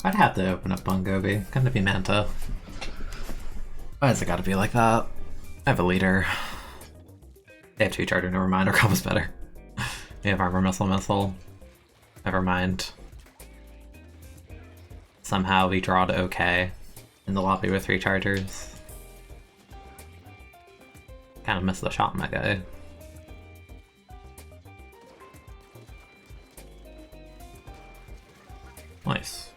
I'd have to open up Bungobi. Gonna be Manta. Why has it gotta be like that? I have a leader. They have 2 charger, never mind, our combo's better. We have armor missile. Never mind. Somehow we drawed okay in the lobby with 3 chargers. Kind of missed the shot, my guy. Nice.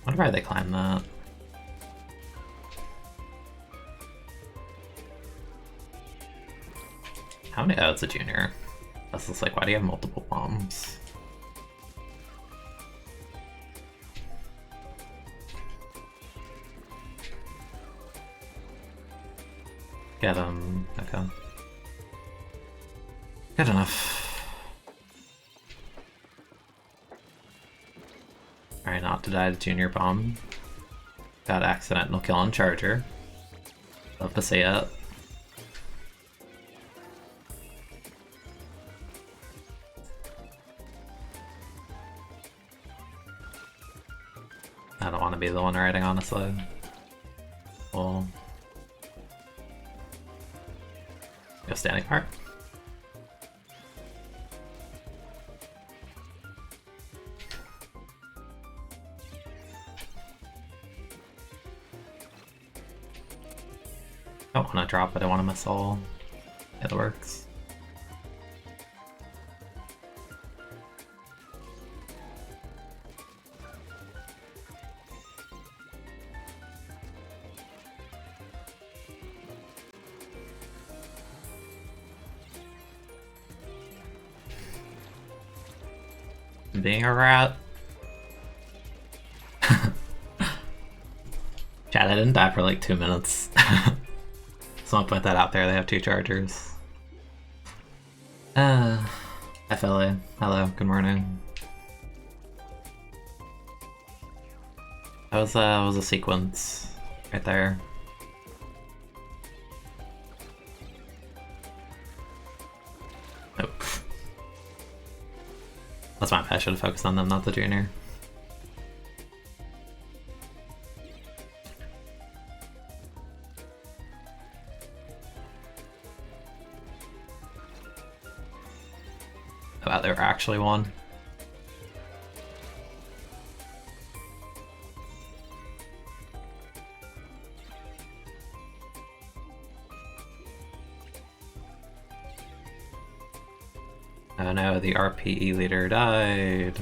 Wonder why they climbed that. How many? Oh, it's a junior. That's just like, why do you have multiple bombs? Get him. Okay. Good enough. Alright, not to die to junior bomb. Got accidental kill on charger. Love to see it. I don't want to be the one riding, honestly. Well, go standing part. I don't want to drop it, I want a missile. It works. Being a rat. Chat, I didn't die for like 2 minutes. So I'll put that out there, they have 2 chargers. FLA. Hello, good morning. That was a sequence right there. Nope. That's my bad, I should have focused on them, not the junior. Oh, wow, there were actually one. Oh no, the RPE leader died.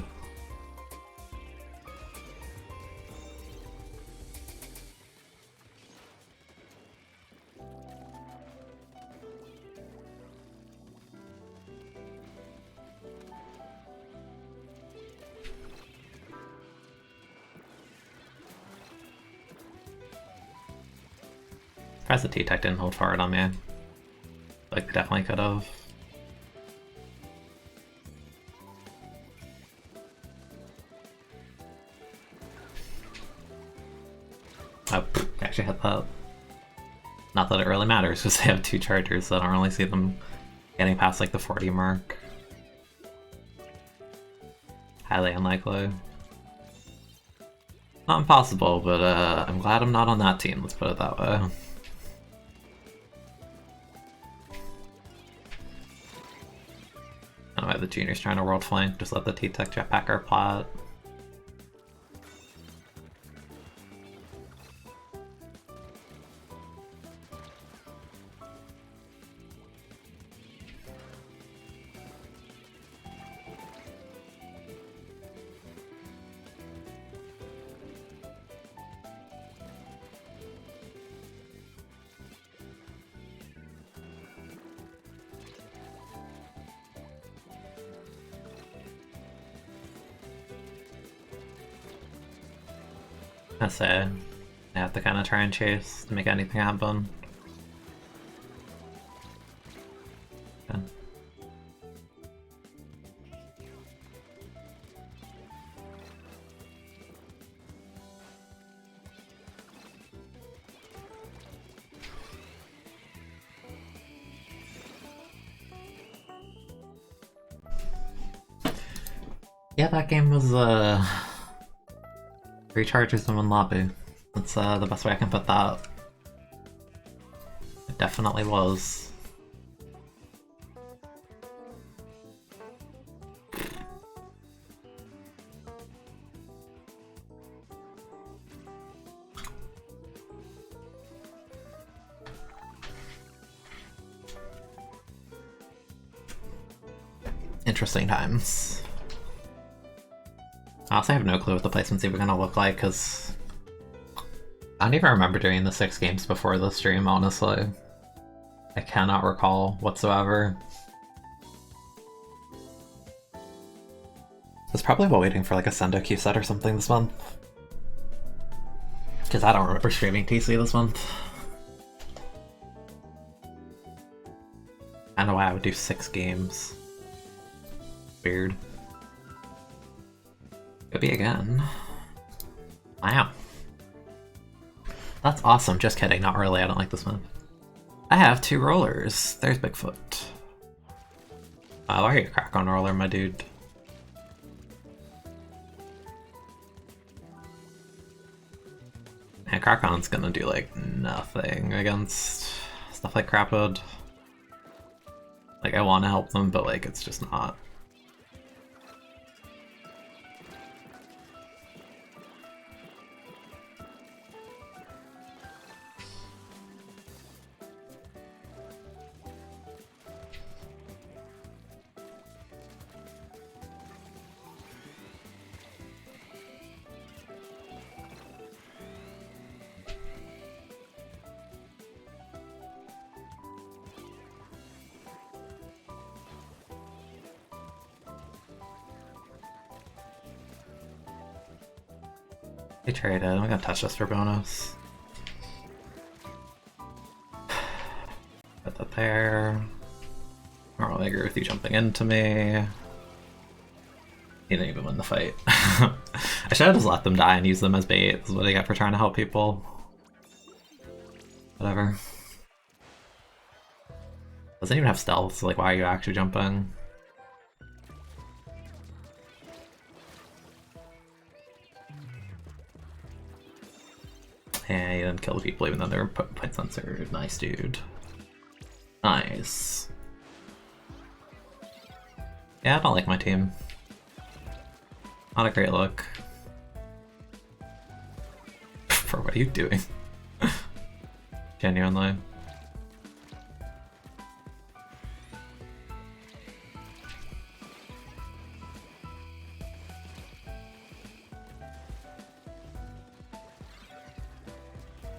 Surprised the T-Tech didn't hold forward on me. Like, definitely could have. Oh, actually hit that. Not that it really matters, because they have 2 chargers, so I don't really see them getting past like the 40 mark. Highly unlikely. Not impossible, but I'm glad I'm not on that team, let's put it that way. I don't know why the junior's trying to world flank, just let the T-Tech jetpack our plot. I say, I have to kind of try and chase to make anything happen. Okay. Yeah, that game was 3 chargers in one lobby. That's the best way I can put that. It definitely was. Interesting times. I also have no clue what the placement's even gonna look like, because I don't even remember doing the 6 games before the stream, honestly. I cannot recall whatsoever. I was probably waiting for like a Sendo Q set or something this month. Because I don't remember streaming TC this month. I don't know why I would do 6 games. Weird. Could be again. Wow. That's awesome. Just kidding. Not really. I don't like this one. I have 2 rollers. There's Bigfoot. Why are you a crack on roller, my dude? And Krakon's gonna do like nothing against stuff like Crapwood. Like, I want to help them, but like it's just not. They traded. I'm gonna touch this for bonus. Put that there. I don't really agree with you jumping into me. He didn't even win the fight. I should have just let them die and use them as bait. This is what I get for trying to help people. Whatever. Doesn't even have stealth, so like, why are you actually jumping? Yeah, you didn't kill the people even though they were point censored. Nice, dude. Nice. Yeah, I don't like my team. Not a great look. For what are you doing? Genuinely.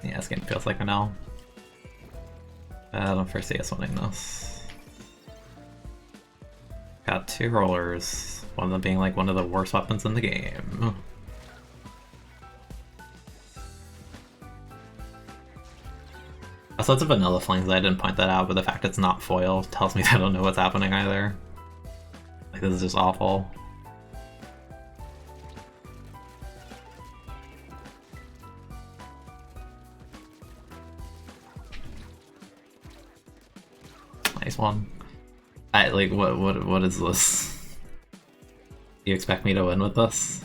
Yeah, this game feels like an L. I don't foresee us winning this. Got 2 rollers, one of them being like one of the worst weapons in the game. Also, it's a vanilla flings. I didn't point that out, but the fact it's not foil tells me they don't know what's happening either. Like, this is just awful. Nice one. Like, what is this? You expect me to win with this?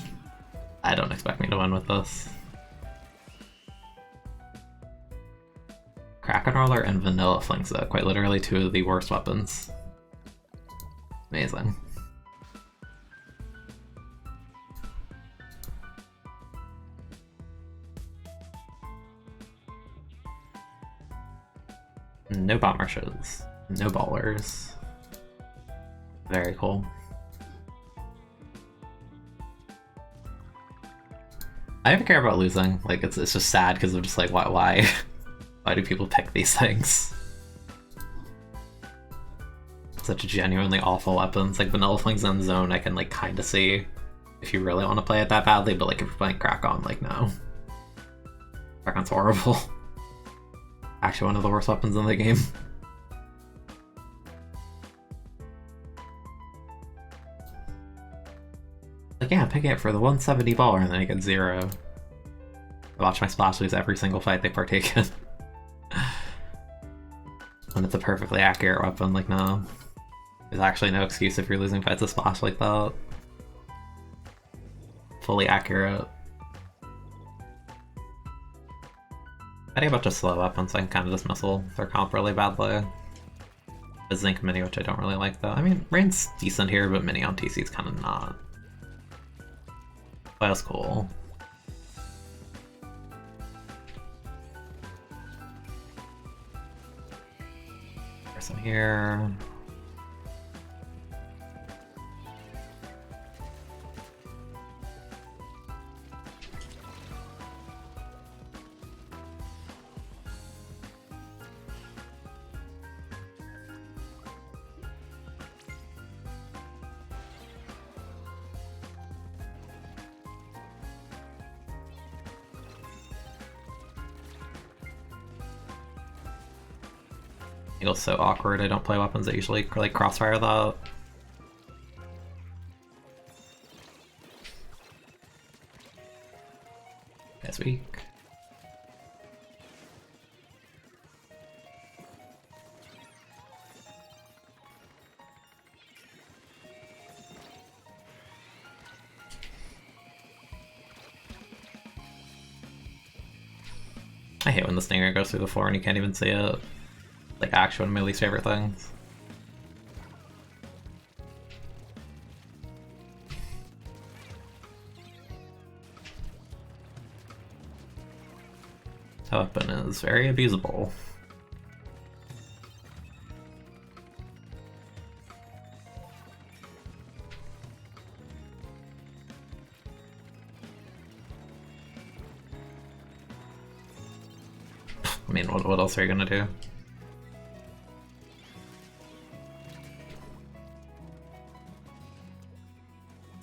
I don't expect me to win with this. Kraken Roller and Vanilla Flings, though, quite literally 2 of the worst weapons. Amazing. No bomb rushes. No ballers. Very cool. I never care about losing. Like, it's just sad because I'm just like, why why do people pick these things? Such genuinely awful weapons. Like, Vanilla Flings and Zone I can like kind of see if you really want to play it that badly, but like if you're playing Krakon, like, no. Krakon's horrible. Actually one of the worst weapons in the game. Like, yeah, I'm picking it for the 170 baller, and then I get 0. I watch my splash lose every single fight they partake in. When it's a perfectly accurate weapon, like, no. There's actually no excuse if you're losing fights with splash like that. fully accurate. I think about just slow weapons, I can kind of dismissal their comp really badly. The Zinc Mini, which I don't really like though. I mean, Rain's decent here, but Mini on TC is kind of not. But that's cool. Person here. It's so awkward. I don't play weapons that usually like crossfire that. That's weak. I hate when the stinger goes through the floor and you can't even see it. Like, actually one of my least favorite things. This weapon is very abusable. I mean, what else are you gonna do?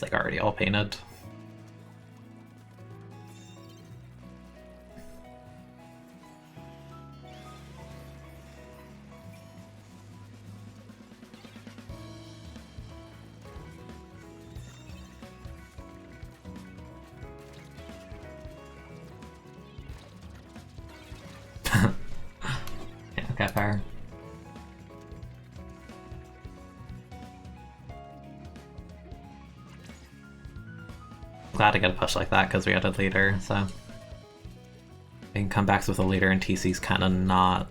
It's like already all painted. Yeah, okay, fair. Glad to get a push like that because we had a leader, so making comebacks with a leader in TC's kind of not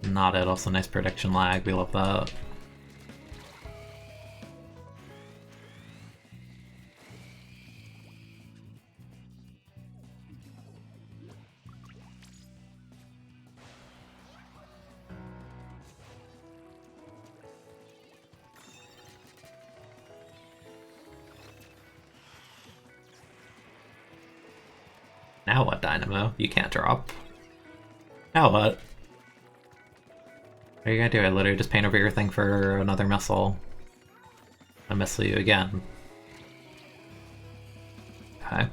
it. Also, nice prediction lag. We love that. Now what, Dynamo? You can't drop. Now what? What are you gonna do? I literally just paint over your thing for another missile. I missile you again. Okay.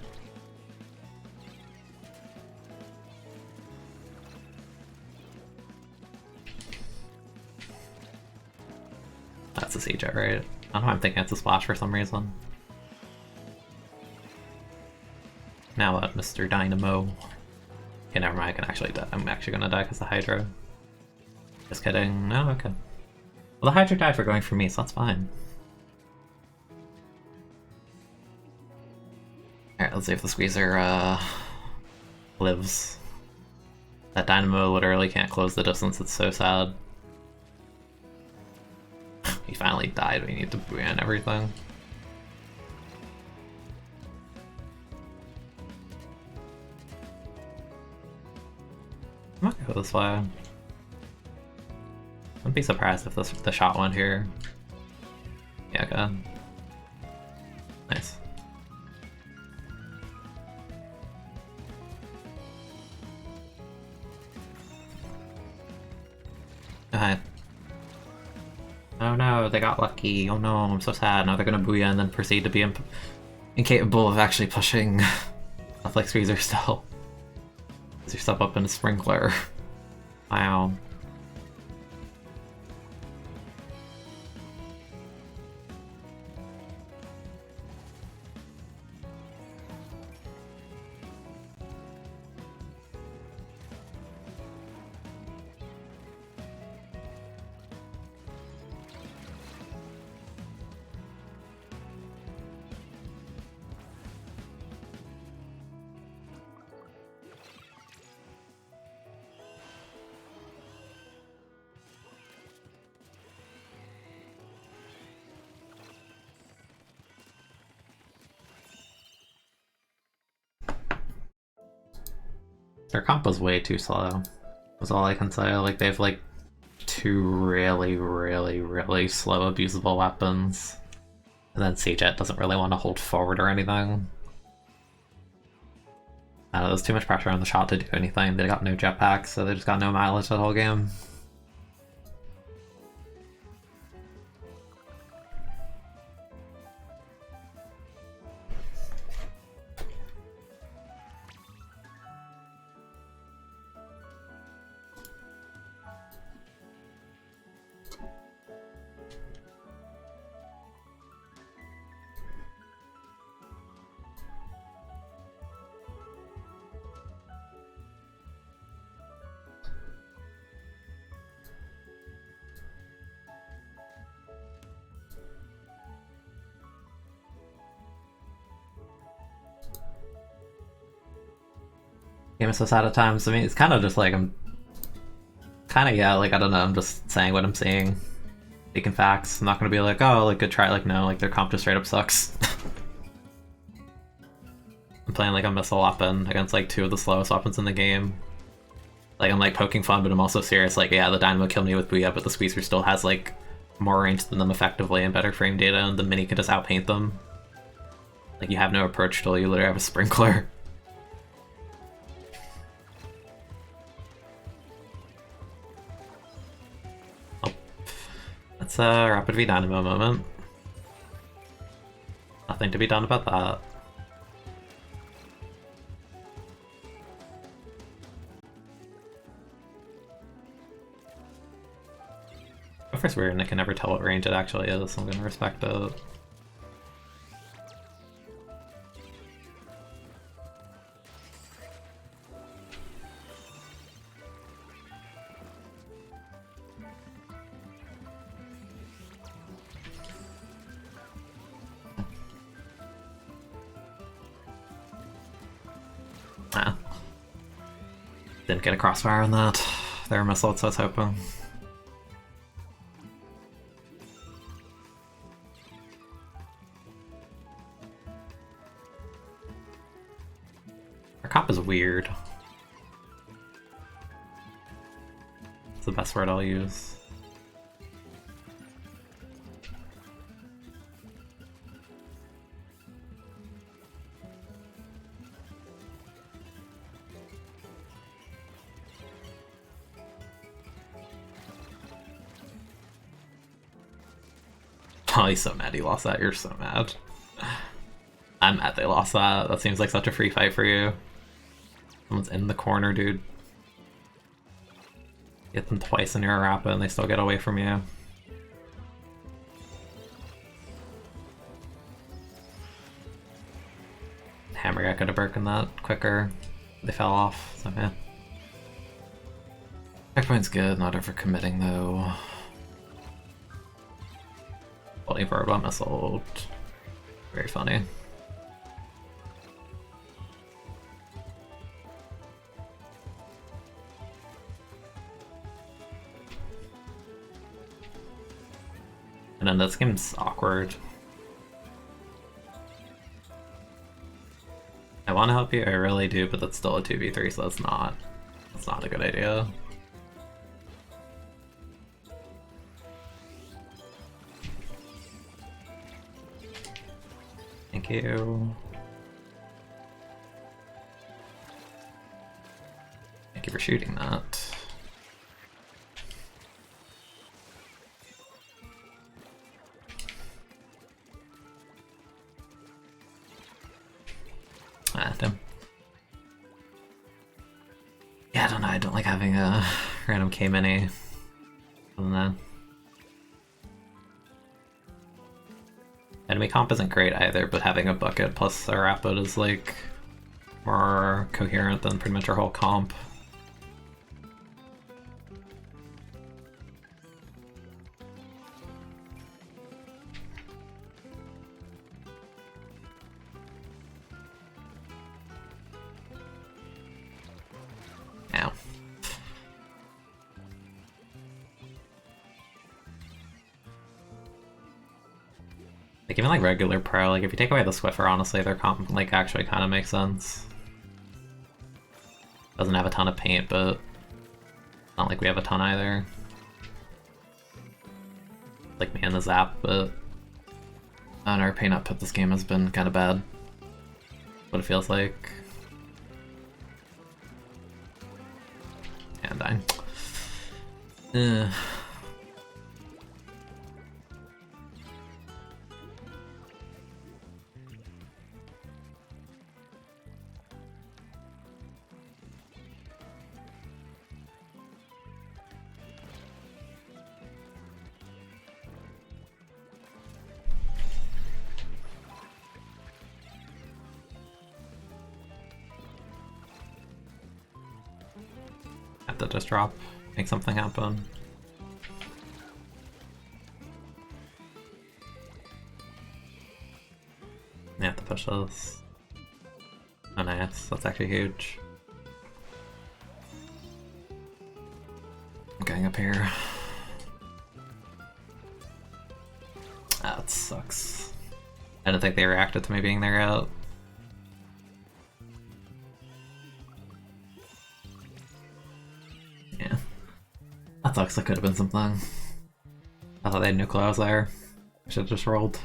That's a siege, right? I don't know why I'm thinking it's a splash for some reason. Now what, Mr. Dynamo? Okay, never mind, I can actually die. I'm actually gonna die because of Hydra. Just kidding. No, okay. Well, the Hydra died for going for me, so that's fine. Alright, let's see if the Squeezer, lives. That Dynamo literally can't close the distance, it's so sad. He finally died, we need to booyah and everything. I'm not gonna go this way. Wouldn't be surprised if the shot went here. Yeah, good. Nice. Okay. Oh no, they got lucky. Oh no, I'm so sad. Now they're gonna booyah and then proceed to be incapable of actually pushing stuff like Squeezer still. Your stuff up in a sprinkler. Wow. Their comp was way too slow. Was all I can say. Like, they have like two really, really, really slow abusable weapons. And then C-Jet doesn't really want to hold forward or anything. There's too much pressure on the shot to do anything. They got no jetpacks, so they just got no mileage that whole game. Game is so sad at times. I mean, it's kind of just like I'm kind of, yeah, like, I don't know, I'm just saying what I'm seeing. Taking facts. I'm not gonna be like, oh, like, good try. Like, no, like, their comp just straight up sucks. I'm playing like a missile weapon against like two of the slowest weapons in the game. Like, I'm like poking fun, but I'm also serious. Like, yeah, the Dynamo killed me with Booyah, but the Squeezer still has like more range than them effectively and better frame data, and the Mini can just outpaint them. Like, you have no approach till you literally have a sprinkler. Oh. That's a Rapid V Dynamo moment. Nothing to be done about that. First weird, and I can never tell what range it actually is, so I'm gonna respect it. Ah. Didn't get a crossfire on that. They were missiled, so I was hoping. Our comp is weird. It's the best word I'll use. Oh, he's so mad he lost that. You're so mad. I'm mad they lost that. That seems like such a free fight for you. Someone's in the corner, dude. Get them twice in your Rappa and they still get away from you. Hammer guy could have broken that quicker. They fell off, so yeah. Checkpoint's good, not over committing though. Holding for robot missile. Very funny. And then this game's awkward. I want to help you, I really do, but that's still a 2v3, so that's not a good idea. Thank you. Thank you for shooting that. Ah, damn. Yeah, I don't know, I don't like having a random K-Mini. Other than that. Enemy comp isn't great either, but having a bucket plus a rapid is like more coherent than pretty much our whole comp. Ow. Like, even like regular pro, like if you take away the Swiffer, honestly, their comp like actually kind of makes sense. Doesn't have a ton of paint, but not like we have a ton either. Like me and the Zap, but on our paint output this game has been kind of bad. What it feels like. And dying. Have to just drop, make something happen. You have to push this. Oh nice, that's actually huge. I'm getting up here. That sucks. I didn't think they reacted to me being there yet. Yeah. That sucks, that could have been something. I thought they knew I was there. I should have just rolled.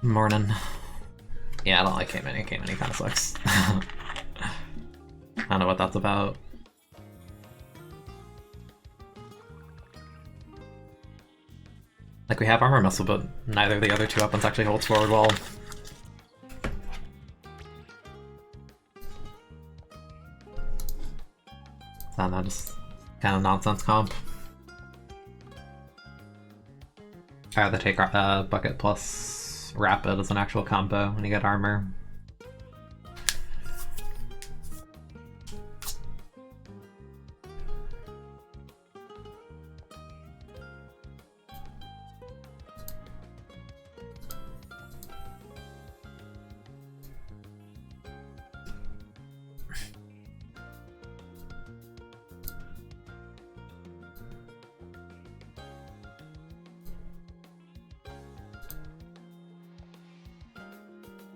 Morning. Yeah, I don't like K-Mini. K-Mini kind of sucks. I don't know what that's about. Like, we have armor missile, but neither of the other two weapons actually holds forward well. I don't know, just kind of nonsense comp. I'd rather take Bucket plus Rapid as an actual combo when you get armor.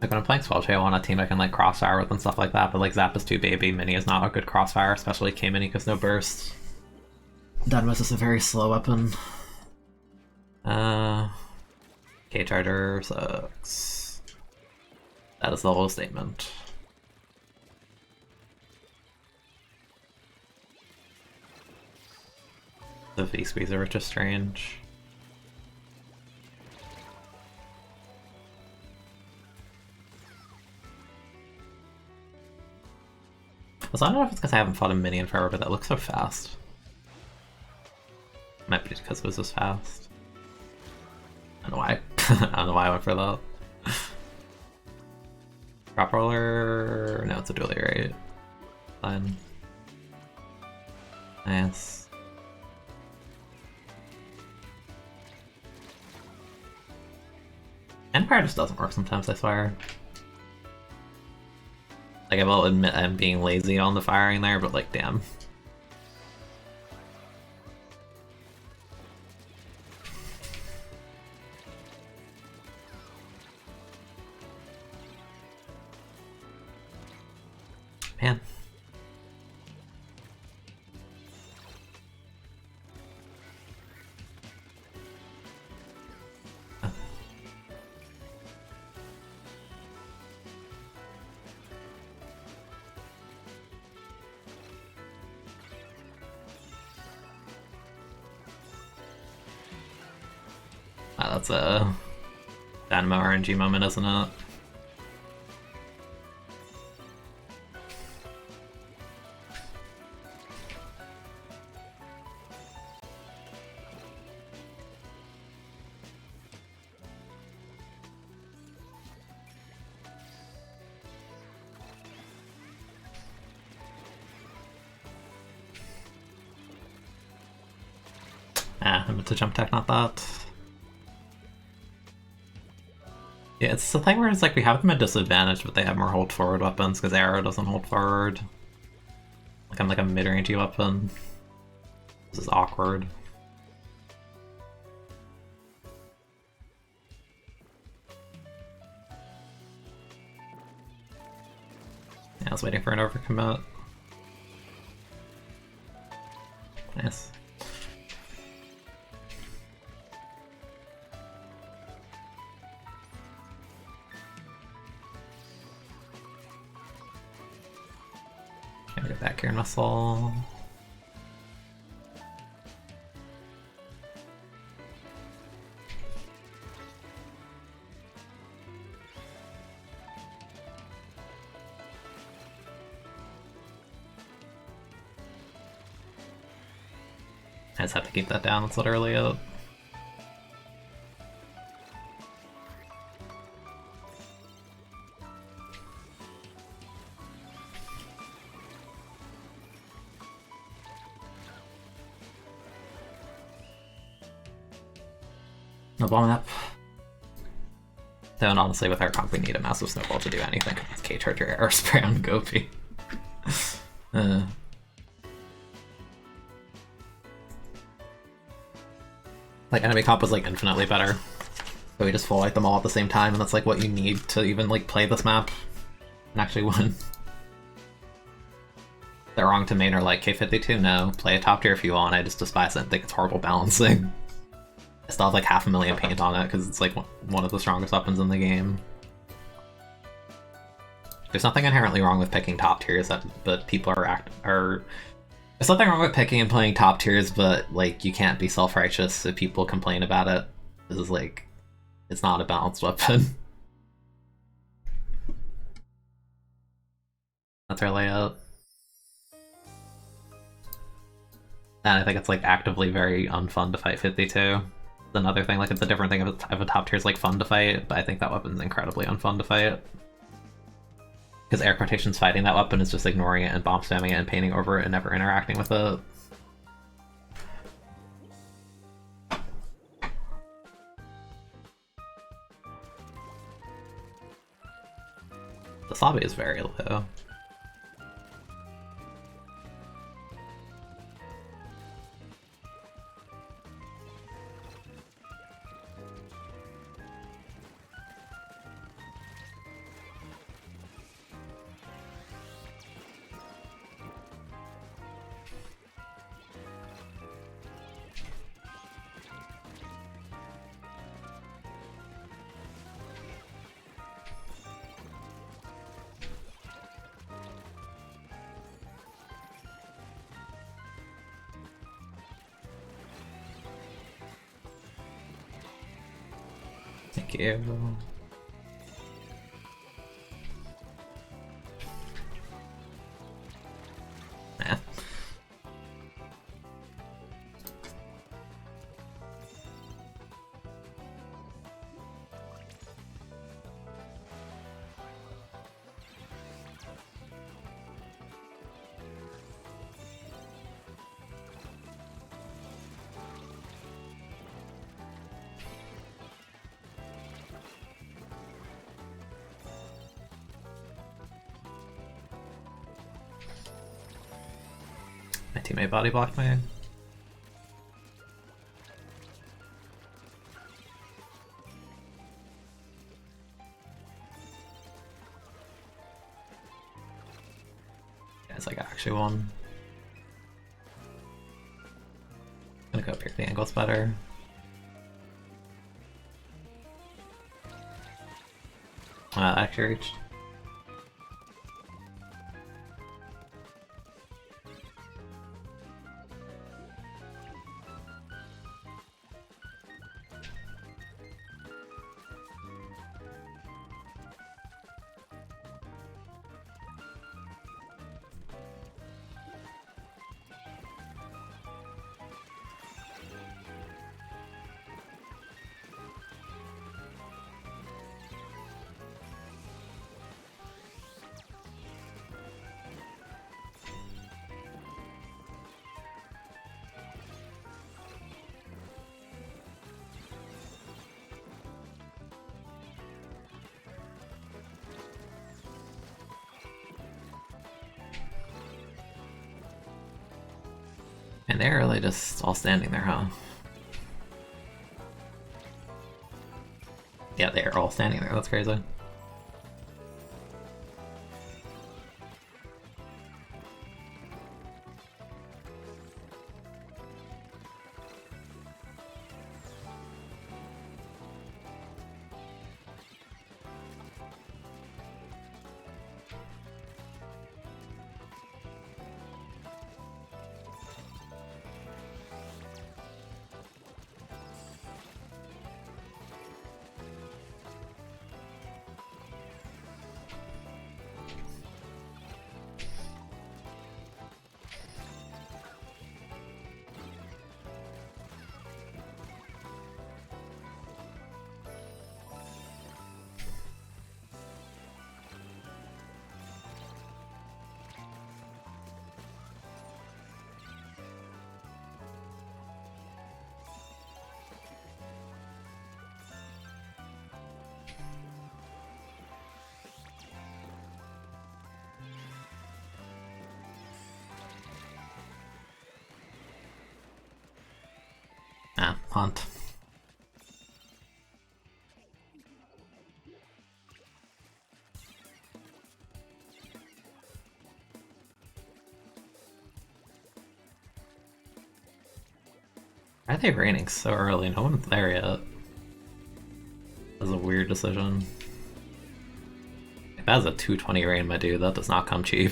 Like when I'm playing Squelcher, I want a team I can like crossfire with and stuff like that, but like Zap is too baby, Mini is not a good crossfire, especially K-Mini because no burst. Dunmus is a very slow weapon. K-Charger sucks. That is the whole statement. The V-Squeezer is just strange. So I don't know if it's because I haven't fought a Mini in forever, but that looks so fast. Might be because it was this fast. I don't know why. I don't know why I went for that. Drop roller? No, it's a dually, right? Fine. Nice. Empire just doesn't work sometimes, I swear. Like, I will admit I'm being lazy on the firing there, but like, damn. Man. Wow, that's a Dynamo RNG moment, isn't it? Ah, I meant to jump tech, not that. Yeah, it's the thing where it's like we have them at disadvantage, but they have more hold forward weapons because Arrow doesn't hold forward. Like I'm like a mid-rangey weapon. This is awkward. I was waiting for an overcommit. Nice. Gotta get back here, muscle. I just have to keep that down, that's literally it. No bomb up. Though, and honestly, with our comp, we need a massive snowball to do anything. It's K-Charger Air Spray on Gopi. Like, enemy comp was like infinitely better. So we just full light them all at the same time, and that's like what you need to even like play this map and actually win. They're wrong to main or like K52? No. Play a top tier if you want, I just despise it and think it's horrible balancing. I still have like 500,000 paint on it because it's like one of the strongest weapons in the game. There's nothing inherently wrong with picking top tiers, but people are there's something wrong with picking and playing top tiers, but like you can't be self-righteous if people complain about it. This is like, it's not a balanced weapon. That's our layout. And I think it's like actively very unfun to fight 52. Another thing, like it's a different thing if a top tier is like fun to fight, but I think that weapon's incredibly unfun to fight. Because air quotations fighting that weapon is just ignoring it and bomb spamming it and painting over it and never interacting with it. The lobby is very low. Thank you. Nah. My teammate body blocked me. Yeah, it's like I actually won. Gonna go up here, the angle's better. Actually reached. And they're really just all standing there, huh? Yeah, they're all standing there, that's crazy. hunt. Why are they raining so early? No one's there yet. That's a weird decision. If that was a 220 rain, my dude, that does not come cheap.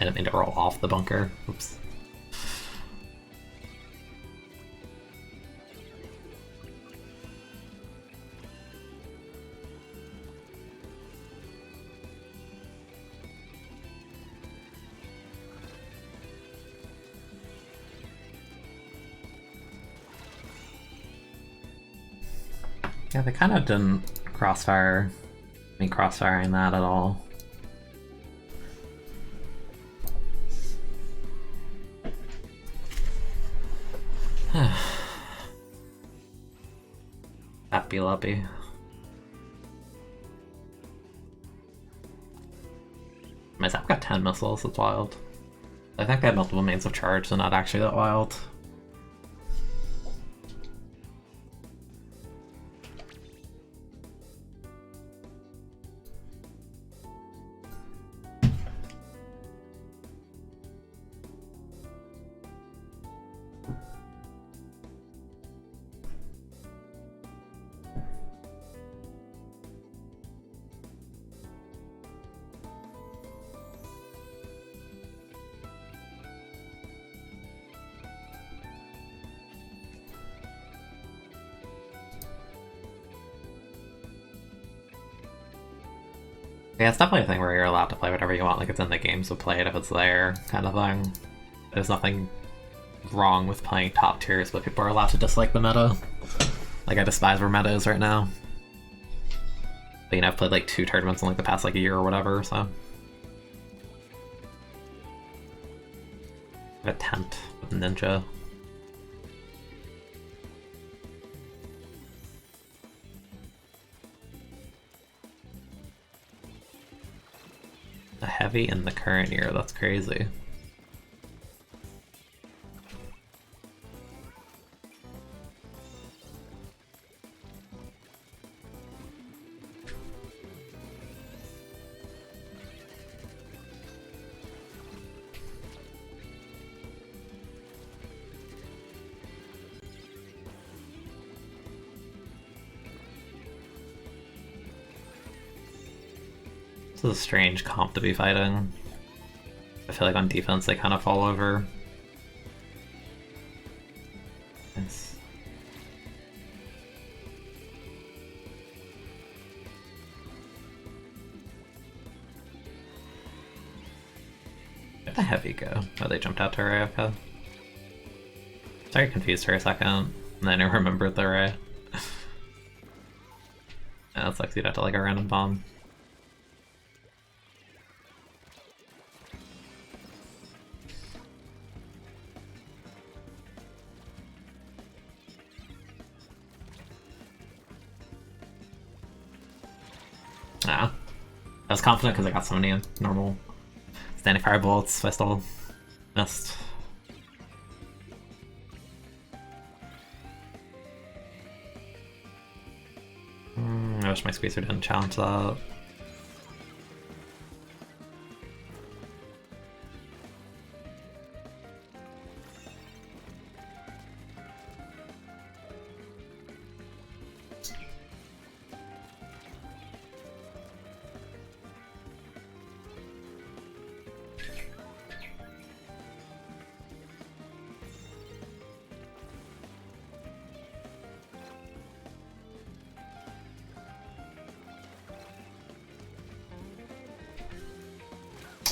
I didn't mean to roll off the bunker. Oops. Yeah, they kind of didn't crossfiring that at all. Happy luppy. My Zap got 10 missiles, it's wild. I think they had multiple means of charge, so not actually that wild. Yeah, it's definitely a thing where you're allowed to play whatever you want, like it's in the game, so play it if it's there, kind of thing. There's nothing wrong with playing top tiers, but people are allowed to dislike the meta. Like, I despise where meta is right now. But, you know, I've played like 2 tournaments in like the past like a year or whatever, so. I have a tent with Ninja. A heavy in the current year, that's crazy. This is a strange comp to be fighting. I feel like on defense they kind of fall over. Nice. Where'd the heavy go? Oh, they jumped out to Ray, okay. Sorry, confused for a second, and then I remembered the Ray. Yeah, that sucks, you'd have to like a random bomb. Ah. I was confident because I got so many normal standing fire bullets, so I still missed. I wish my squeezer didn't challenge that.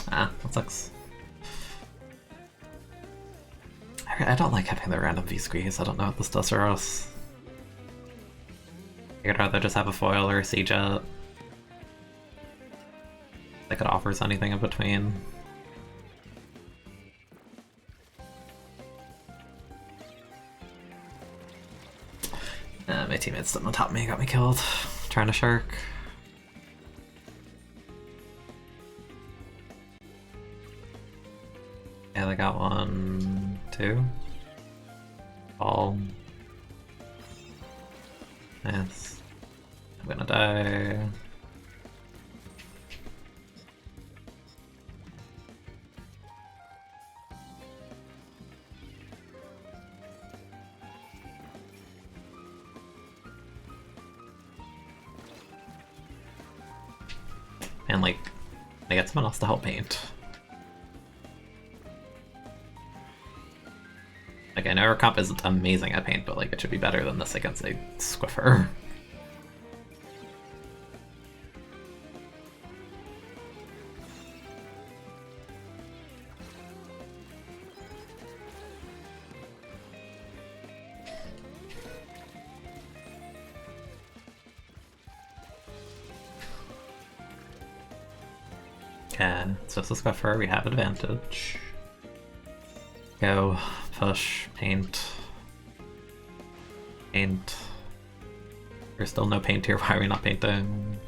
Ah, that sucks. I don't like having the random V-squeeze, I don't know what this does for us. I'd rather just have a foil or a C-jet. Like it offers anything in between. My teammates sitting on top of me got me killed. Trying to shark. Yeah, they got 1, 2. Ball. Nice. I'm gonna die. And like, I get someone else to help paint. Like, I know our comp is amazing at paint, but like, it should be better than this against a Squiffer. Okay, so it's a Squiffer, we have advantage. Go, push, paint. Paint. There's still no paint here, why are we not painting?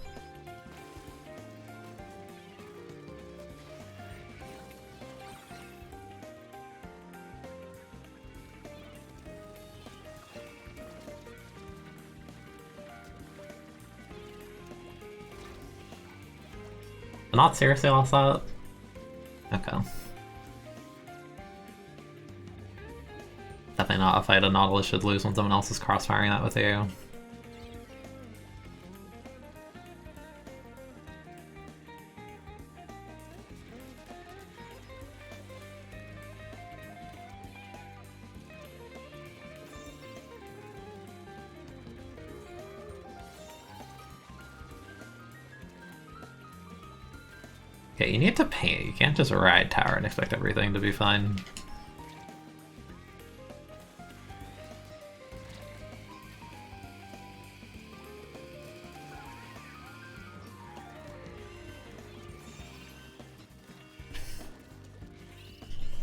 Not seriously lost that? Okay. Definitely not a fight a Nautilus should lose when someone else is crossfiring that with you. Okay, you need to paint. You can't just ride tower and expect everything to be fine.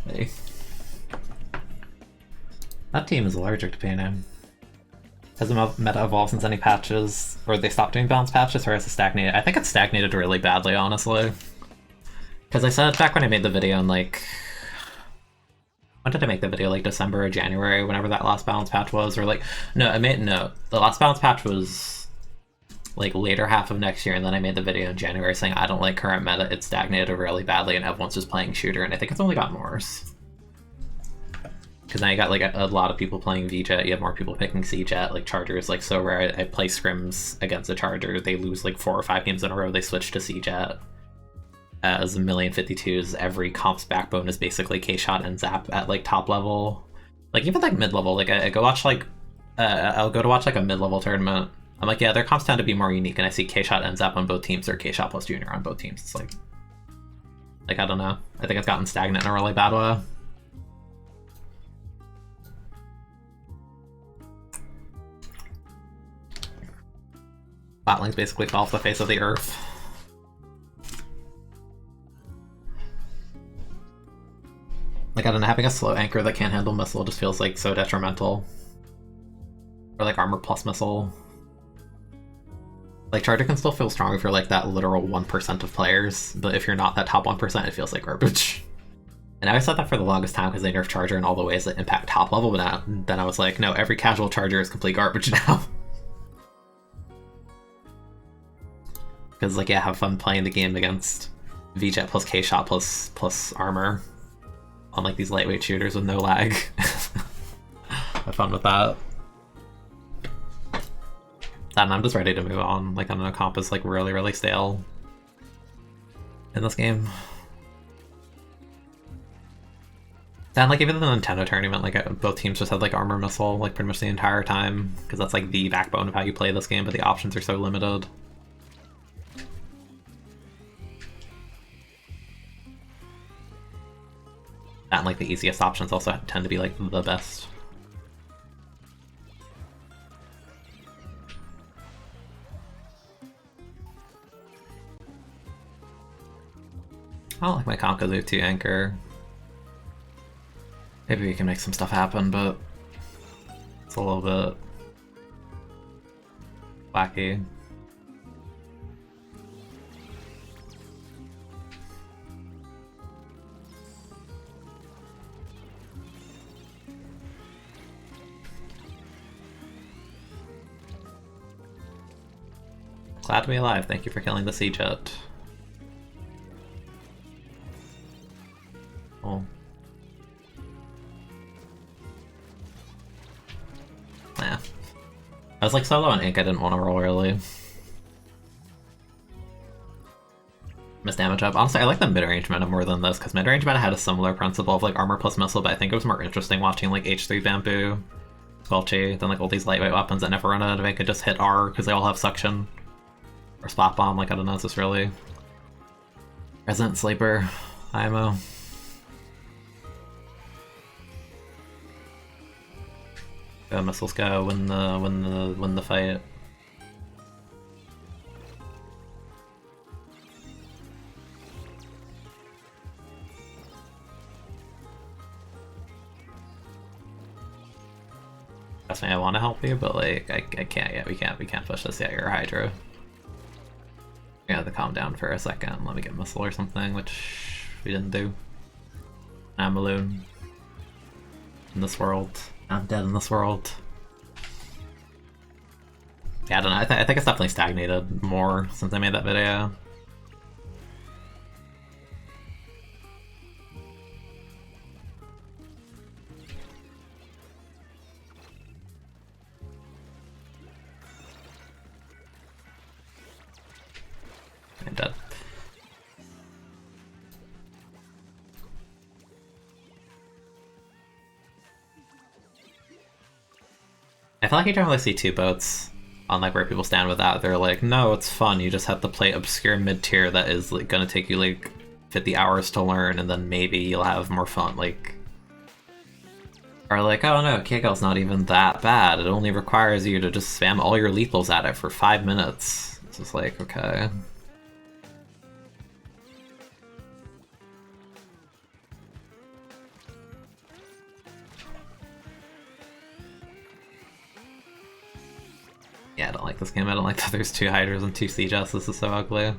Hey. That team is allergic to painting. Has the meta evolved since any patches, or they stopped doing balance patches, or has it stagnated? I think it's stagnated really badly, honestly. Because I said back when I made the video in like... When did I make the video? Like December or January, whenever that last balance patch was? Or like... No, the last balance patch was like later half of next year, and then I made the video in January saying I don't like current meta, it's stagnated really badly and everyone's just playing shooter, and I think it's only gotten worse. Because now you got like a lot of people playing V-Jet, you have more people picking C-Jet, like Charger's like so rare. I play scrims against a Charger, they lose like 4 or 5 games in a row, they switch to C-Jet. As 1,052s, every comp's backbone is basically K-Shot and Zap at like top level. Like even like mid-level, like I go watch like, I'll go to watch like a mid-level tournament. I'm like, yeah, their comps tend to be more unique, and I see K-Shot and Zap on both teams, or K-Shot plus Junior on both teams. It's like, I don't know. I think it's gotten stagnant in a really bad way. Botlings basically fall off the face of the earth. Like, I don't know, having a slow anchor that can't handle missile just feels like so detrimental. Or like armor plus missile. Like, Charger can still feel strong if you're like that literal 1% of players, but if you're not that top 1%, it feels like garbage. And I said that for the longest time because they nerfed Charger in all the ways that impact top level, but then I was like, no, every casual Charger is complete garbage now. Because, like, yeah, have fun playing the game against V-Jet plus K-Shot plus armor on, like, these lightweight shooters with no lag. Have fun with that. And I'm just ready to move on. Like, I don't know, comp is, like, really, really stale in this game. And, like, even the Nintendo tournament, like, both teams just had, like, armor missile, like, pretty much the entire time. Because that's, like, the backbone of how you play this game, but the options are so limited. That and like the easiest options also tend to be like the best. I don't like my Conkazu 2 anchor. Maybe we can make some stuff happen, but it's a little bit wacky. Glad to be alive. Thank you for killing the sea jet. Oh. Nah. I was like solo on ink, I didn't want to roll early. Miss damage up. Honestly, I like the mid-range meta more than this, because mid-range meta had a similar principle of like armor plus missile, but I think it was more interesting watching like H3 Bamboo, Squelchy, than like all these lightweight weapons that never run out of ink could just hit R because they all have suction. Or spot bomb, like I don't know, is this really Resident Sleeper, IMO. Go missiles go, win the fight. Trust me, I want to help you, but like I can't yet. We can't push this yet. You're a Hydra. We have to calm down for a second. Let me get missile or something, which we didn't do. I'm alone in this world. I'm dead in this world. Yeah, I don't know. I think it's definitely stagnated more since I made that video. I'm dead. I feel like you don't really see two boats on like where people stand with that. They're like, no, it's fun. You just have to play obscure mid-tier that is like gonna take you like 50 hours to learn, and then maybe you'll have more fun. Like, or like, oh no, Keiko's not even that bad. It only requires you to just spam all your lethals at it for 5 minutes. It's just like, okay. Yeah, I don't like this game. I don't like that there's 2 Hydras and 2 Sieges. This is so ugly.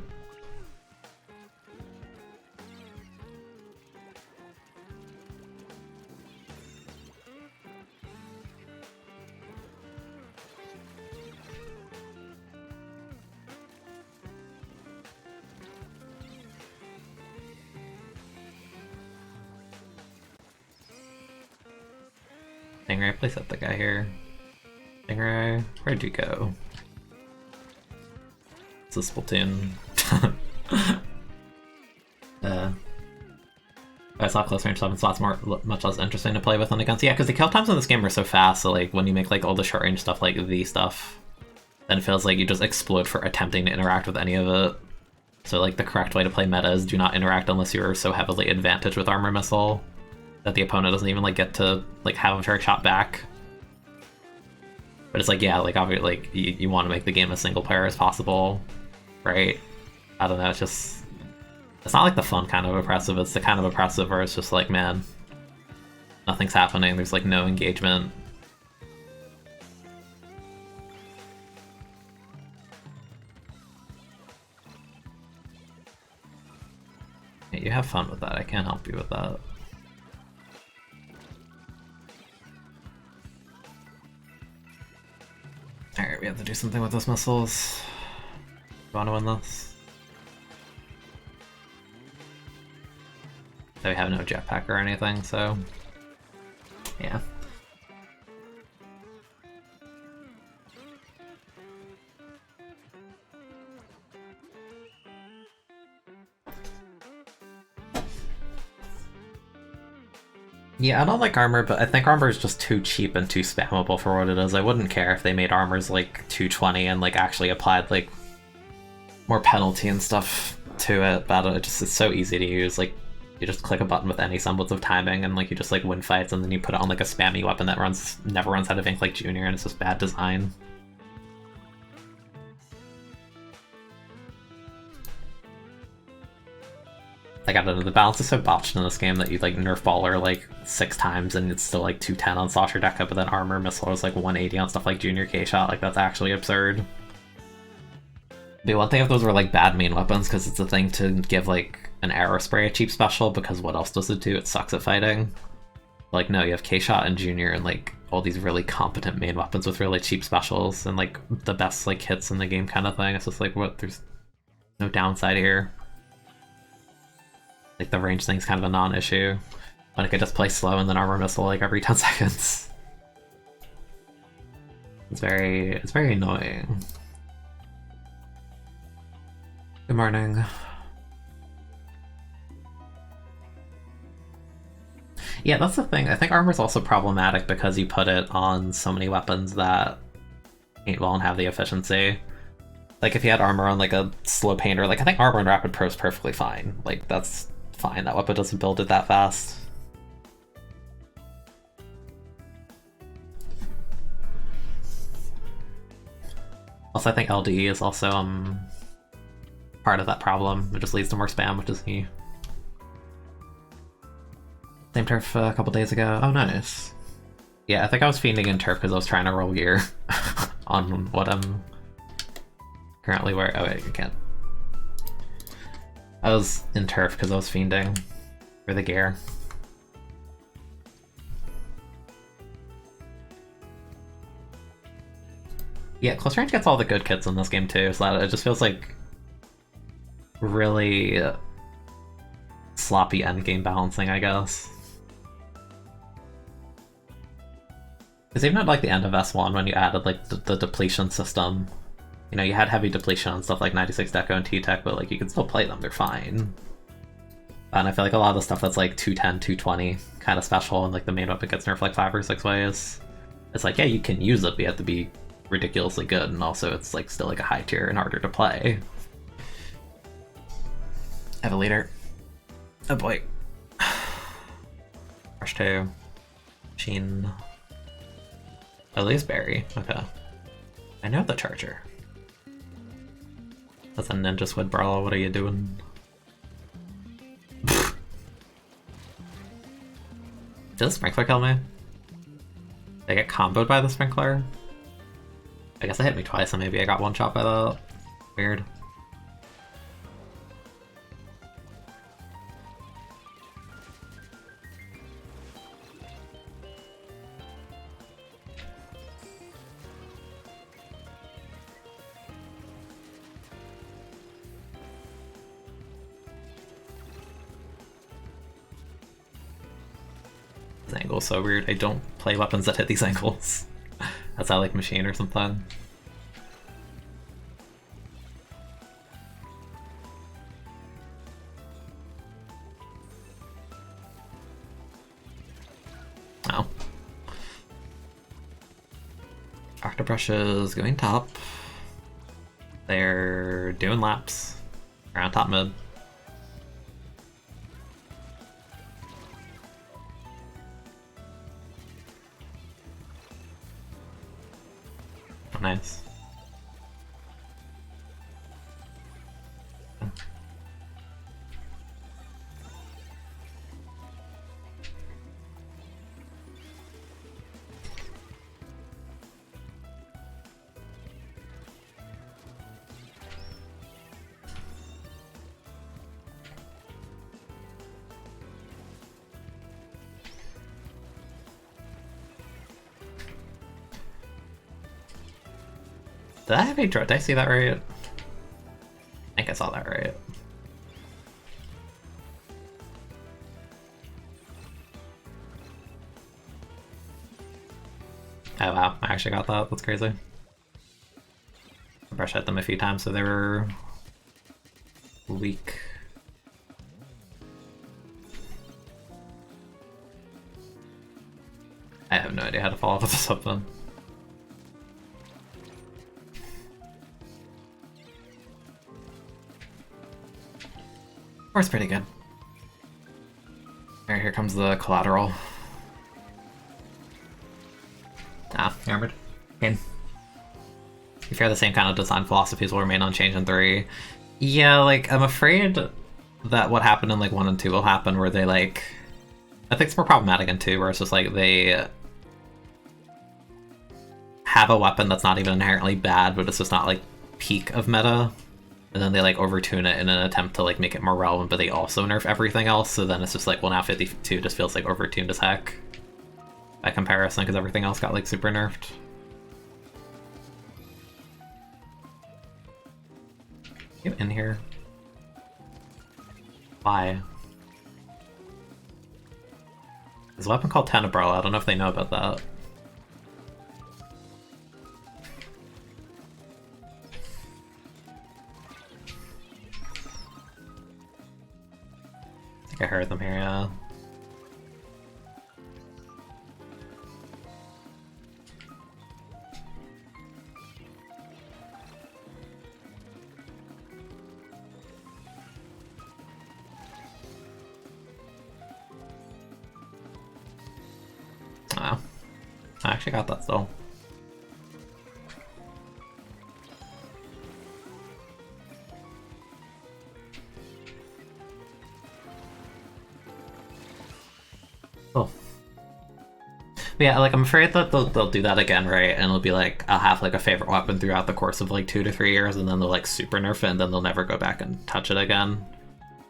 Stingray, please set the guy here. Stingray, where'd you go? It's a Splatoon. I saw close range 7 slots much less interesting to play with and against. Yeah, because the kill times in this game are so fast, so like when you make like all the short range stuff like the stuff, then it feels like you just explode for attempting to interact with any of it. So like the correct way to play meta is do not interact unless you're so heavily advantaged with armor missile that the opponent doesn't even like get to like have a trick shot back. But it's like, yeah, like obviously like you want to make the game as single player as possible, right? I don't know, it's just, it's not like the fun kind of oppressive, it's the kind of oppressive where it's just like, man, nothing's happening, there's like no engagement. Yeah, you have fun with that, I can't help you with that. Alright, we have to do something with those missiles. Do you want to win this? So we have no jetpack or anything, so yeah. Yeah, I don't like armor, but I think armor is just too cheap and too spammable for what it is. I wouldn't care if they made armors like 220 and like actually applied like more penalty and stuff to it, but it's so easy to use. Like You just click a button with any semblance of timing, and like you just like win fights, and then you put it on like a spammy weapon that never runs out of ink like Junior, and it's just bad design. Like, I don't know, the balance is so botched in this game that you like nerf Baller like 6 times and it's still like 210 on Slosher Deca, but then Armor Missile is like 180 on stuff like Junior K-Shot. Like, that's actually absurd. The one thing if those were like bad main weapons, because it's a thing to give like an Arrow Spray a cheap special, because what else does it do? It sucks at fighting. Like, no, you have K-Shot and Junior and like all these really competent main weapons with really cheap specials and like the best like hits in the game kind of thing. It's just like, what? There's no downside here. Like, the range thing's kind of a non-issue. When I could just play slow and then Armor Missile like every 10 seconds. It's very annoying. Good morning. Yeah, that's the thing. I think Armor's also problematic because you put it on so many weapons that ain't won't have the efficiency. Like, if you had Armor on like a slow painter, like I think Armor and Rapid Pro is perfectly fine. Like, that's fine. That weapon doesn't build it that fast. Also, I think LDE is also part of that problem. It just leads to more spam, which is key. Same turf a couple days ago. Oh, nice. Yeah, I think I was fiending in turf because I was trying to roll gear on what I'm currently wearing. Oh wait, you can't. I was in turf because I was fiending for the gear. Yeah, close range gets all the good kits in this game too, so that it just feels like really sloppy endgame balancing, I guess. Because even at like the end of S1, when you added like the depletion system, you know, you had heavy depletion on stuff like 96 Deco and T-Tech, but like you can still play them, they're fine. And I feel like a lot of the stuff that's like 210, 220 kind of special, and like the main weapon gets nerfed like 5 or 6 ways. It's like, yeah, you can use it, but you have to be ridiculously good, and also it's like still like a high tier and harder to play. I have a leader. Oh boy. Rush 2. Sheen. At least Barry. Okay. I know the Charger. That's a Ninja Squid Brawler, what are you doing? Did the Sprinkler kill me? Did I get comboed by the Sprinkler? I guess it hit me twice, and maybe I got one shot by that. Weird. This angle is so weird. I don't play weapons that hit these angles. That's how, like, Machine or something. Oh. Octobrush is going top. They're doing laps. They're on top mid. Nice. Did I have a draw? Did I see that right? I think I saw that right. Oh wow, I actually got that. That's crazy. I brush hit them a few times, so they were weak. I have no idea how to follow up with this up then. It's pretty good. Alright, here comes the collateral. Ah, armored. Pain. If you're the same kind of design philosophies will remain unchanged in 3. Yeah, like, I'm afraid that what happened in, like, 1 and 2 will happen where they, like... I think it's more problematic in 2, where it's just, like, they... have a weapon that's not even inherently bad, but it's just not, like, peak of meta. And then they, like, overtune it in an attempt to, like, make it more relevant, but they also nerf everything else, so then it's just, like, well, now 52 just feels, like, overtuned as heck. By comparison, because everything else got, like, super nerfed. Get in here. Why? There's a weapon called Tenebro. I don't know if they know about that. I think I heard them here, yeah. Oh. I actually got that still. Oh. But yeah, like, I'm afraid that they'll do that again, right? And it'll be like, I'll have, like, a favorite weapon throughout the course of, like, 2 to 3 years, and then they'll, like, super nerf it, and then they'll never go back and touch it again.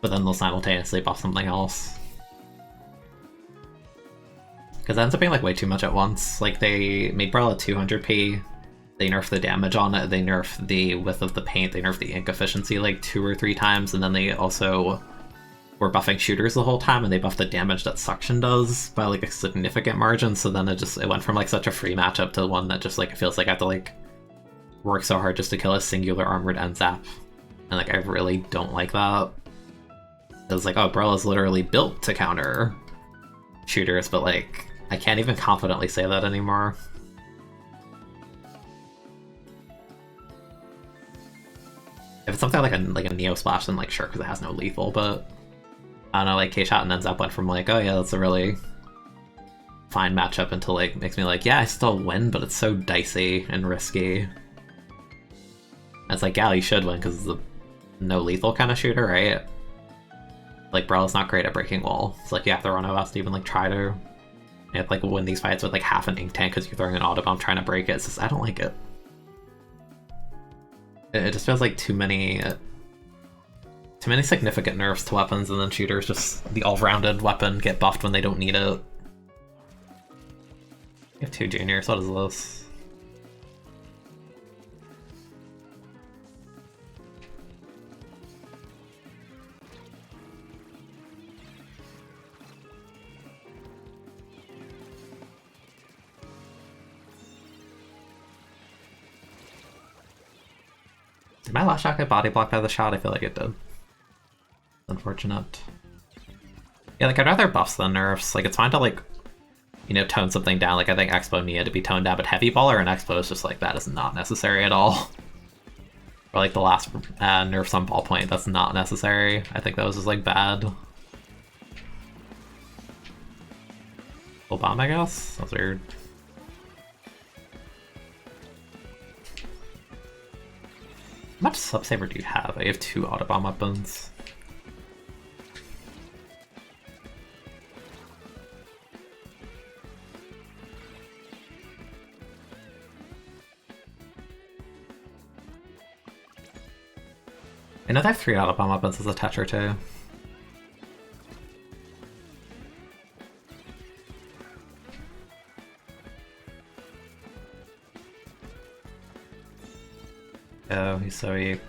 But then they'll simultaneously buff something else. Because it ends up being, like, way too much at once. Like, they made Brawl at 200p, they nerfed the damage on it, they nerfed the width of the paint, they nerfed the ink efficiency, like, 2 or 3 times, and then they also were buffing shooters the whole time, and they buffed the damage that suction does by, like, a significant margin, so then it went from, like, such a free matchup to one that just, like, it feels like I have to, like, work so hard just to kill a singular armored end zap. And, like, I really don't like that. It's like, oh, Brawl is literally built to counter shooters, but, like, I can't even confidently say that anymore. If it's something like a Neo Splash, then, like, sure, because it has no lethal, but I don't know, like, K-Shot and Ends Up went from, like, oh yeah, that's a really fine matchup until, like, makes me like, yeah, I still win, but it's so dicey and risky. And it's like, yeah, you should win, because it's a no lethal kind of shooter, right? Like, Brawl's not great at breaking wall. It's like, you have to run OS to even, like, try to... You have to, like, win these fights with, like, half an ink tank because you're throwing an auto bomb trying to break it. It's just, I don't like it. It just feels like too many significant nerfs to weapons, and then shooters just the all-rounded weapon get buffed when they don't need it. You have 2 juniors, what is this? Did my last shot get body blocked by the shot? I feel like it did. Unfortunate. Yeah, like, I'd rather buffs than nerfs. Like, it's fine to, like, you know, tone something down. Like, I think Expo needed to be toned down, but Heavy Baller and Expo is just like, that is not necessary at all. Or, like, the last nerfs on Ballpoint, that's not necessary. I think that was just, like, bad. Full bomb, I guess? That's weird. How much Sub-Saber do you have? I have 2 Autobomb weapons. I know they have 3 Autobomb weapons as a Tetra too. Oh, he's so weak.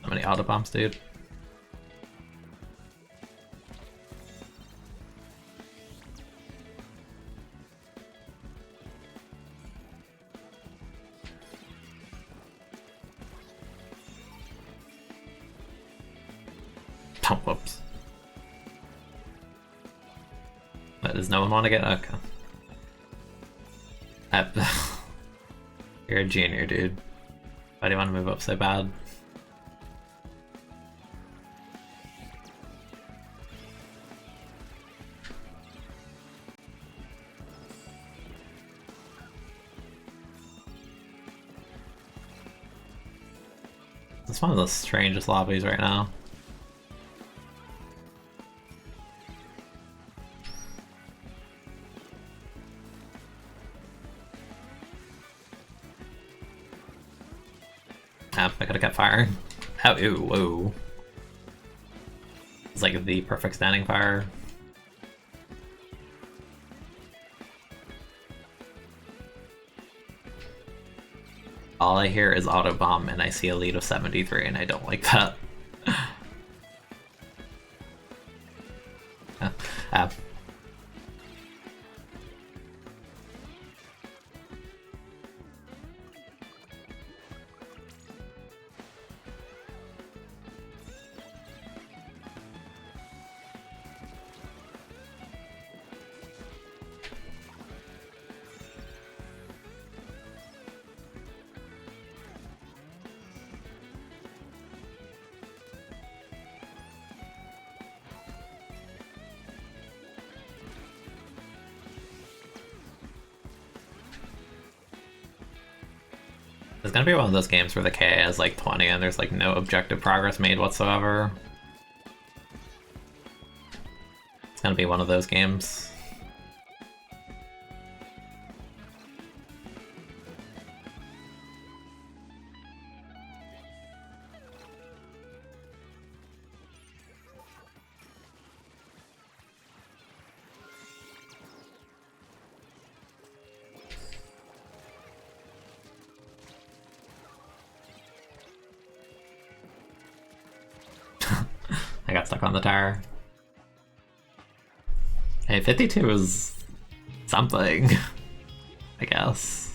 How many autobombs, dude? Whoops. But does no one want to get... Okay. You're a junior, dude. Why do you want to move up so bad? It's one of the strangest lobbies right now. I could've kept firing. Oh, ew, whoa. It's like the perfect standing fire. All I hear is auto bomb and I see a lead of 73 and I don't like that. It's gonna be one of those games where the KA is like 20 and there's like no objective progress made whatsoever. It's gonna be one of those games. I got stuck on the tower. Hey, 52 is something, I guess.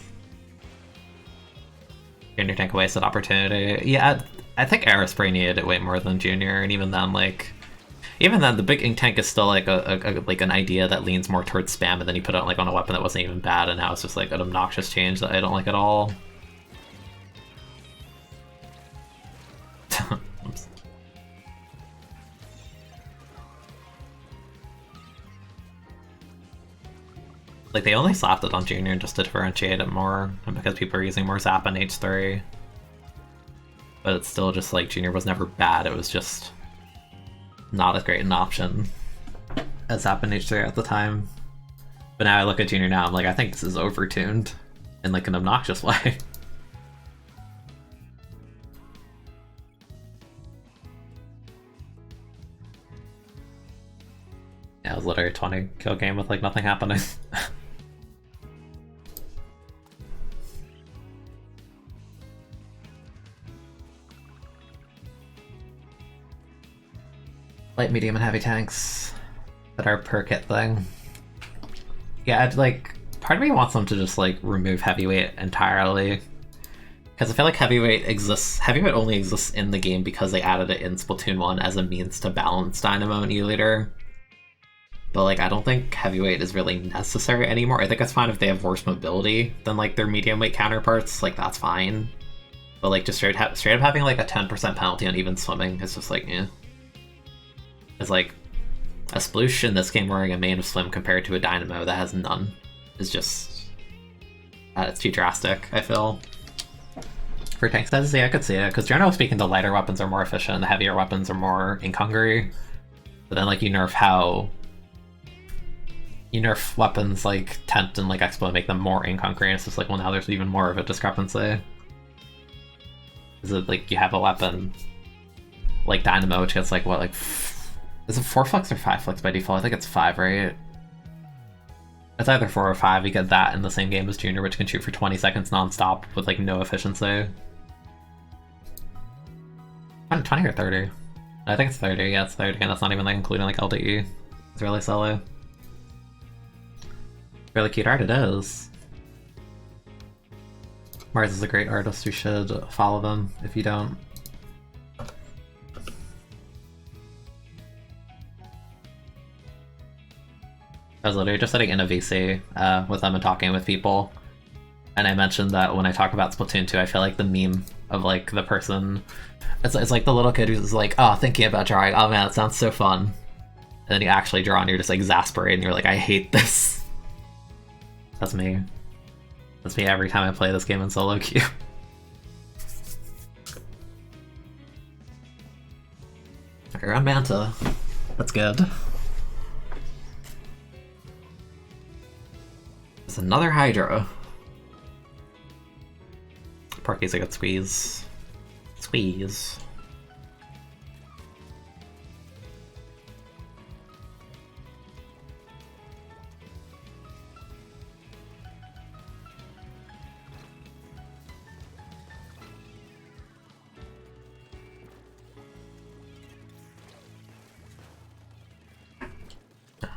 Junior tank a wasted opportunity. Yeah, I think Aerospray needed it way more than Junior, and even then, like, the big ink tank is still like like an idea that leans more towards spam, and then you put it like on a weapon that wasn't even bad, and now it's just like an obnoxious change that I don't like at all. Like, they only slapped it on Junior just to differentiate it more, and because people are using more Zap in H3. But it's still just like, Junior was never bad, it was just not as great an option as Zap in H3 at the time. But now I look at Junior now, I'm like, I think this is overtuned in like an obnoxious way. Yeah, it was literally a 20 kill game with like nothing happening. Light, medium, and heavy tanks that are per kit thing. Yeah, I'd like, part of me wants them to just like remove heavyweight entirely. Because I feel like heavyweight only exists in the game because they added it in Splatoon 1 as a means to balance Dynamo and E-Liter. But like, I don't think heavyweight is really necessary anymore. I think it's fine if they have worse mobility than like their medium weight counterparts, like that's fine. But like just straight up having like a 10% penalty on even swimming is just like, eh. It's like, a Sploosh in this game wearing a main of swim compared to a Dynamo that has none is just... it's too drastic, I feel. For tank sizes, yeah, I could see it, because generally speaking the lighter weapons are more efficient and the heavier weapons are more ink hungry. But then like you nerf weapons like Tent and like Expo and make them more ink hungry, and it's just like, well, now there's even more of a discrepancy. Is it like you have a weapon like Dynamo which gets like, what, like... Is it 4 flex or 5 flex by default? I think it's 5, right? It's either 4 or 5. You get that in the same game as Junior, which can shoot for 20 seconds non-stop with like no efficiency. 20 or 30? I think it's 30, yeah, it's 30, and that's not even like including like LDE. It's really silly. Really cute art it is. Mars is a great artist, you should follow them if you don't. I was literally just sitting in a VC with them and talking with people, and I mentioned that when I talk about Splatoon 2, I feel like the meme of like the person, it's like the little kid who's like, oh, thinking about drawing, oh man, that sounds so fun. And then you actually draw and you're just like exasperated and you're like, I hate this. That's me. That's me every time I play this game in solo queue. We're on Manta. That's good. There's another Hydra. Parky's a good squeeze. Squeeze.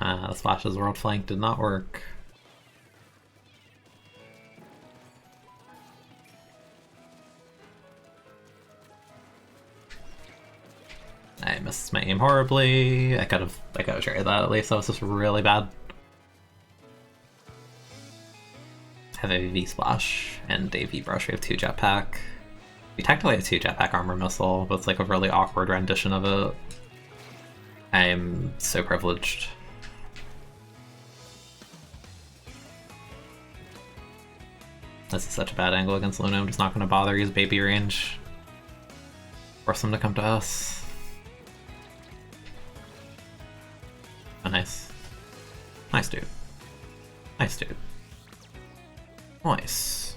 The Splash's world flank did not work. I missed my aim horribly. I could have traded that at least. That was just really bad. I have a V-Splash and a V-Brush. We have 2 jetpack. We technically have 2 jetpack armor missile, but it's like a really awkward rendition of it. I'm so privileged. This is such a bad angle against Luna. I'm just not going to bother. Use baby range. Force them to come to us. Oh, nice. Nice, dude. Nice, dude. Nice.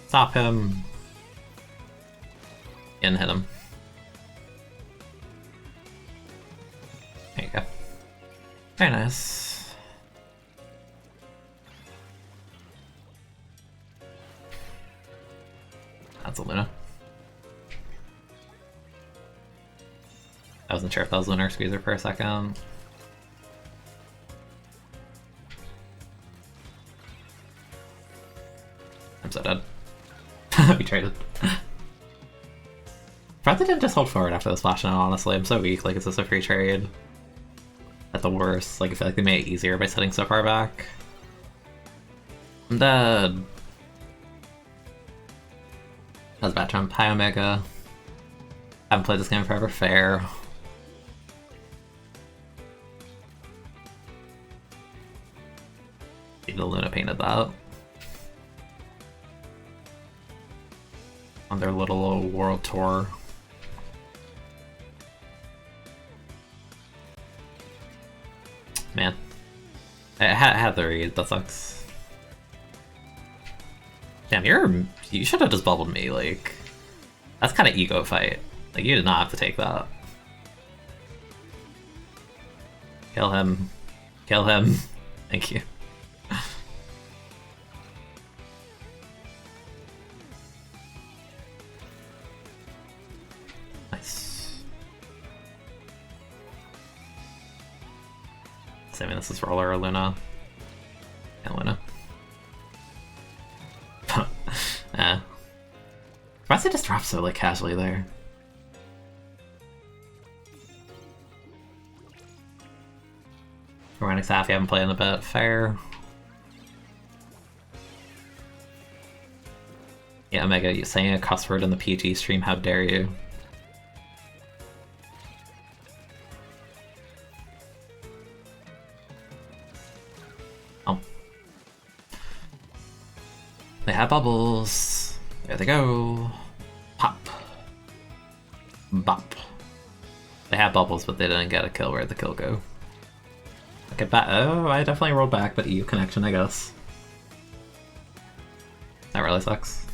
Stop him. And hit him. There you go. Very nice. That's a Luna. I wasn't sure if that was Lunar Squeezer for a second. I'm so dead. We traded. Probably didn't just hold forward after the splash now, honestly. I'm so weak, like, it's just a free trade. At the worst, like, I feel like they made it easier by sitting so far back. I'm dead. That was a bad jump. Hi, Omega. Haven't played this game forever. Fair. The Luna painted that. On their little world tour. Man. I had the read, that sucks. Damn, you should have just bubbled me, like... That's kind of ego fight. Like, you did not have to take that. Kill him. Kill him. Thank you. Nice. Assuming this is Roller or Luna. Yeah, Luna. Surprised I just dropped so like casually there. Running half, you haven't played in a bit. Fair. Yeah, Omega, you saying a cuss word in the PG stream, how dare you? Oh. They have bubbles. There they go. Pop. Bop. They have bubbles, but they didn't get a kill. Where'd the kill go? Okay, back. Oh, I definitely rolled back, but EU connection, I guess. That really sucks.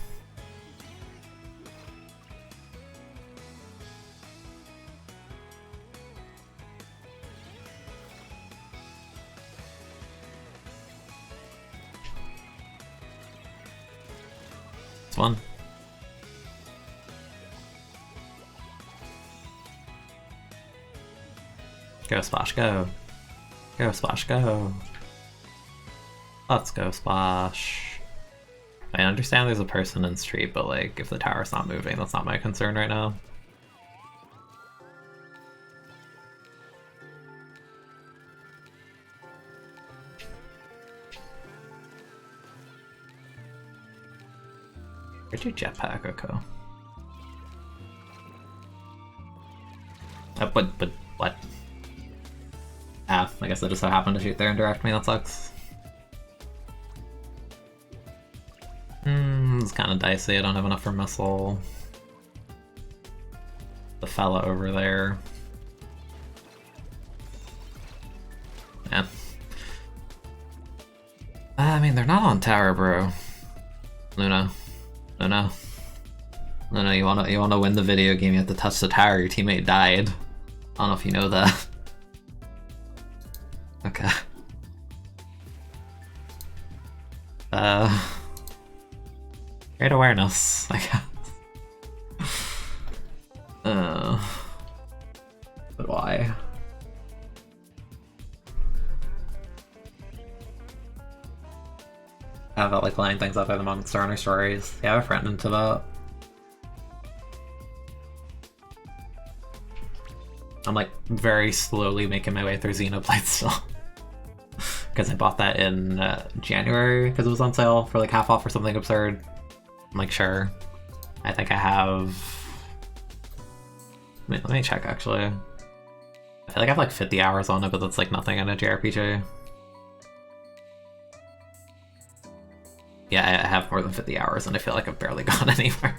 It's one. Go, Splash, go. Go, Splash, go. Let's go, Splash. I understand there's a person in street, but like, if the tower's not moving, that's not my concern right now. Where'd your jetpack go? But what? Ah, I guess I just so happened to shoot there and direct me, that sucks. It's kind of dicey, I don't have enough for missile. The fella over there. Yeah. I mean, they're not on tower, bro. Luna. Luna. Luna, you wanna win the video game, you have to touch the tower, your teammate died. I don't know if you know that. Okay. Great awareness, I guess. But why? How about like lining things up by the Monster Hunter stories? Yeah, I've ran into that. I'm like very slowly making my way through Xenoblade still. Because I bought that in January because it was on sale for like half off or something absurd. I'm like, sure. I think I have... Wait, let me check actually. I feel like I have like 50 hours on it, but that's like nothing in a JRPG. Yeah, I have more than 50 hours and I feel like I've barely gone anywhere.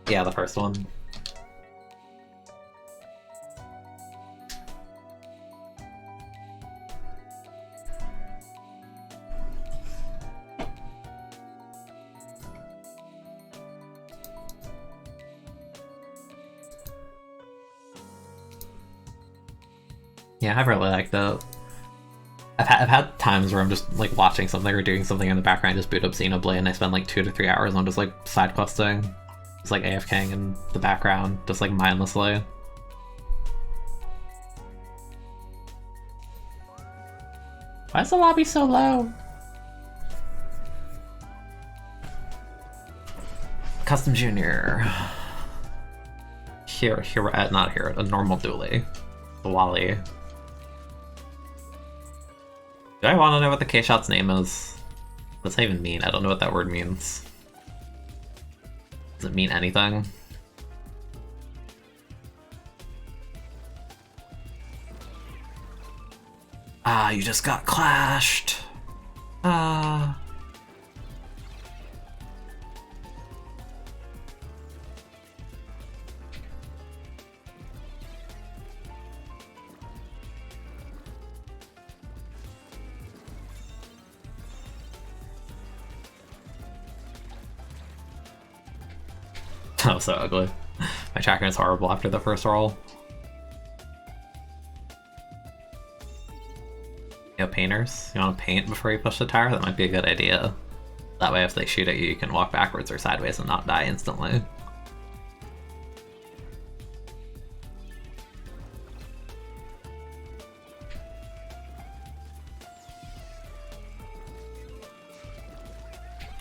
Yeah, the first one. Yeah, I really liked it. I've had times where I'm just like watching something or doing something in the background, just boot up Xenoblade, and I spend like 2 to 3 hours on just like side questing, just like AFKing in the background, just like mindlessly. Why is the lobby so low? Custom Junior. Not here, a normal Dualie. Dualie. Do I want to know what the K-Shot's name is? What's that even mean? I don't know what that word means. Does it mean anything? Ah, you just got clashed. Ah. That was so ugly. My tracking is horrible after the first roll. You know, painters? You want to paint before you push the tower? That might be a good idea. That way if they shoot at you, you can walk backwards or sideways and not die instantly.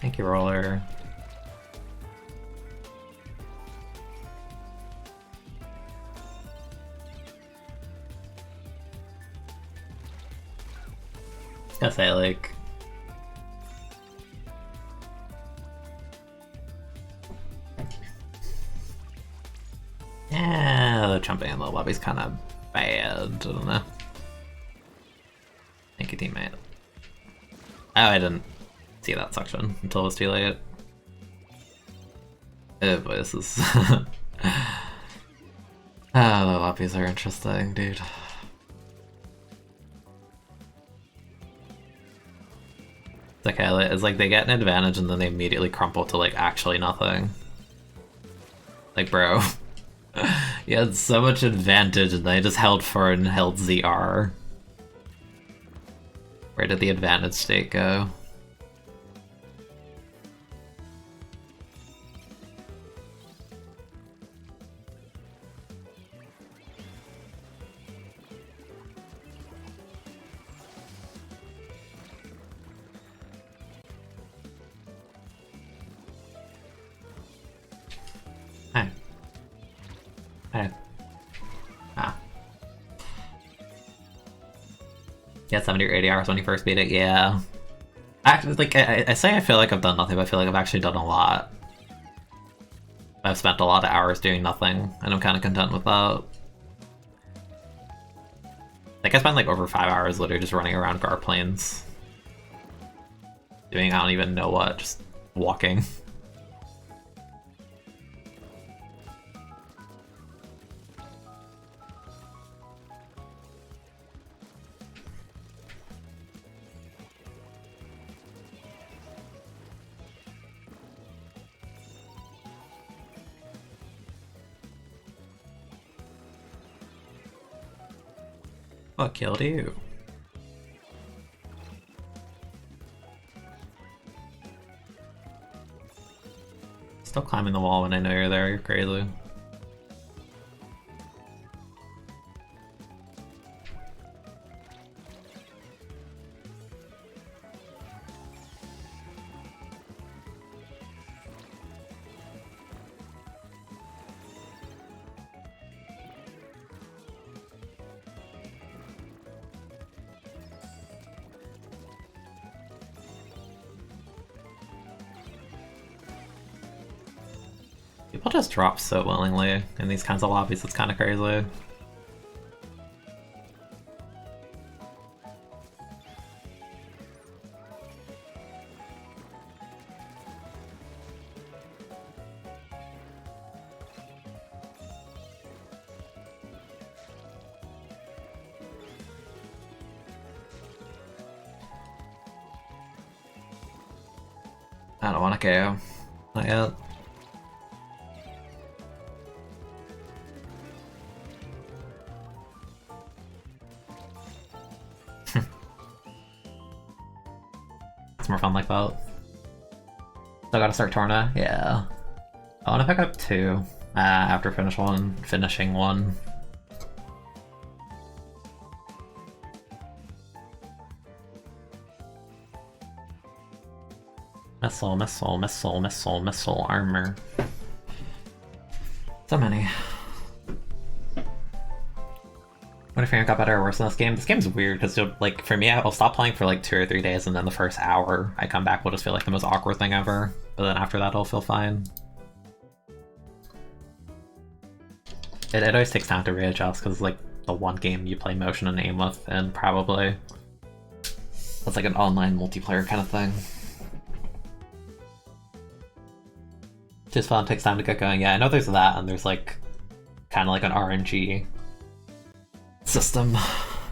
Thank you, Roller. I was gonna say, like... Yeah, the jumping in the lobby's kind of bad, I don't know. Thank you, teammate. Oh, I didn't see that section until it was too late. Oh boy, this is... the lobbies are interesting, dude. It's okay, it's like they get an advantage and then they immediately crumple to like actually nothing. Like, bro. You had so much advantage and they just held for and held ZR. Where did the advantage state go? Yeah, 70 or 80 hours when you first beat it, yeah. Actually, like, I say I feel like I've done nothing, but I feel like I've actually done a lot. I've spent a lot of hours doing nothing, and I'm kind of content with that. Like, I spent like over 5 hours literally just running around Gar Plains. Doing I don't even know what, just walking. What killed you? Still climbing the wall when I know you're there, you're crazy. People just drop so willingly in these kinds of lobbies, it's kind of crazy. I don't want to KO. Not yet. It's more fun like that. Still gotta start Torna? Yeah. I wanna pick up 2 after finishing 1. Missile armor. So many. What if you got better or worse in this game? This game's weird because, like, for me, I'll stop playing for like 2 or 3 days, and then the first hour I come back will just feel like the most awkward thing ever. But then after that, it'll feel fine. It always takes time to readjust because, like, the one game you play motion and aim with, and probably it's like an online multiplayer kind of thing. Just fun, takes time to get going. Yeah, I know there's that, and there's like kind of like an RNG system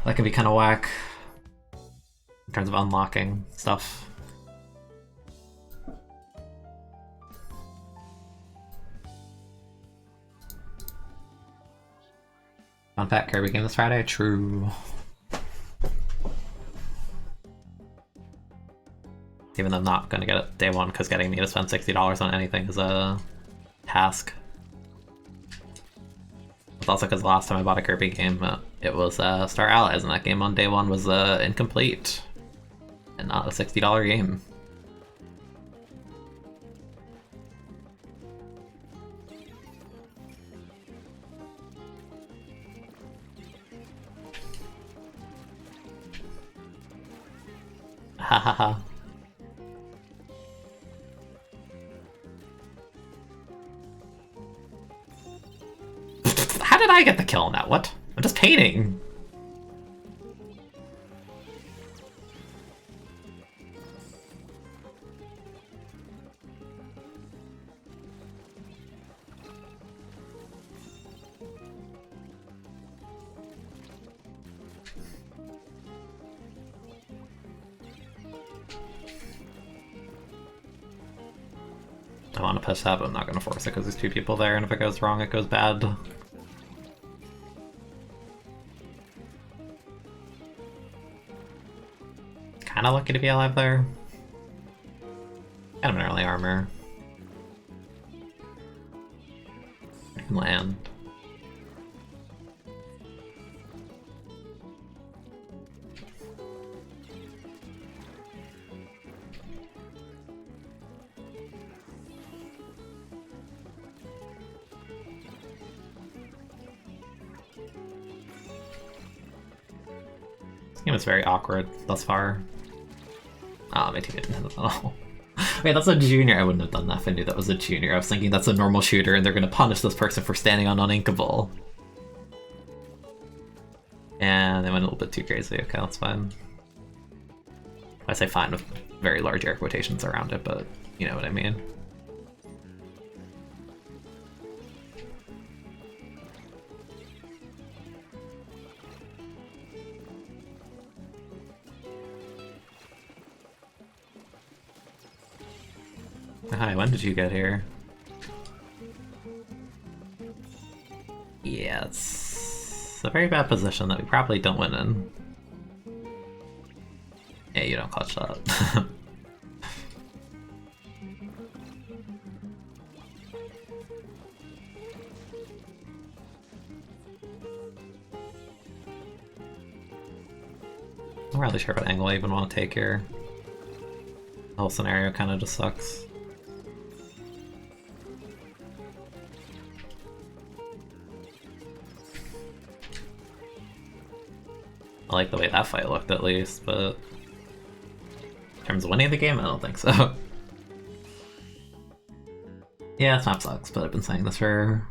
that can be kind of whack in terms of unlocking stuff. Fun fact, Kirby game this Friday? True. Even though I'm not gonna get it day one because getting me to spend $60 on anything is a task. It's also because the last time I bought a Kirby game, it was Star Allies, and that game on day one was incomplete and not a $60 game. Ha ha ha. How did I get the kill on that? What? I'm just painting. I want to push that, but I'm not going to force it because there's 2 people there, and if it goes wrong, it goes bad. Kinda lucky to be alive there. Kind of an early armor. I can land. This game is very awkward thus far. Oh, my teammate didn't hit it at all. Wait, that's a junior. I wouldn't have done that if I knew that was a junior. I was thinking that's a normal shooter and they're gonna punish this person for standing on uninkable. And they went a little bit too crazy. Okay, that's fine. I say fine with very large air quotations around it, but you know what I mean. Hi, when did you get here? Yeah, it's a very bad position that we probably don't win in. Yeah, you don't clutch that. I'm not really sure what angle I even want to take here. The whole scenario kind of just sucks. I like the way that fight looked at least, but in terms of winning the game, I don't think so. Yeah, this map sucks, but I've been saying this for...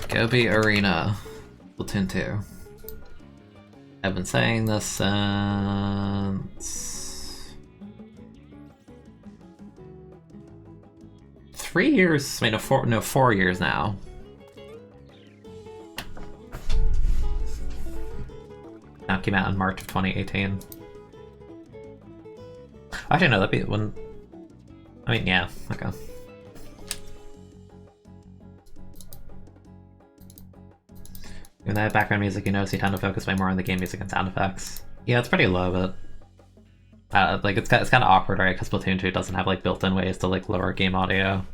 Gobi Arena, Splatoon 2. I've been saying this since... 3 years, wait, no, 4 years now. Now came out in March of 2018. Actually, no, that'd be when... I mean, yeah, okay. Even though I have background music, you notice you tend to focus way more on the game music and sound effects. Yeah, it's pretty low, but... like, it's kind of awkward, right? Because Splatoon 2 doesn't have, like, built-in ways to, like, lower game audio.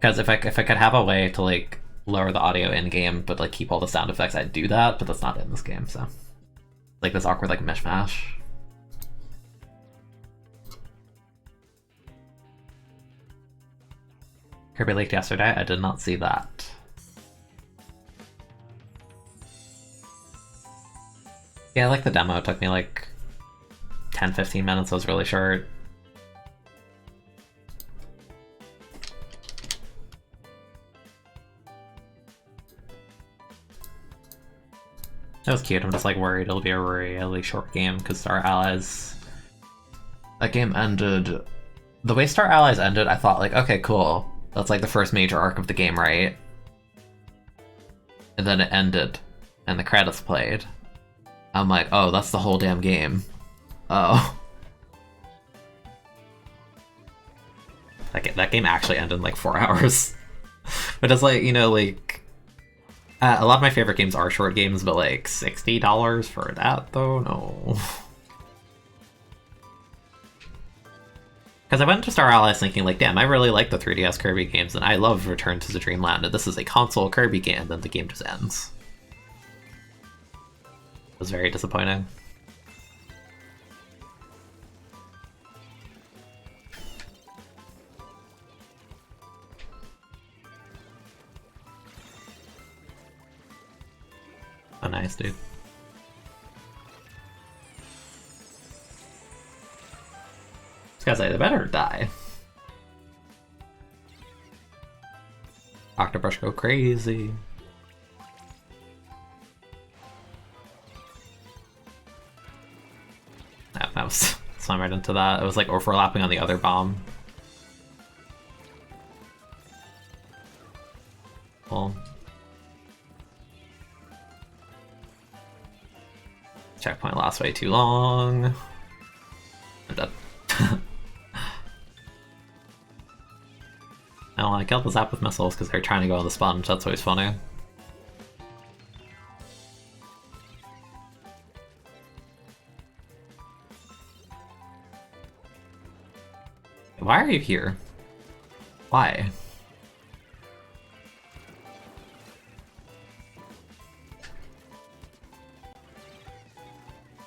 Because if I could have a way to, like, lower the audio in-game, but, like, keep all the sound effects, I'd do that, but that's not in this game, so... Like, this awkward, like, mishmash. Kirby leaked yesterday? I did not see that. Yeah, like the demo, it took me like 10-15 minutes, it was really short. It was cute, I'm just like worried it'll be a really short game because our allies... That game ended... The way Star Allies ended, I thought like, okay, cool. That's like the first major arc of the game, right? And then it ended, and the credits played. I'm like, oh, that's the whole damn game. Oh. That game actually ended in like 4 hours. But it's like, you know, like... a lot of my favorite games are short games, but like $60 for that though? No. Because I went into Star Allies thinking like, damn, I really like the 3DS Kirby games and I love Return to the Dreamland, and this is a console Kirby game, and then the game just ends. It was very disappointing. Oh, nice, dude. This guy's like, they better die. Octobrush go crazy. That was swam right into that. It was like overlapping on the other bomb. Well. Checkpoint lasts way too long. I'm dead. Oh, I killed the Zap with missiles because they're trying to go on the sponge. That's always funny. Why are you here? Why?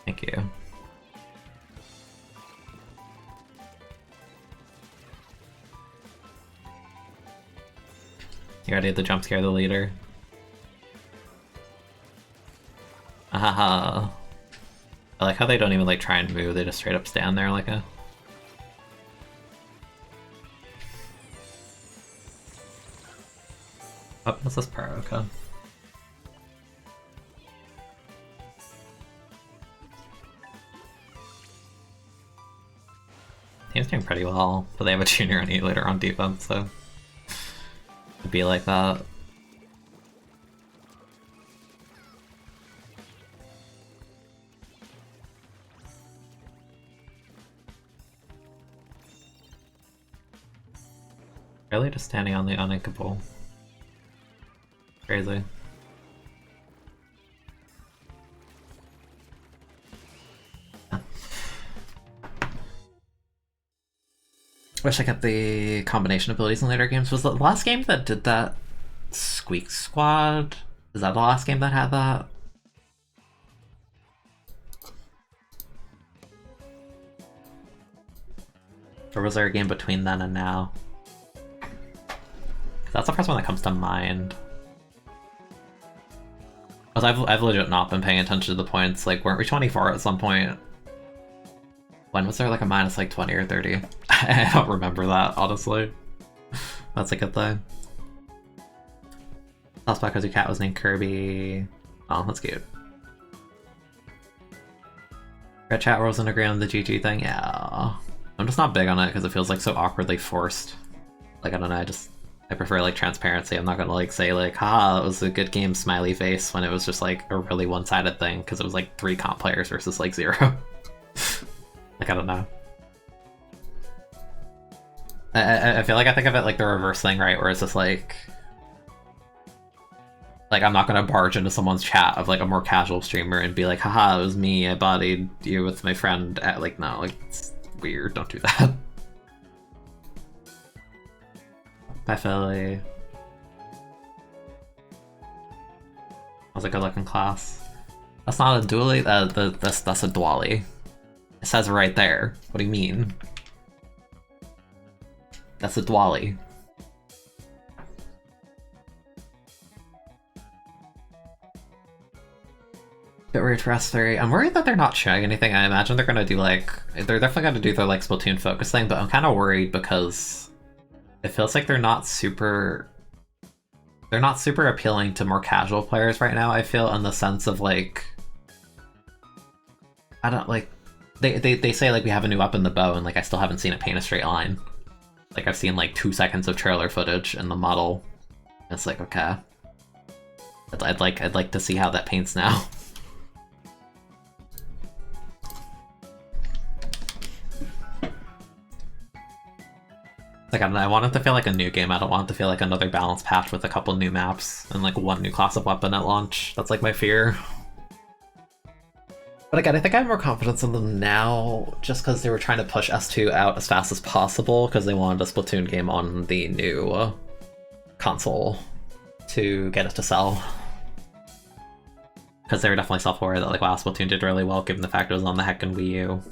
Thank you. You already had to jump scare the leader. Ahaha. I like how they don't even like try and move, they just straight up stand there like a... Oh, what's this pro? Okay. Team's doing pretty well, but they have a junior and later on defense, so it'd be like that. Really just standing on the uninkable. Crazy. Wish I kept the combination abilities in later games. Was the last game that did that Squeak Squad? Is that the last game that had that? Or was there a game between then and now? That's the first one that comes to mind. Because I've legit not been paying attention to the points. Like, weren't we 24 at some point? When was there like a minus like 20 or 30? I don't remember that, honestly. That's a good thing. That's because your cat was named Kirby. Oh, that's cute. Red chat wasn't agreeing on the GG thing? Yeah. I'm just not big on it because it feels like so awkwardly forced. Like, I don't know, I prefer like transparency. I'm not gonna like say like, ha, it was a good game, smiley face, when it was just like a really one-sided thing because it was like 3 comp players versus like 0. Like, I don't know. I feel like I think of it like the reverse thing, right? Where it's just like I'm not gonna barge into someone's chat of like a more casual streamer and be like, haha, it was me, I bodied you with my friend. Like, no, like, it's weird, don't do that. Bye, Philly. That was a good looking class. That's not a dually, that's a Dualie. It says right there. What do you mean? That's a Dualie. Bit weird for S3. I'm worried that they're not showing anything. I imagine they're gonna do like... They're definitely gonna do their like Splatoon focus thing, but I'm kind of worried because it feels like they're not super... They're not super appealing to more casual players right now, I feel, in the sense of like... I don't like... They say like we have a new weapon, the bow, and like I still haven't seen it paint a straight line. Like I've seen like 2 seconds of trailer footage in the model. It's like, okay. I'd like to see how that paints now. Like, I don't know, I want it to feel like a new game. I don't want it to feel like another balance patch with a couple new maps and like 1 new class of weapon at launch. That's like my fear. But again, I think I have more confidence in them now just because they were trying to push S2 out as fast as possible because they wanted a Splatoon game on the new console to get it to sell. Because they were definitely self-aware that like, wow, Splatoon did really well given the fact it was on the heckin' Wii U.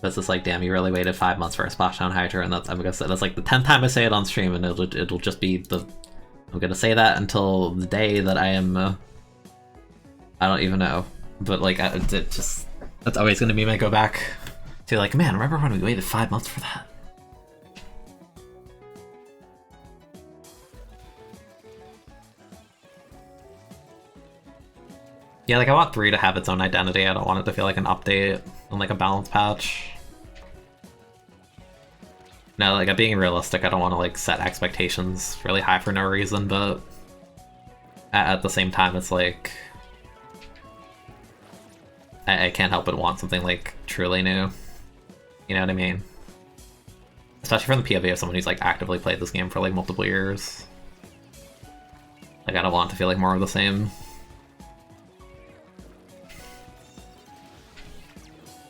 It's just like, damn, you really waited 5 months for a Splashdown Hydra, and that's, I'm gonna say that's like the 10th time I say it on stream, and it'll just be the... I'm gonna say that until the day that I am... I don't even know. But like, it just... That's always gonna be my go back to like, man, remember when we waited 5 months for that? Yeah, like I want 3 to have its own identity. I don't want it to feel like an update and like a balance patch. No, like I'm being realistic. I don't want to like set expectations really high for no reason, but at the same time, it's like I can't help but want something like truly new. You know what I mean? Especially from the POV of someone who's like actively played this game for like multiple years. Like I don't want it to feel like more of the same.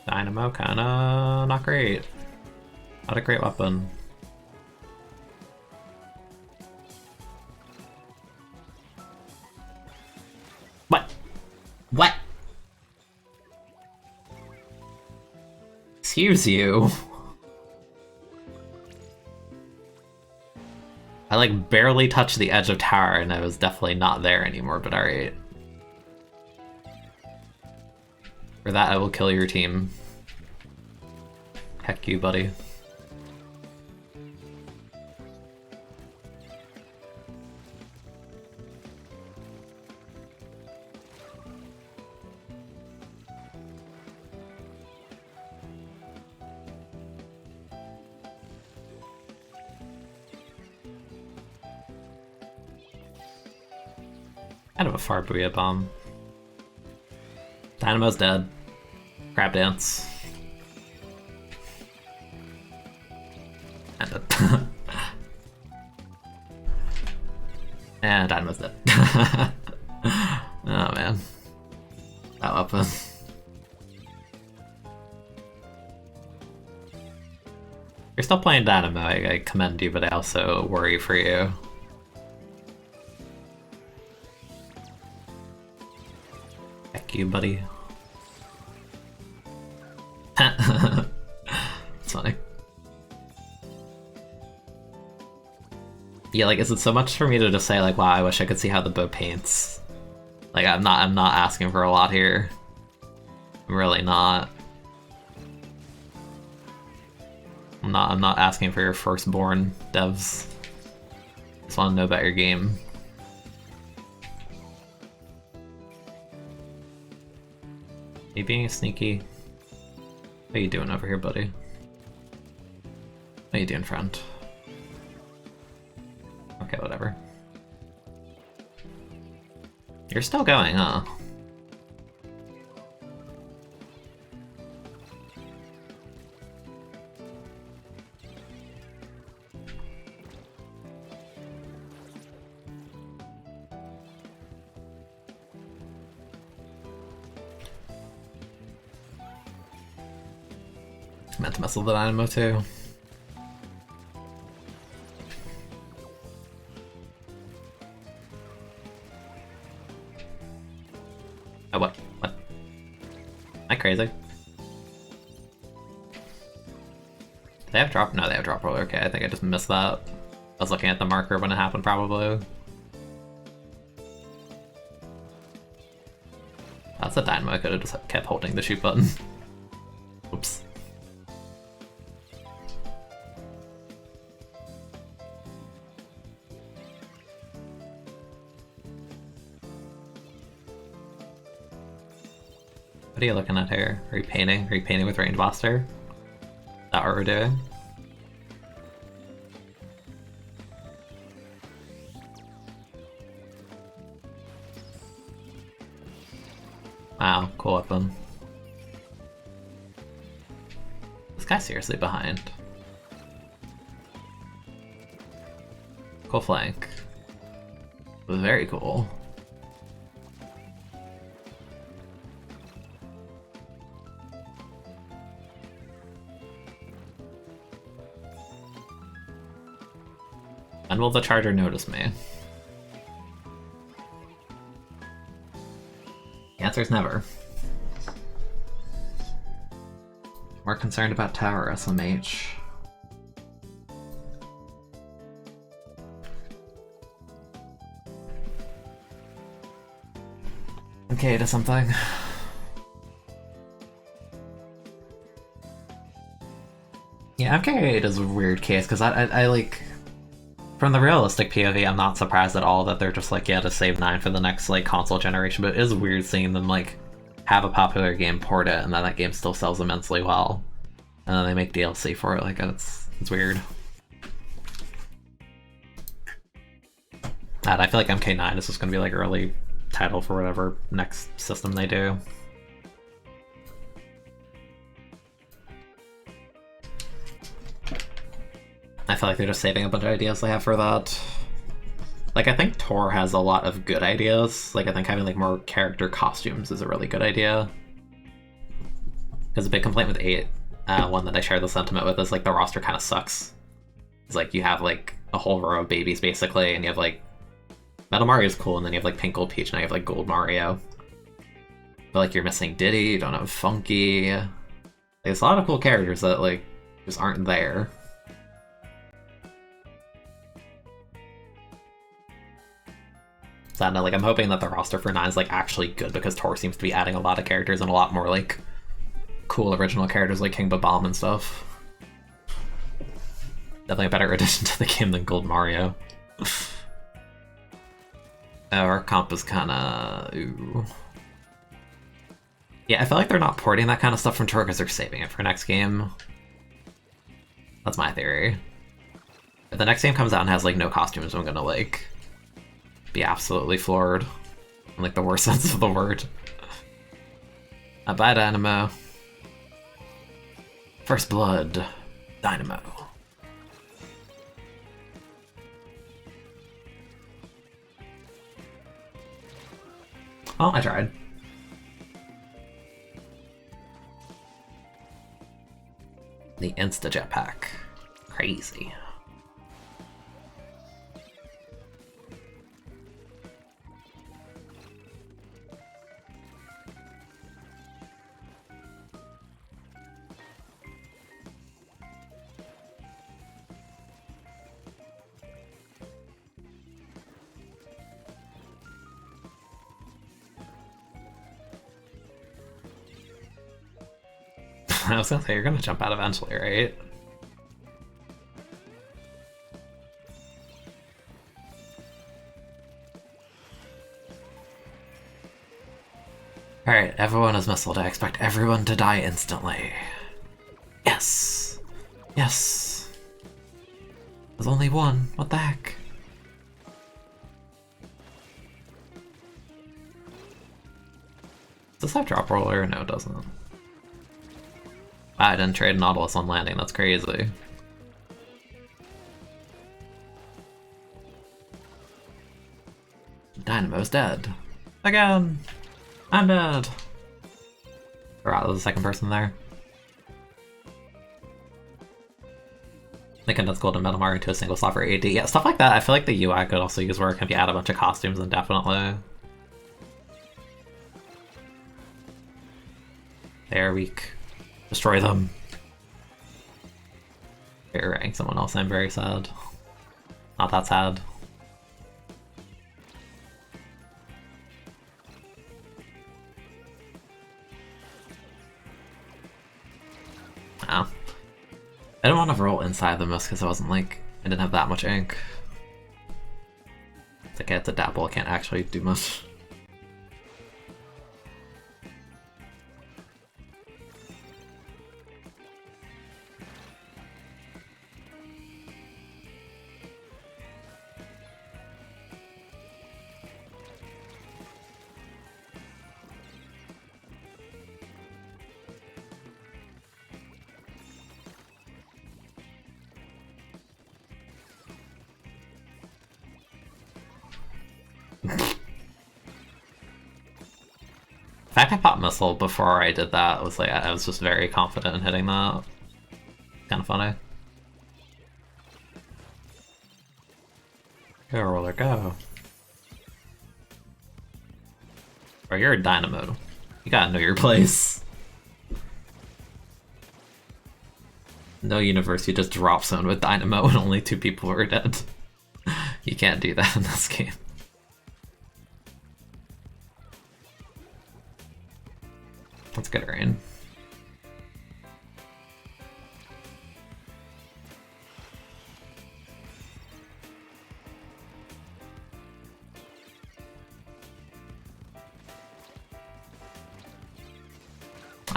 Dynamo kinda not great. Not a great weapon. What? What? Excuse you. I like barely touched the edge of tower and I was definitely not there anymore, but alright. For that I will kill your team. Heck you, buddy. Kind of a far Booyah Bomb. Dynamo's dead. Crab Dance. And and Dynamo's dead. Oh man. That weapon. You're still playing Dynamo, I commend you, but I also worry for you. Heck you, buddy. It's funny. Yeah, like, is it so much for me to just say, like, wow, I wish I could see how the bow paints? Like, I'm not asking for a lot here. I'm really not. I'm not asking for your firstborn, devs. Just want to know about your game. Are you being sneaky? How you doing over here, buddy? How you doing, friend? Okay, whatever. You're still going, huh? Meant to mess with the Dynamo too. Oh, what? What? Am I crazy? Do they have drop? No, they have drop roller. Okay, I think I just missed that. I was looking at the marker when it happened, probably. That's a Dynamo. I could have just kept holding the shoot button. Oops. What are you looking at here? Are you painting? Are you painting with Range Blaster? Is that what we're doing? Wow, cool weapon. This guy's seriously behind. Cool flank. Very cool. When will the charger notice me? The answer is never. More concerned about tower SMH. Okay, to something. Yeah, MK8 is a weird case because I like. From the realistic POV, I'm not surprised at all that they're just like, yeah, to save 9 for the next like console generation, but it is weird seeing them like have a popular game, port it, and then that game still sells immensely well. And then they make DLC for it, like it's weird. And I feel like MK9 is just gonna be like early title for whatever next system they do. I feel like they're just saving a bunch of ideas they have for that. Like, I think Tor has a lot of good ideas. Like, I think having like more character costumes is a really good idea. Because a big complaint with 8, one that I share the sentiment with, is like the roster kind of sucks. It's like you have like a whole row of babies basically, and you have like Metal Mario's cool, and then you have like Pink Gold Peach, and you have like Gold Mario. But like you're missing Diddy, you don't have Funky. There's a lot of cool characters that like just aren't there. So I don't know, like I'm hoping that the roster for 9 is like actually good because Tor seems to be adding a lot of characters and a lot more like cool original characters like King Bomb and stuff. Definitely a better addition to the game than Gold Mario. Our comp is kinda... ooh. Yeah, I feel like they're not porting that kind of stuff from Tor because they're saving it for next game. That's my theory. If the next game comes out and has like no costumes, I'm gonna like be absolutely floored. In like the worst sense of the word. Bye, Dynamo. First Blood. Dynamo. Oh, I tried. The Insta Jetpack. Crazy. I was gonna say, you're gonna jump out eventually, right? Alright, everyone is missiled. I expect everyone to die instantly. Yes! Yes! There's only one. What the heck? Does this have drop roller? No, it doesn't. I didn't trade Nautilus on landing, that's crazy. Dynamo's dead. Again! I'm dead! Forgot there was a second person there. They condensed gold and Metamar into a single slot for AD. Yeah, stuff like that. I feel like the UI could also use work if you add a bunch of costumes indefinitely. They are weak. Destroy them. You're ranking someone else, I'm very sad. Not that sad. Oh. I didn't want to roll inside the mist because I wasn't like, I didn't have that much ink. It's like I had to dabble, I can't actually do much. The fact I popped missile before I did that was like, I was just very confident in hitting that. Kind of funny. Go, roller, go. Bro, you're a dynamo. You gotta know your place. No universe, you just drop zone with dynamo and only 2 people are dead. You can't do that in this game. Let's get her in.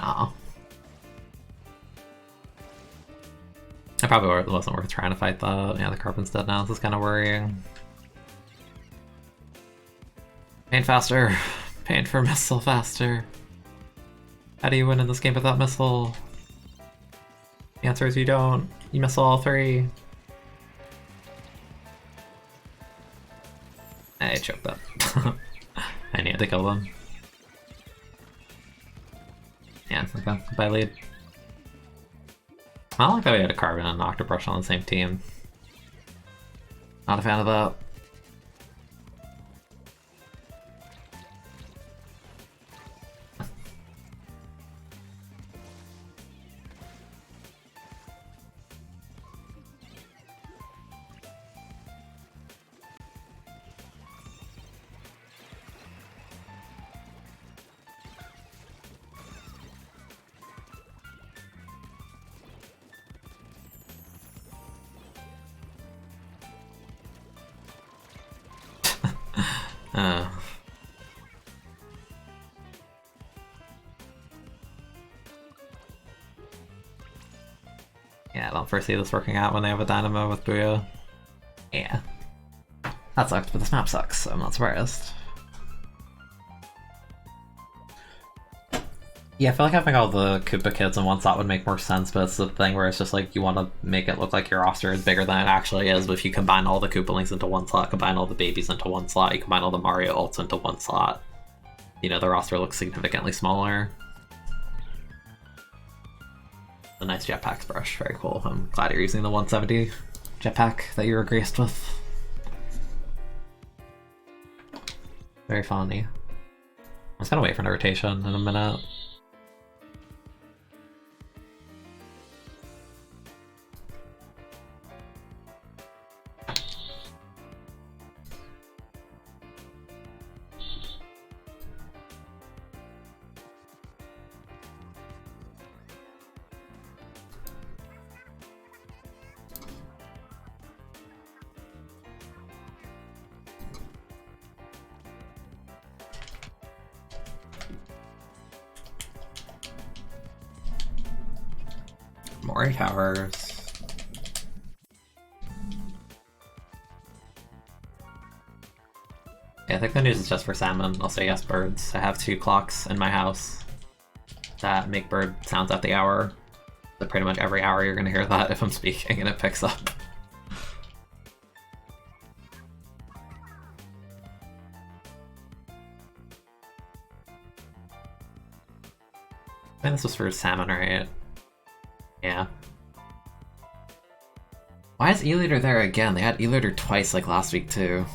Oh. I probably wasn't worth trying to fight that. Yeah, the Carbon's dead now. This is kind of worrying. Paint faster. Paint for missile faster. How do you win in this game without missile? The answer is you don't. You miss all 3. I choked that. I needed to kill them. Yeah, okay. Goodbye, lead. I don't like that we had a Carbon and an Octobrush on the same team. Not a fan of that. Uh. Yeah, I don't foresee this working out when they have a Dynamo with Booyah. Yeah. That sucked, but this map sucks, so I'm not surprised. Yeah, I feel like having all the Koopa kids in one slot would make more sense, but it's the thing where it's just like you want to make it look like your roster is bigger than it actually is, but if you combine all the Koopalings into one slot, combine all the babies into one slot, you combine all the Mario ults into one slot, you know, the roster looks significantly smaller. A nice jetpack brush, very cool. I'm glad you're using the 170 jetpack that you were graced with. Very funny. I'm just gonna wait for an rotation in a minute. More towers. Yeah, I think the news is just for salmon. Also, yes, birds. I have 2 clocks in my house that make bird sounds at the hour. So pretty much every hour you're gonna hear that if I'm speaking and it picks up. I think this was for salmon, right? Yeah. Why is E-Leader there again? They had E-Leader twice like last week too.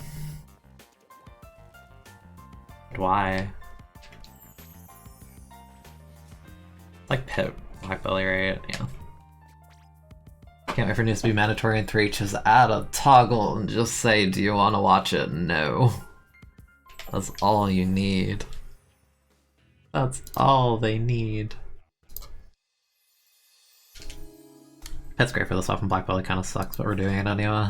Why? Like Pit Blackbelly, right? Yeah. Can't wait for news to be mandatory in 3. Just add a toggle and just say, do you want to watch it? No. That's all you need. That's all they need. It's great for this stuff, and Blackbelly kind of sucks, but we're doing it anyway.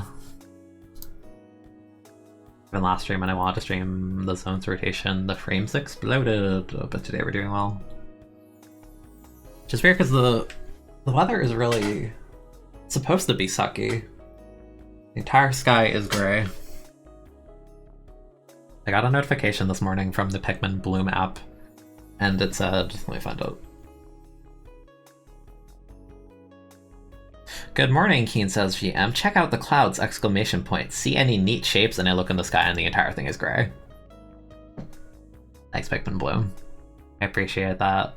Even last stream when I wanted to stream the zones rotation, the frames exploded, but today we're doing well. Which is weird because the weather is really supposed to be sucky. The entire sky is gray. I got a notification this morning from the Pikmin Bloom app, and it said, let me find out. Good morning, Keen says GM. Check out the clouds! Exclamation point. See any neat shapes? And I look in the sky and the entire thing is gray. Thanks, Pikmin Bloom. I appreciate that.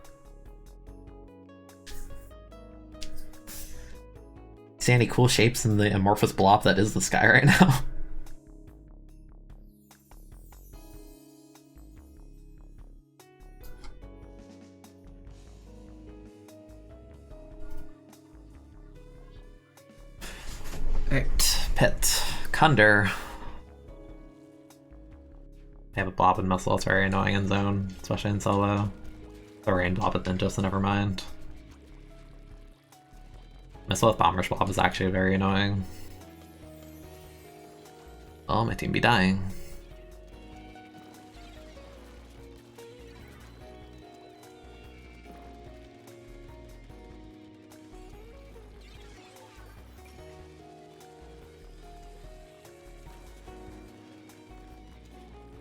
See any cool shapes in the amorphous blob that is the sky right now? Right, Pit. Kunder. They have a blob and muscle, it's very annoying in zone, especially in solo. The rain blob at Ninja, so never mind. Missile with Bomber's blob is actually very annoying. Oh, my team be dying.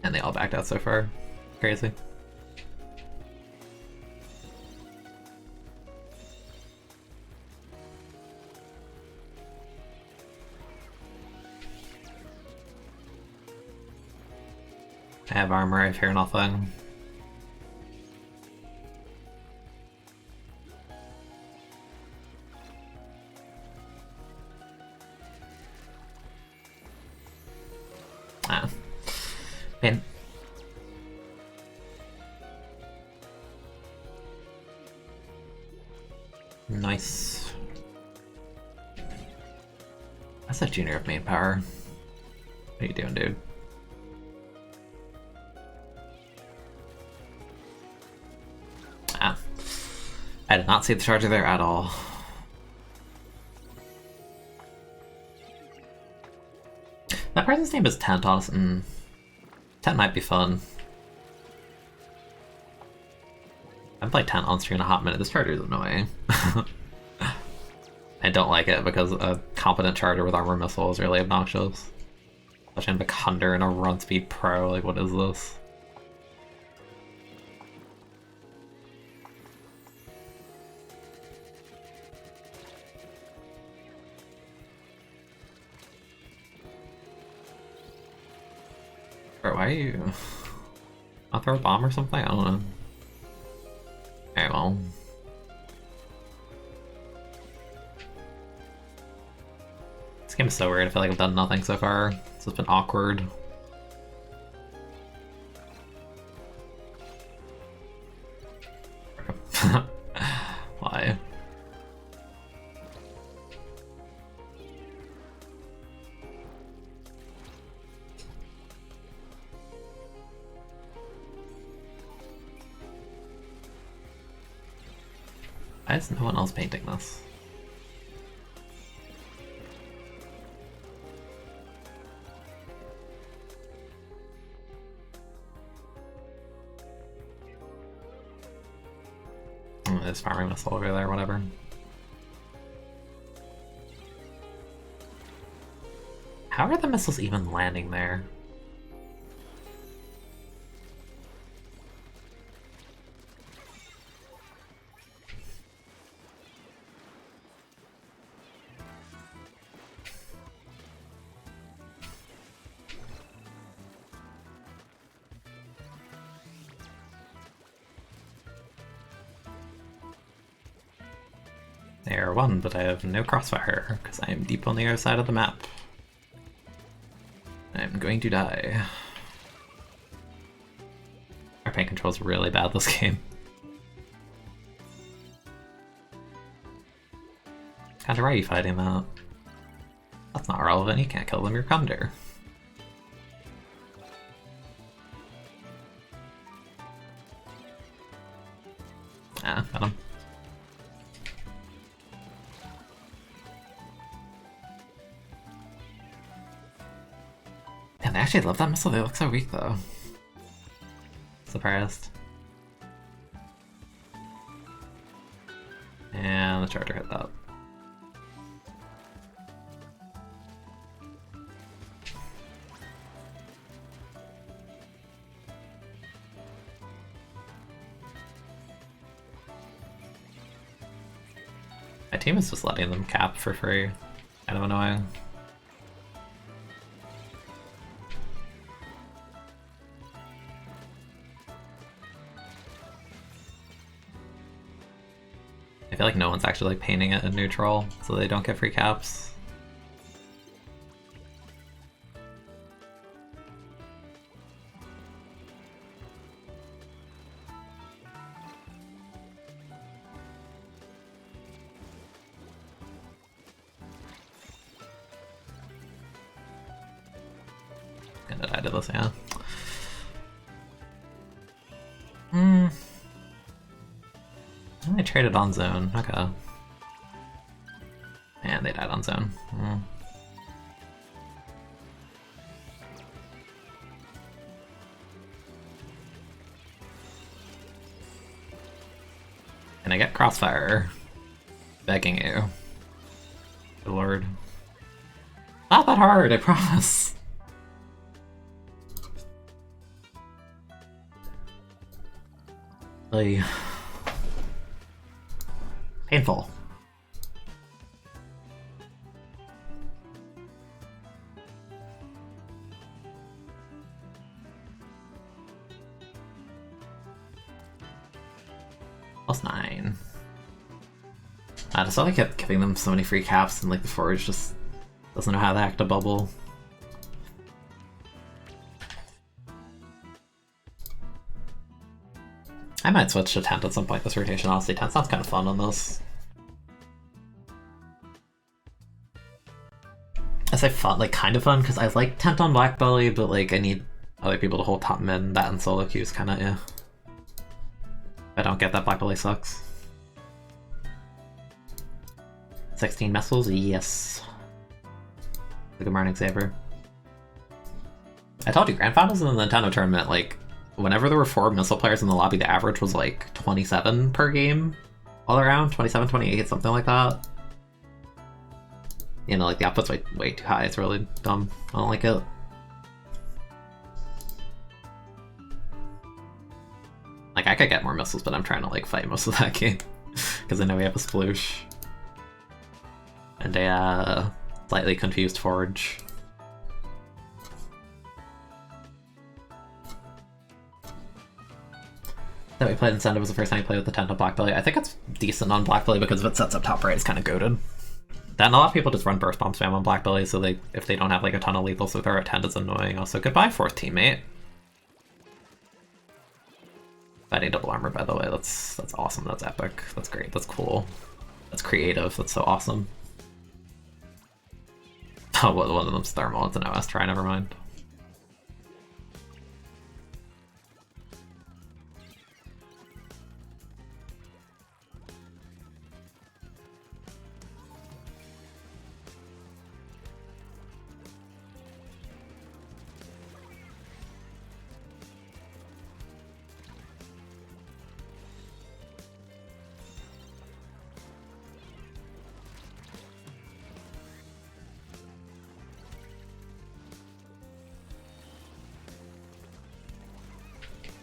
And they all backed out so far. Crazy. I have armor, I fear nothing. Ah. Man. Nice. That's a junior of main power. What are you doing, dude? Ah. I did not see the charger there at all. That person's name is Tentos. Tent might be fun. I haven't played Tent on stream in a hot minute. This charter is annoying. I don't like it because a competent charter with armor missile is really obnoxious. Especially in Hunter and a run speed pro, like what is this? Why are you... I'll throw a bomb or something? I don't know. Okay, well... This game is so weird, I feel like I've done nothing so far. It's just been awkward. Why? Why is no one else painting this? There's farming missile over there, whatever. How are the missiles even landing there? There one, but I have no crossfire, because I am deep on the other side of the map. I'm going to die. Our paint control is really bad this game. Kinda, why are you fighting that? That's not relevant, you can't kill them, you're Kunder. Ah, got him. I actually love that missile, they look so weak though. Surprised. And the charger hit that. My team is just letting them cap for free. Kind of annoying. I feel like no one's actually like painting it in neutral, so they don't get free caps. And I did this, yeah. I traded on zone, okay. And they died on zone. Can I get crossfire? Begging you. Good lord. Not that hard, I promise. Like... painful. +9. I just thought I kept giving them so many free caps and like the Forge just doesn't know how to act a bubble. I might switch to Tent at some point this rotation, honestly. Tent sounds kind of fun on this. I say fun, like kind of fun, because I like Tent on Black Belly, but like I need other people to hold top mid, that and solo queue is kind of, yeah. If I don't get that, Black Belly sucks. 16 missiles? Yes. Good morning, Saber. I told you, Grand Finals in the Nintendo tournament, like, whenever there were 4 missile players in the lobby, the average was like 27 per game all around, 27, 28, something like that. You know, like the output's way too high. It's really dumb. I don't like it. Like, I could get more missiles, but I'm trying to like fight most of that game because I know we have a Sploosh and a slightly confused Forge. That we played Incentive was the first time we played with the 10 to Black Belly. I think it's decent on Black Belly because if it sets up top right, it's kind of goated. Then a lot of people just run Burst Bomb spam on Black Belly, so if they don't have like a ton of lethal, so throw at 10 is annoying. Also, goodbye, 4th teammate. Fighting double armor, by the way. That's awesome. That's epic. That's great. That's cool. That's creative. That's so awesome. Oh, one of them's thermal. It's an OS try. Never mind.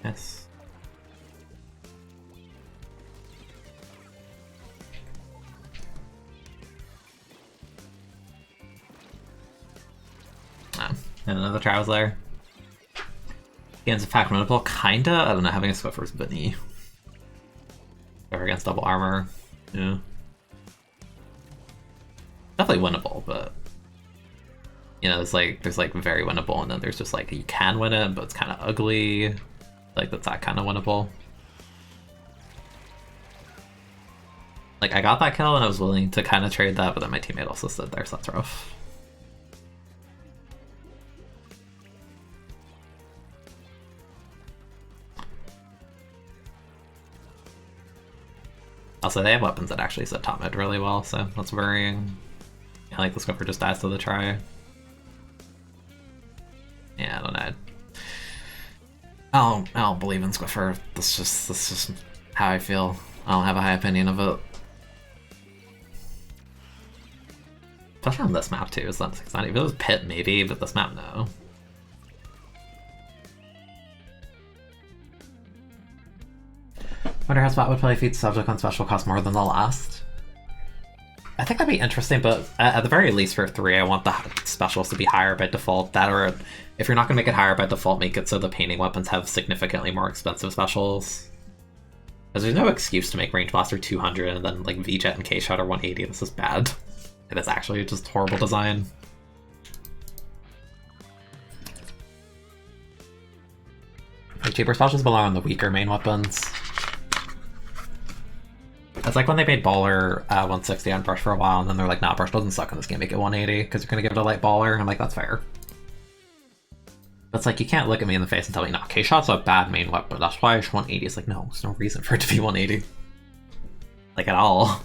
Yes. And another try was there. Against a pack winnable, kinda. I don't know, having a Swiffer's Vinny. Or against double armor. Yeah. Definitely winnable, but you know, there's like very winnable, and then there's just like you can win it, but it's kind of ugly. Like that's that kind of winnable. Like I got that kill and I was willing to kind of trade that, but then my teammate also stood there, so that's rough. Also, they have weapons that actually set top mid really well, so that's worrying. Yeah, like the Squiffer just dies to the try. Yeah, I don't know. I don't believe in Squiffer. That's just how I feel. I don't have a high opinion of it. Especially on this map too. It's not even. If it was Pit maybe, but this map no. Wonder how Spot would play if each subject on special cost more than the last. I think that'd be interesting, but at the very least for 3, I want the specials to be higher by default. That, or if you're not going to make it higher by default, make it so the painting weapons have significantly more expensive specials. Because there's no excuse to make Range Blaster 200 and then like V-Jet and K-Shot are 180. This is bad. It is actually just horrible design. Like, cheaper specials belong on the weaker main weapons. It's like when they made Baller 160 on Brush for a while, and then they're like, nah, Brush doesn't suck in this game, make it 180, because you're going to give it a light Baller. I'm like, that's fair. But it's like, you can't look at me in the face and tell me, nah, K-Shot's a bad main weapon, that's why it's 180. It's like, no, there's no reason for it to be 180. Like, at all.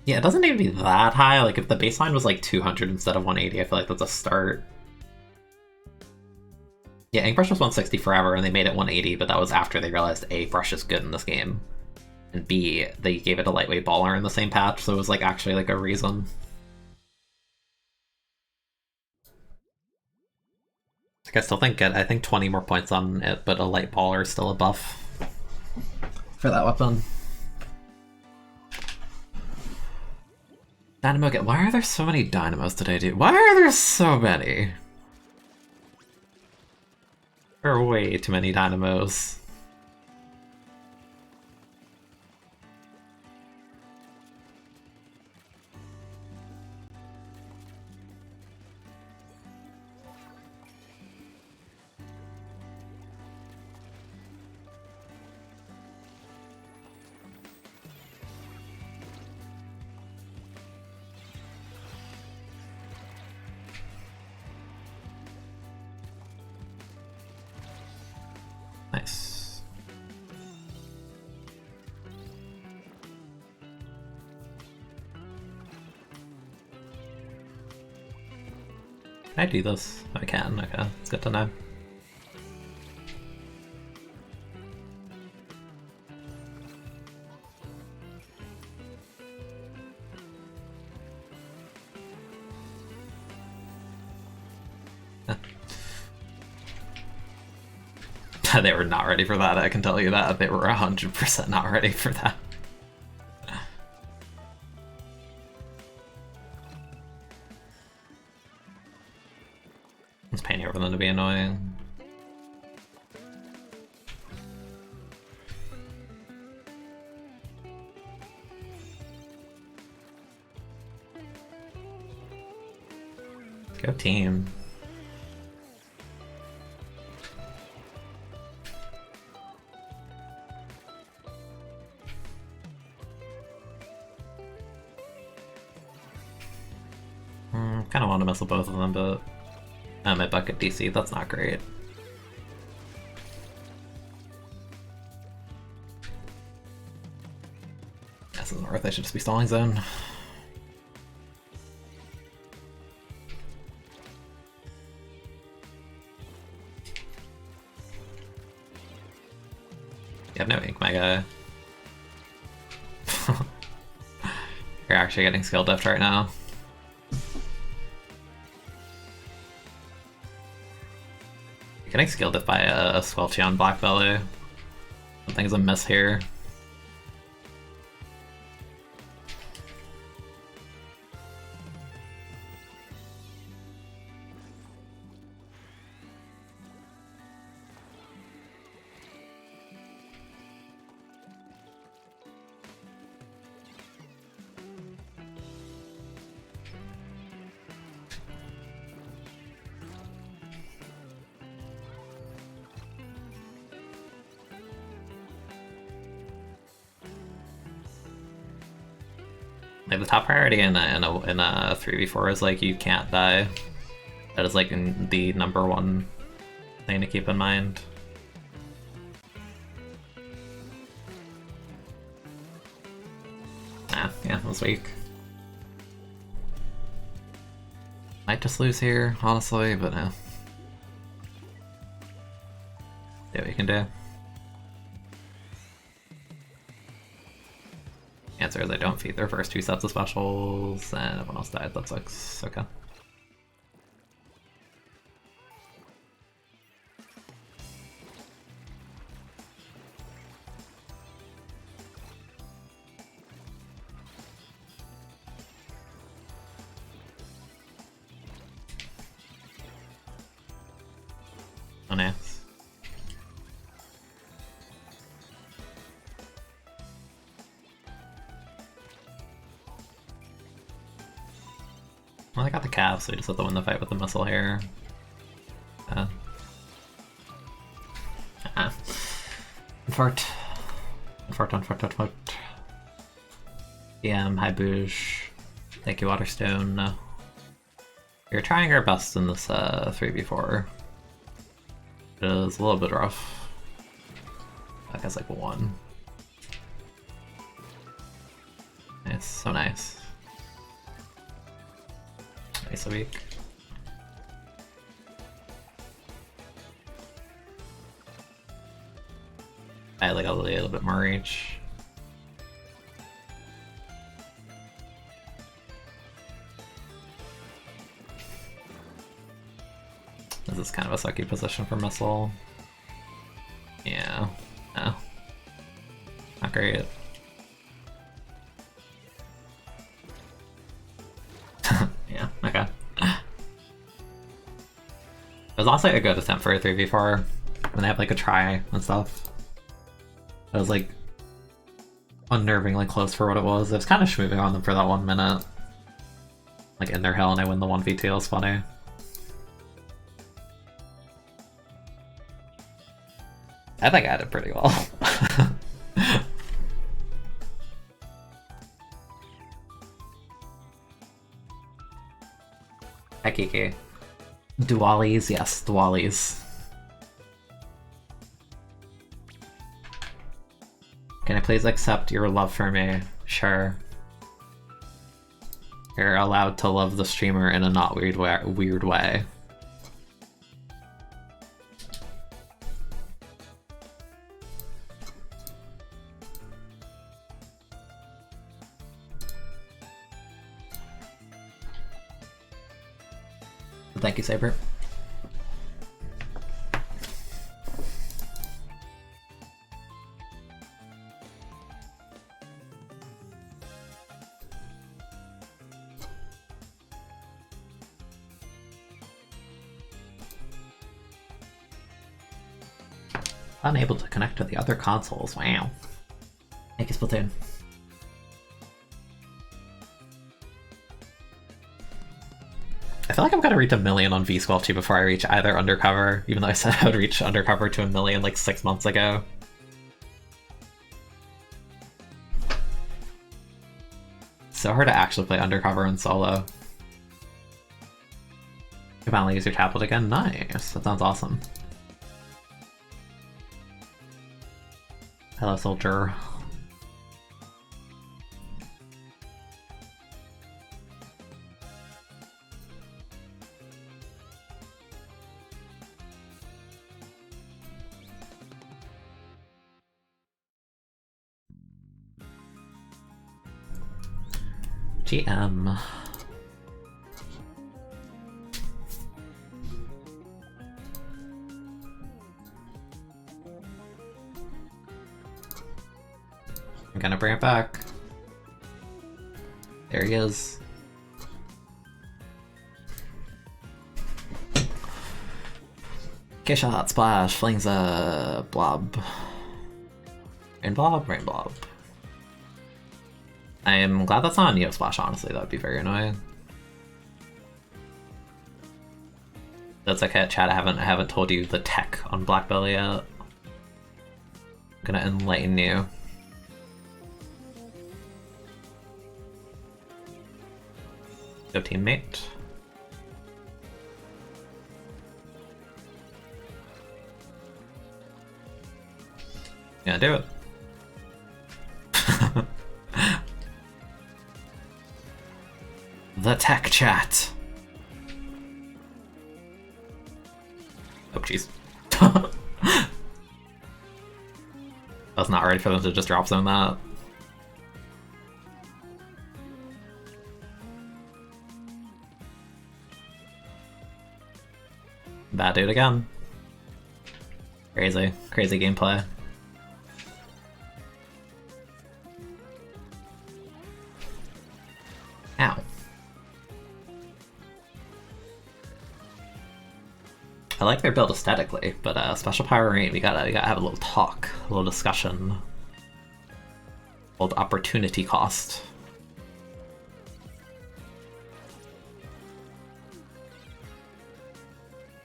Yeah, it doesn't need to be that high. Like, if the baseline was like 200 instead of 180, I feel like that's a start. Yeah, Ink Brush was 160 forever, and they made it 180, but that was after they realized A, Brush is good in this game, and B, they gave it a lightweight baller in the same patch, so it was like actually like a reason. Like, I still think I think 20 more points on it, but a light baller is still a buff for that weapon. Dynamo get. Why are there so many dynamos today, dude? Why are there so many? There are way too many dynamos. Nice. Can I do this? I can, okay. It's good to know. They were not ready for that, I can tell you that. They were 100% not ready for that. It's painting over them to be annoying. Go team. Kind of want to missile both of them, but my bucket DC, that's not great. This isn't worth it, I should just be stalling zone. You have no ink, my guy. You're actually getting skill diffed right now. Getting skill diff by a Squelcher on Black Belly. Something's amiss here. Like the top priority in a 3v4 is like you can't die. That is like the #1 thing to keep in mind. Ah, yeah, that was weak. Might just lose here, honestly, but no. See what you can do. Answer is I don't feed their first 2 sets of specials, and everyone else died. That sucks. Okay. Oh, nice. Well, I got the calf, so we just have to win the fight with the missile here. Fart. DM, hi Boosh. Thank you, Waterstone. You're trying our best in this 3v4. It is a little bit rough. That guy's like 1. Nice, so nice. Nice a week. I like a little bit more reach. This is kind of a sucky position for missile. Yeah, no. Not great. Yeah, okay. It was also a good attempt for a 3v4 when they have like a try and stuff. It was like unnervingly close for what it was. It was kind of schmoving on them for that 1 minute. Like in their hill and I win the 1v2, it was funny. I think I did pretty well. Hi Kiki. Dualies, yes, Dualies. Can I please accept your love for me? Sure. You're allowed to love the streamer in a not weird way. Thank you, Saber. Unable to connect to the other consoles. Wow. Thank you, Splatoon. I feel like I'm gonna reach 1 million on V-Squelcher before I reach either Undercover, even though I said I would reach Undercover to 1 million like 6 months ago. So hard to actually play Undercover in solo. You finally use your tablet again? Nice. That sounds awesome. Hello, soldier. GM. I'm gonna bring it back. There he is. K-shot, splash, flings a blob. Rain blob, rain blob. I am glad that's not a Neo Splash, honestly. That would be very annoying. That's okay, chat. I haven't told you the tech on Black Belly yet. I'm gonna enlighten you. Go teammate. Yeah, do it. The tech chat. Oh, jeez. I was not ready for them to just drop zone that. Bad dude again. Crazy. Crazy gameplay. Ow. I like their build aesthetically, but Special Power Rain, we gotta have a little talk, a little discussion. Old opportunity cost.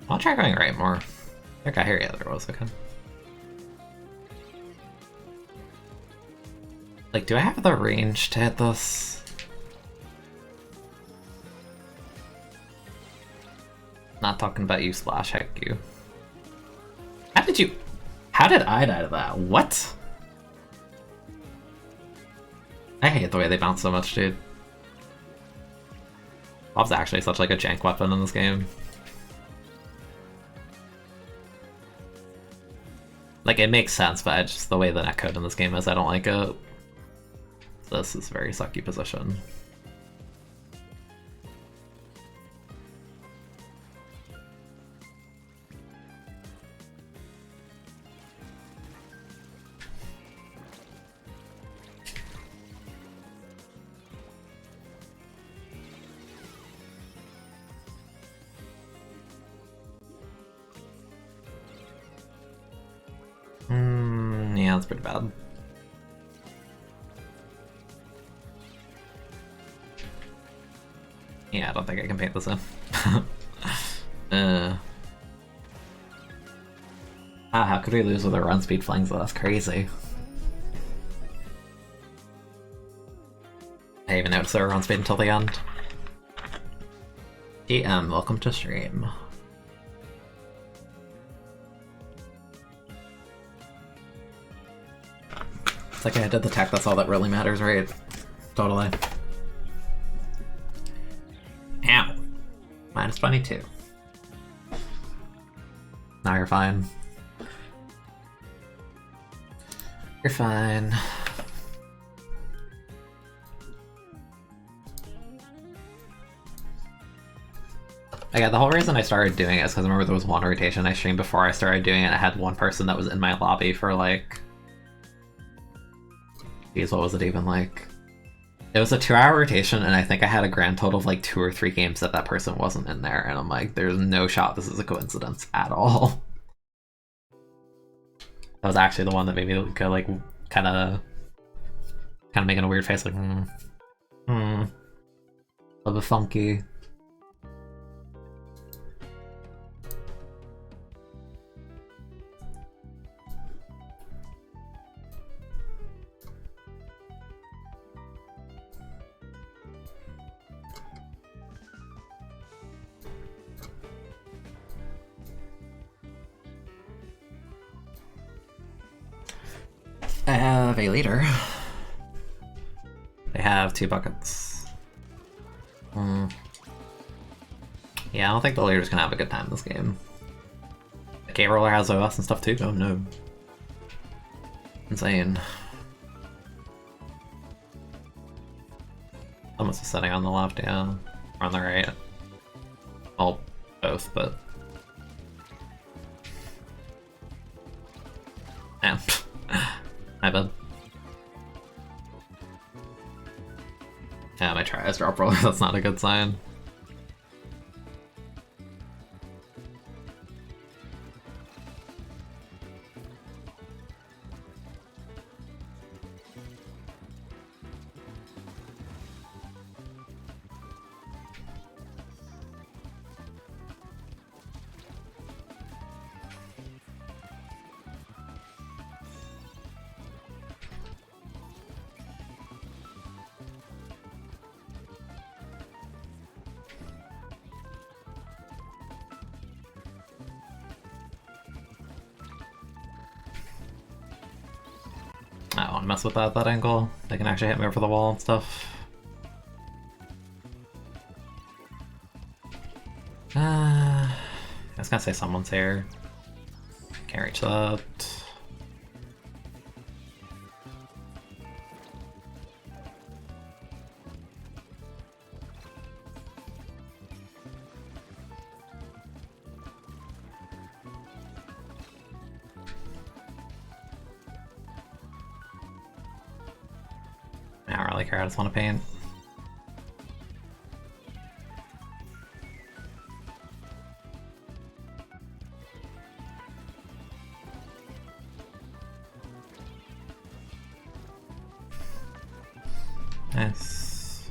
I'll try going right more. Okay, here, yeah, there was, okay. Like, do I have the range to hit this? Not talking about you, Splash, heck you. How did I die to that? What? I hate the way they bounce so much, dude. Bob's actually such like a jank weapon in this game. Like, it makes sense, but just the way the netcode in this game is, I don't like it. This is a very sucky position. Yeah, that's pretty bad. Yeah, I don't think I can paint this in. How could we lose with a run speed flings? That's crazy. I didn't even noticed there were run speed until the end. DM, welcome to stream. It's like I did the tech, that's all that really matters, right? Totally. 22. Now you're fine. You're fine. Yeah, the whole reason I started doing it is because I remember there was one rotation I streamed before I started doing it. I had one person that was in my lobby for like... Geez, what was it even like? It was a 2-hour rotation, and I think I had a grand total of like 2 or 3 games that person wasn't in there, and I'm like, there's no shot this is a coincidence at all. That was actually the one that made me go like, kind of making a weird face, like, a little bit funky. I have a leader. They have 2 buckets. Yeah, I don't think the leader's gonna have a good time this game. The K-Roller has OS and stuff too? Oh no. Insane. Someone's just sitting on the left, yeah. Or on the right. Well, both, but... Yeah. My bad. Yeah, my try is drop roller, that's not a good sign. I don't want to mess with that angle. They can actually hit me over the wall and stuff. I was gonna say someone's here. Can't reach that. I don't really care, I just want to paint. Nice.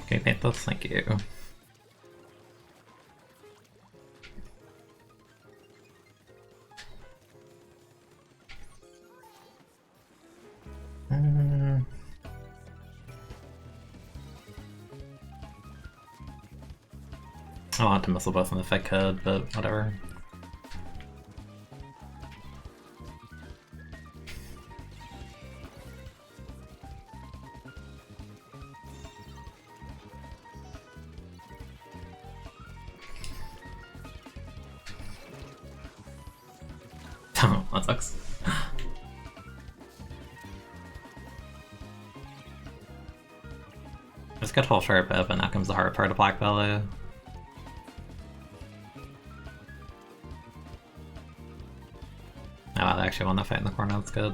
Can you paint this? Thank you. I want to missile both of them if I could, but whatever. Oh, that sucks. Just got 12 sharp up, and now comes the hard part of Black Belly. Oh, I actually won the fight in the corner, that's good.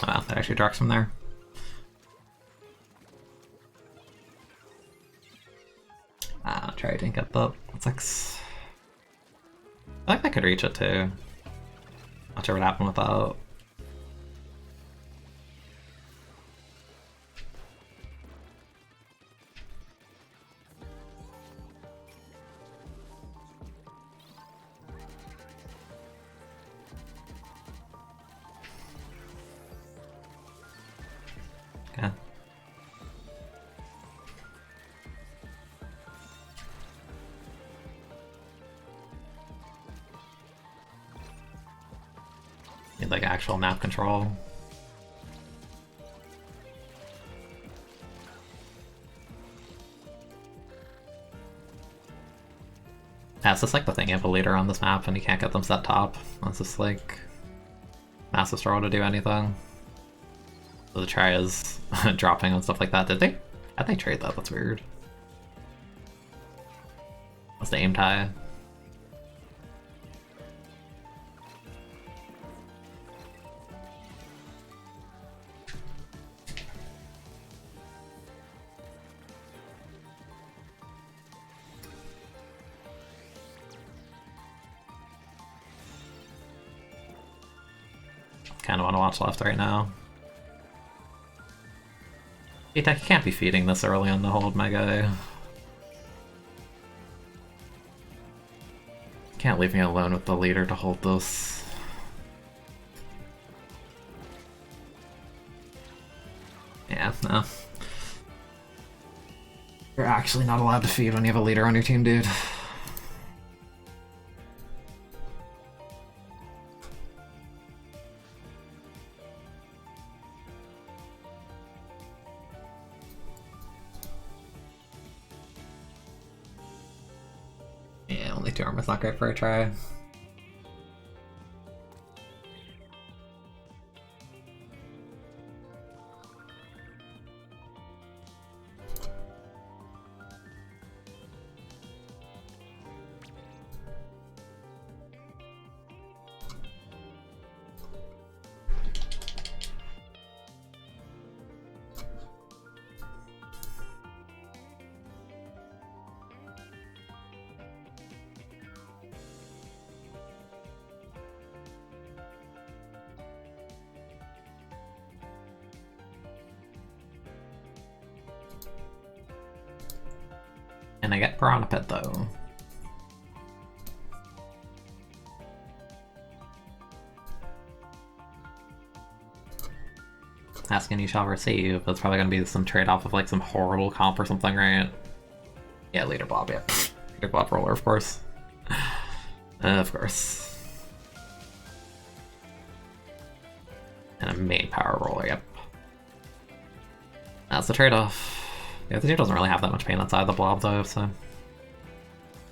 Oh, wow, that actually drops from there. Ah, try didn't get that. That sucks. I think I could reach it too. Not sure what happened with that. Okay. Need like actual map control. Yeah, it's just like the thing, you have a leader on this map and you can't get them set top. It's just like massive struggle to do anything. So the try is dropping and stuff like that. Did they? How'd they trade that? That's weird. What's the aim tie? Kind of want to watch left right now. You can't be feeding this early on to hold my guy. Can't leave me alone with the leader to hold this. Yeah, no. You're actually not allowed to feed when you have a leader on your team, dude. Yeah, only 2 armor's not great for a try. And I get Piranha Pit though. Asking you shall receive. That's probably gonna be some trade-off of like some horrible comp or something, right? Yeah, leader blob, yeah. Leader blob roller, of course. Of course. And a main power roller, yep. That's the trade-off. Yeah, the dude doesn't really have that much pain outside the blob though, so...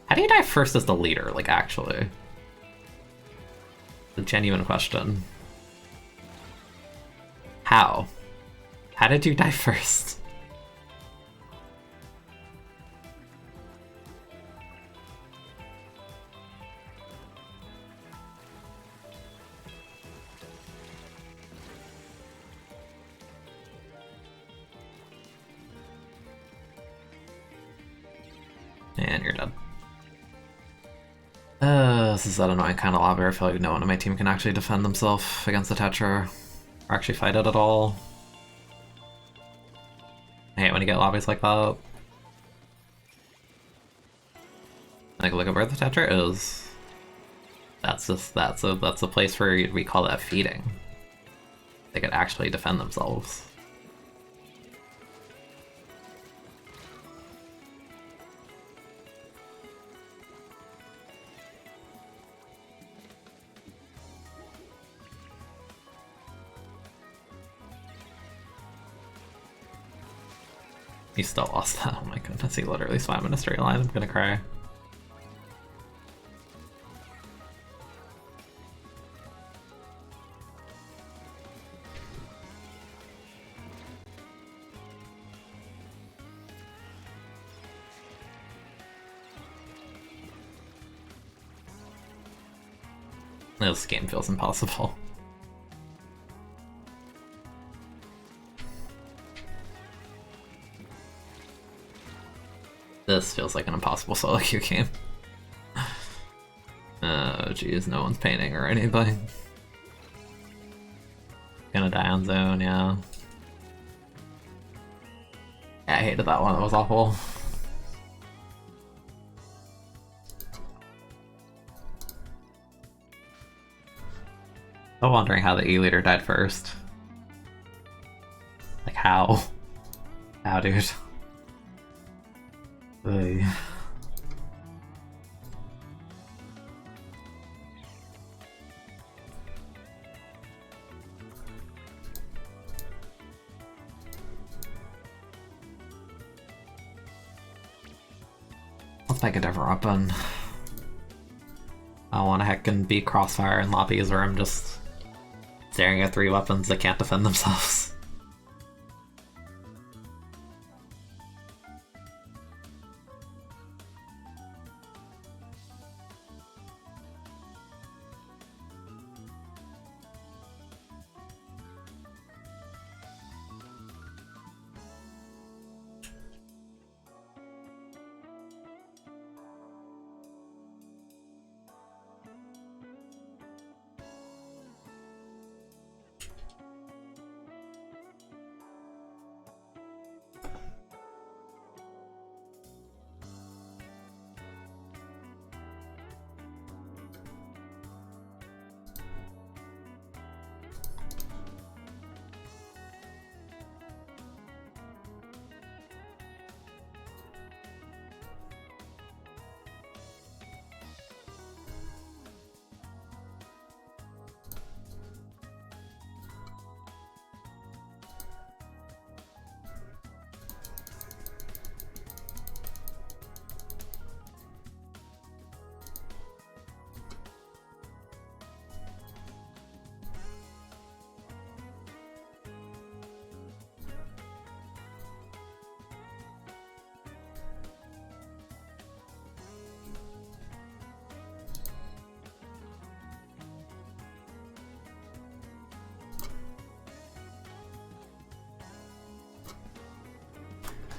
How do you die first as the leader, like, actually? A genuine question. How? How did you die first? And you're dead. This is that annoying kind of lobby where I feel like no one on my team can actually defend themselves against the Tetra, or actually fight it at all. I hate when you get lobbies like that. Like, look at where the Tetra is. That's a place where we call that feeding. They could actually defend themselves. He still lost that. Oh my goodness, he literally swam in a straight line. I'm gonna cry. This game feels impossible. This feels like an impossible solo queue game. Oh jeez, no one's painting or anything. Gonna die on zone, yeah. Yeah, I hated that one, that was awful. I'm wondering how the E-leader died first. Like, how? How, dude? Ugh. Let's make a different weapon. I want to heck and beat Crossfire in lobbies where I'm just staring at 3 weapons that can't defend themselves.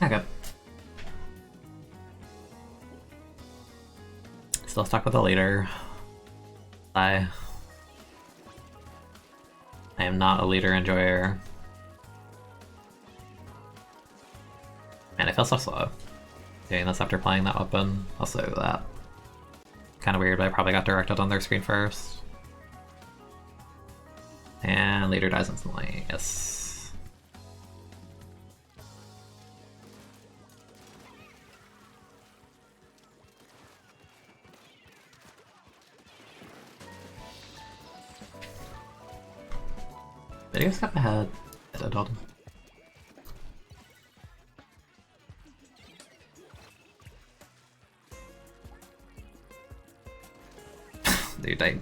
Okay. Still stuck with the leader. I am not a leader enjoyer. Man, I feel so slow doing this after playing that weapon. Also that. Kind of weird, but I probably got directed on their screen first. And leader dies instantly. Yes. Video skip ahead. I told him. Dude,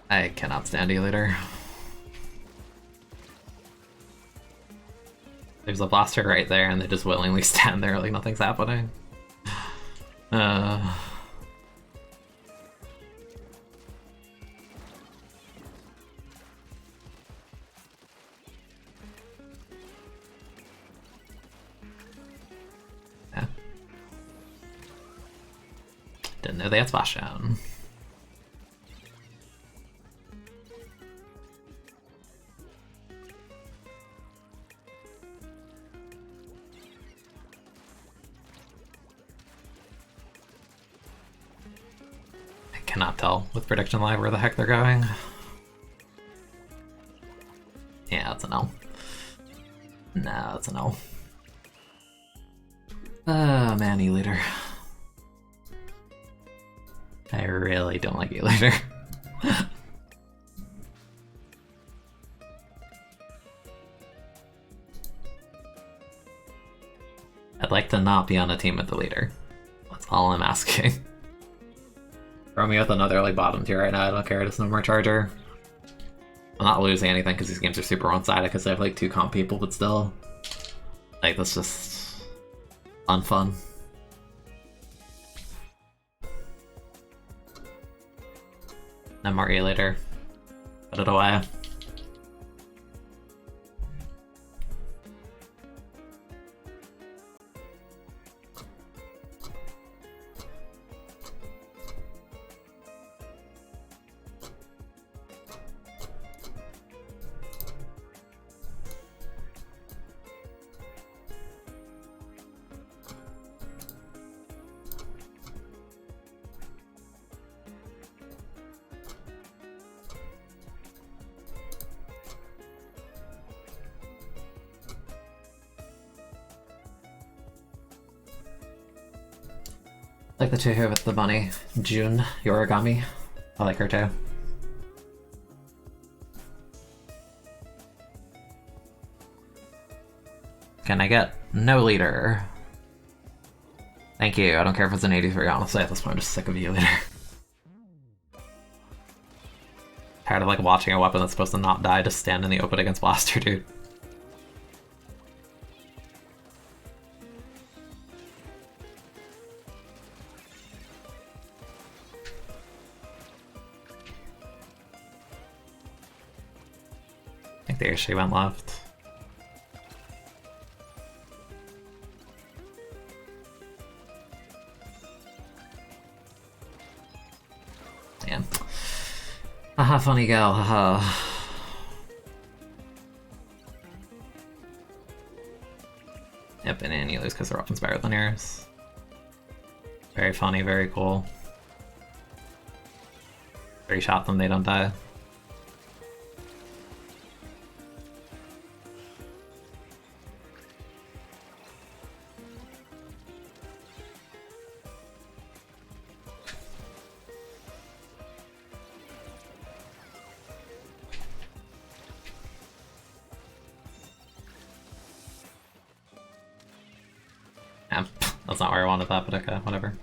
I cannot stand you later. There's a blaster right there and they just willingly stand there like nothing's happening. Yeah. Didn't know they had splashdown. Cannot tell with Prediction Live where the heck they're going. Yeah, that's a no. No, that's a no. Oh man, E-Leader. I really don't like E-Leader. I'd like to not be on a team with the leader. That's all I'm asking. Throw me with another like bottom tier right now, I don't care, just no more charger. I'm not losing anything because these games are super one-sided because I have like 2 comp people, but still. Like, that's just unfun. No more E later. Put it away. Like the 2 here with the bunny. June, Yorigami. I like her too. Can I get no leader? Thank you, I don't care if it's an 83, honestly, at this point I'm just sick of you later. Tired of like watching a weapon that's supposed to not die just stand in the open against Blaster, dude. I think there she went left. Damn. Haha, funny gal, haha. Yep, and you lose because their weapon's better than yours. Very funny, very cool. 3 shot them, they don't die. Yeah, that's not where I wanted that, but okay, whatever.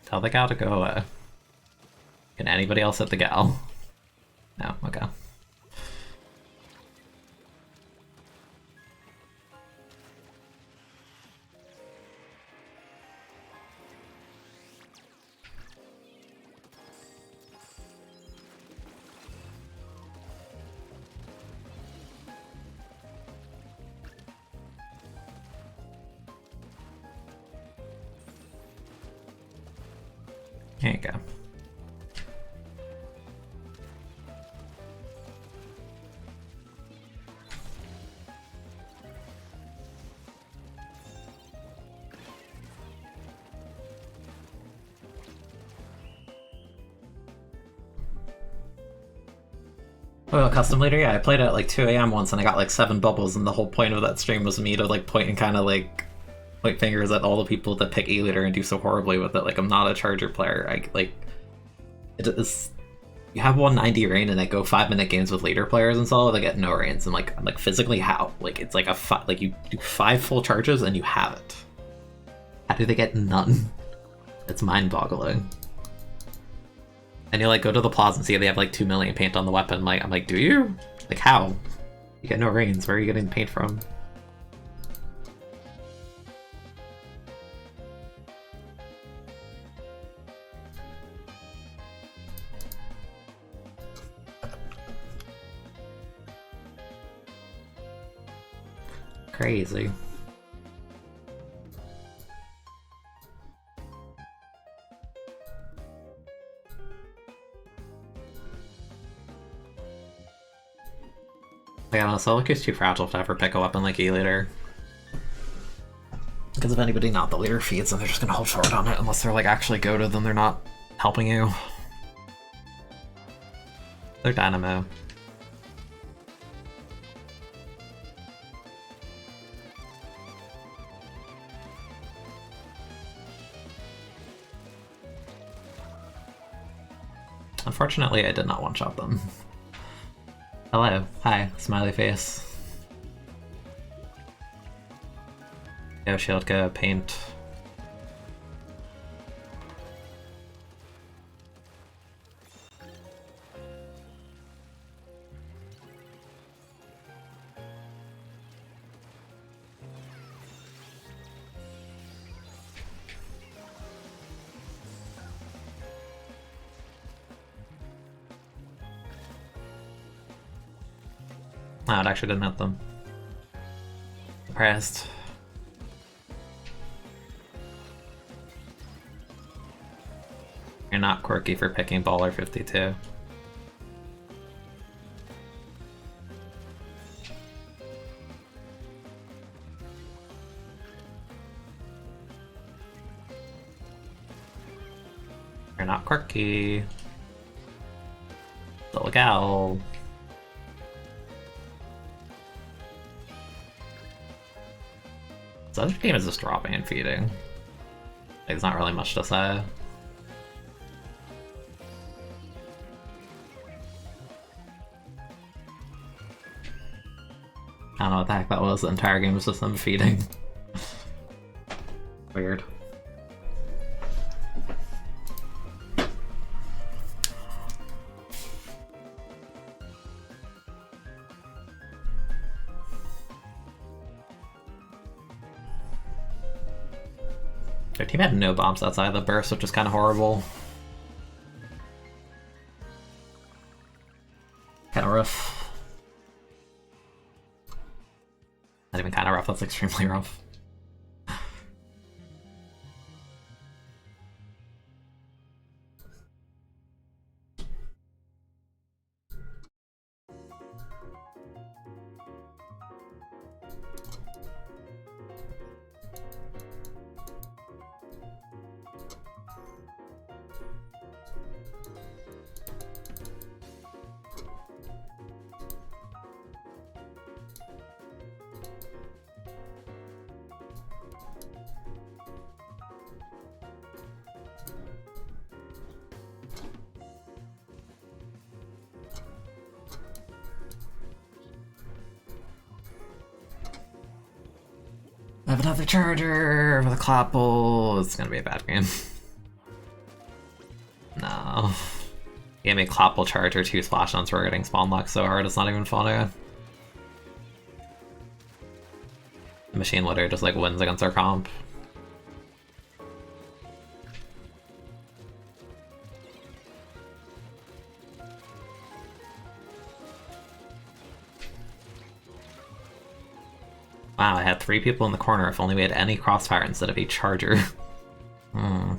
Tell the gal to go away. Can anybody else hit the gal? No, okay. There you go. Oh, custom leader? Yeah, I played it at like 2 AM once and I got like 7 bubbles, and the whole point of that stream was me to like point and kind of like point fingers at all the people that pick E-leader and do so horribly with it. Like, I'm not a charger player. I like it is. You have 190 rain and I go 5-minute games with leader players and so they get no rains. And like physically how? Like it's like like you do 5 full charges and you have it. How do they get none? It's mind-boggling. And you like go to the plaza and see they have like 2 million paint on the weapon. Like I'm like, do you? Like how? You get no rains. Where are you getting paint from? Crazy. Yeah, no, Solic is too fragile to ever pick a weapon like E-leader. Because if anybody not the leader feeds, then they're just gonna hold short on it unless they're like actually goated, then they're not helping you. They're dynamo. Unfortunately, I did not one-shot them. Hello. Hi. Smiley face. Go shield, go paint. No, it actually didn't hit them. Surprised. You're not quirky for picking Baller 52. You're not quirky. Little gal. This other game is just dropping and feeding. There's not really much to say. don't know what the heck that was. The entire game was just them feeding. Weird. Their team had no bombs outside of the burst, which is kind of horrible. Kind of rough. Not even kind of rough, that's extremely rough. I have another charger with a clapple. It's gonna be a bad game. No. Gave me a clapple charger, 2 splashdowns, we're getting spawn locked so hard it's not even funny. The machine literally just like wins against our comp. Wow, I had 3 people in the corner if only we had any crossfire instead of a charger. Got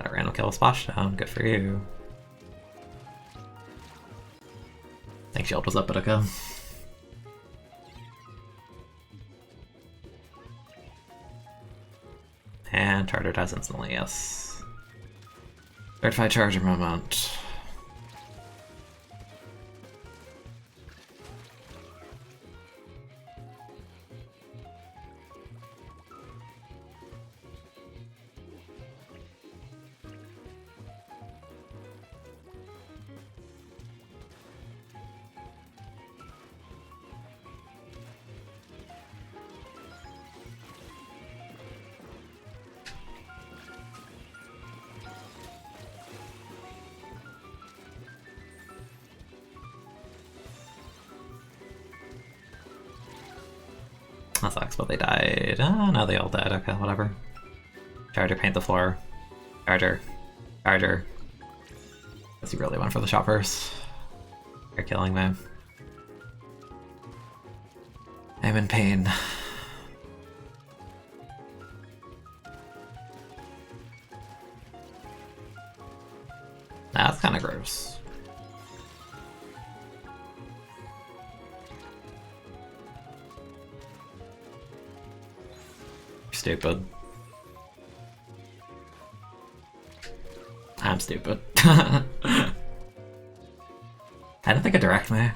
a random kill with splashdown, good for you. Think shield was up, but okay. And charger dies instantly, yes. Certified charger moment. That sucks, but they died. Ah, no, they all died. Okay, whatever. Charger, paint the floor. Charger. Charger. Guess you really went for the shot first. You're killing me. I'm in pain. That's kind of gross. Stupid. I'm stupid. I didn't think it direct me.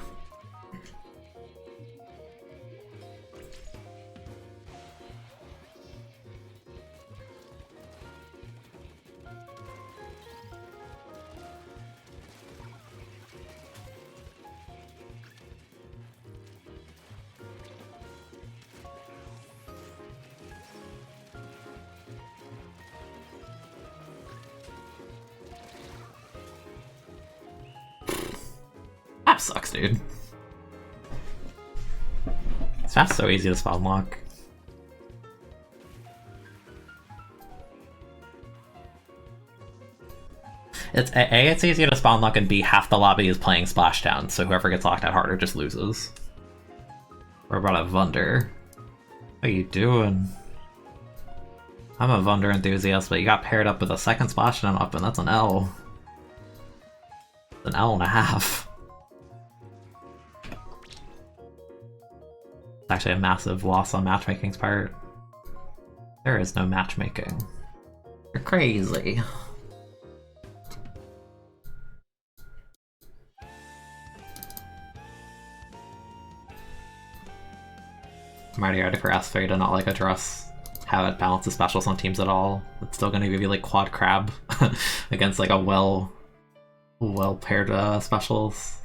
That sucks, dude. This map's so easy to spawn lock. It's A, it's easy to spawn lock, and B, half the lobby is playing splashdown, so whoever gets locked out harder just loses. What about a Vunder? What are you doing? I'm a Vunder enthusiast, but you got paired up with a second splashdown weapon, that's an L. It's an L and a half. It's actually a massive loss on matchmaking's part. There is no matchmaking. You're crazy. I'm already ready for S3 to not like address how it balances specials on teams at all. It's still gonna give you like quad crab against like a well paired specials.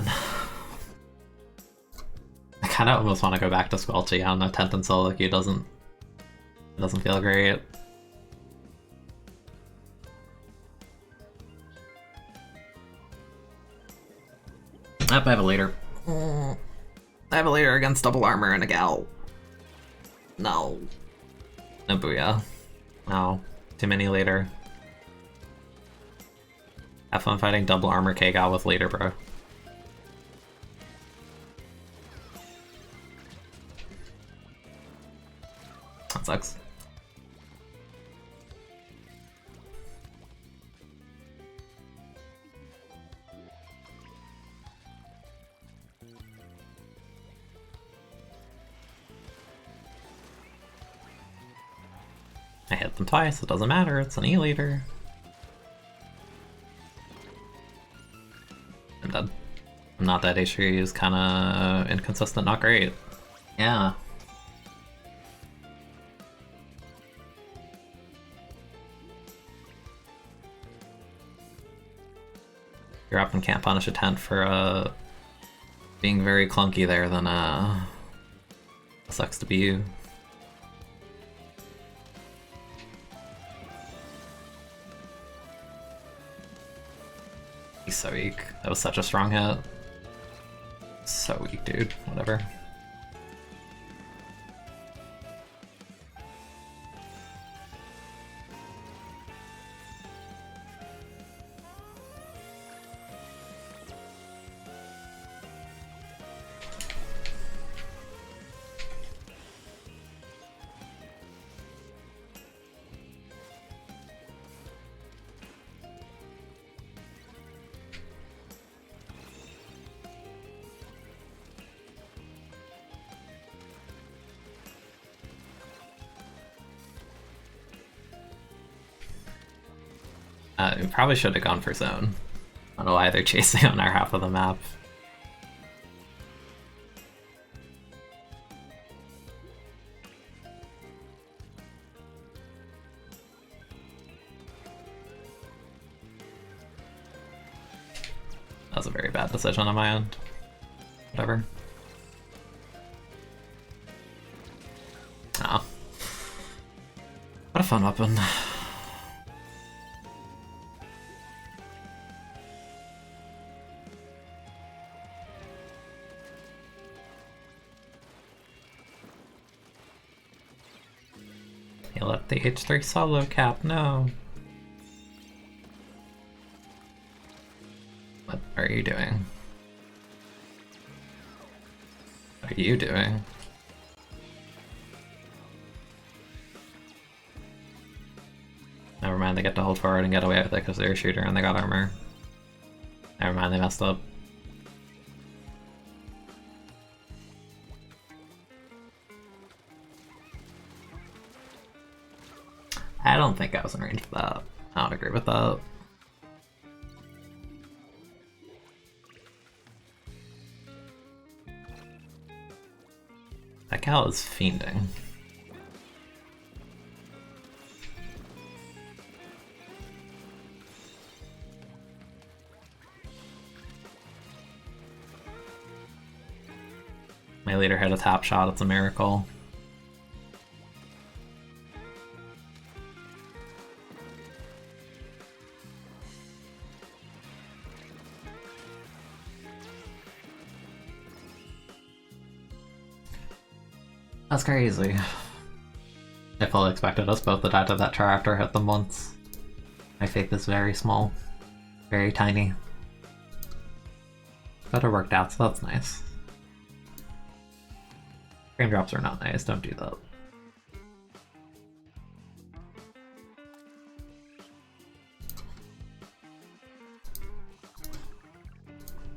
man. I kind of almost want to go back to Squelchy on the 10th and solo queue. Doesn't feel great. Up, I have a leader. I have a leader against double armor and a gal. No. No booyah. No. Too many leader. Have fun fighting double armor K-gal with leader, bro. That sucks. I hit them twice, it doesn't matter, it's an E-leader. I'm dead. I'm not that HP, is kinda inconsistent, not great. Yeah. You're up and can't punish a tent for being very clunky there, then it sucks to be you. He's so weak. That was such a strong hit. So weak, dude. Whatever. We probably should have gone for zone. I don't know why they're chasing on our half of the map. That was a very bad decision on my end. Whatever. Oh. What a fun weapon. He left the H3 solo cap, no. What are you doing? What are you doing? Never mind, they get to hold forward and get away with it because they're a shooter and they got armor. Never mind, they messed up. I don't think I was in range for that. I don't agree with that. That gal is fiending. My leader hit a top shot, it's a miracle. That's crazy. I fully expected us both to die to that char after I hit them once. My faith is very small. Very tiny. But it worked out, so that's nice. Frame drops are not nice, don't do that.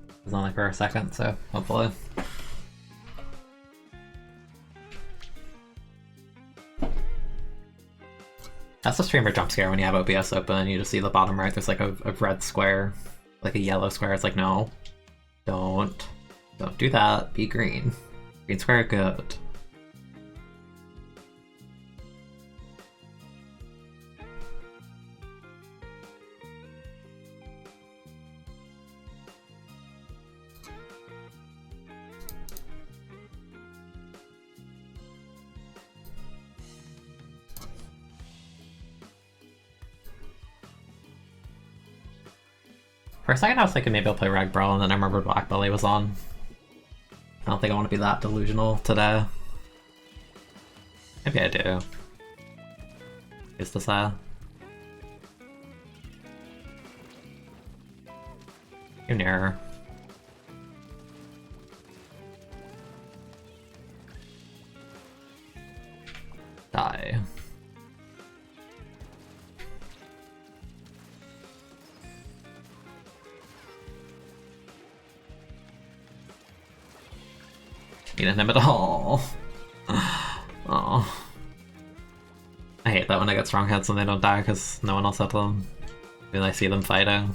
It was only for a second, so hopefully. That's a streamer jump scare when you have OBS open and you just see the bottom right, there's like a red square, like a yellow square. It's like, no, don't do that, be green. Green square, good. For a second I was thinking maybe I'll play Rag Brawl, and then I remembered Black Belly was on. I don't think I want to be that delusional today. Maybe I do. Who's to say? You're nearer. Die. Need him at all. Oh. I hate that when I get strong hits and they don't die because no one else hit them. When I see them fighting.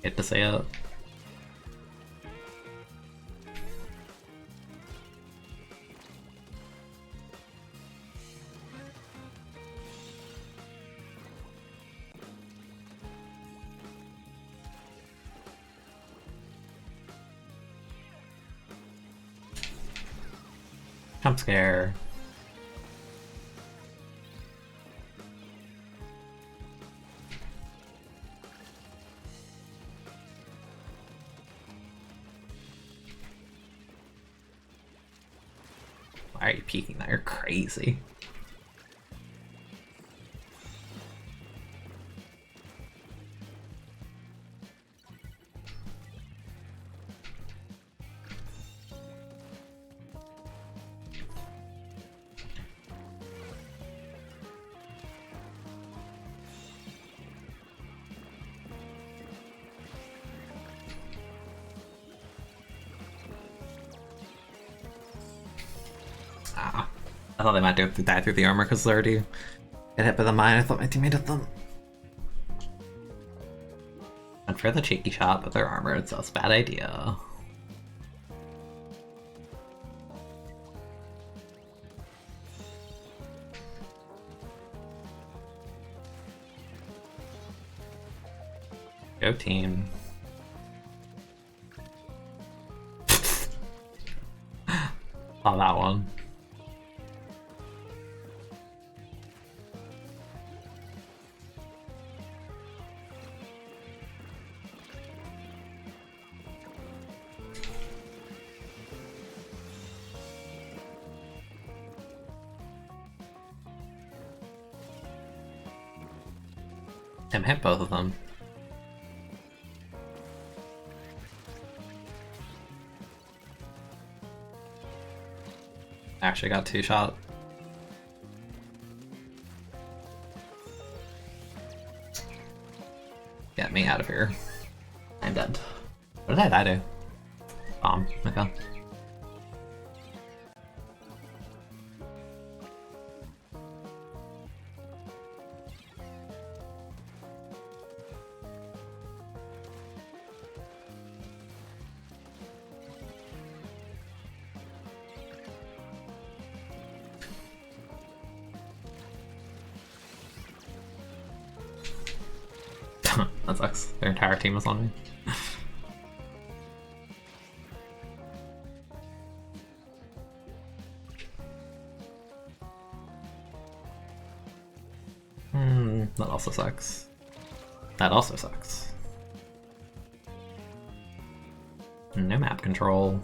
Hate to see it. Jump scare. Why are you peeking that? You're crazy. I thought they might die through the armor because they already get hit by the mine. I thought my teammate hit them. And for the cheeky shot, but they're armored, so it's a bad idea. Go team. Saw that one. Damn, hit both of them. I actually got 2 shot. Get me out of here. I'm dead. What did I die to? Bomb. Okay. That sucks. Their entire team was on me. That also sucks. That also sucks. No map control.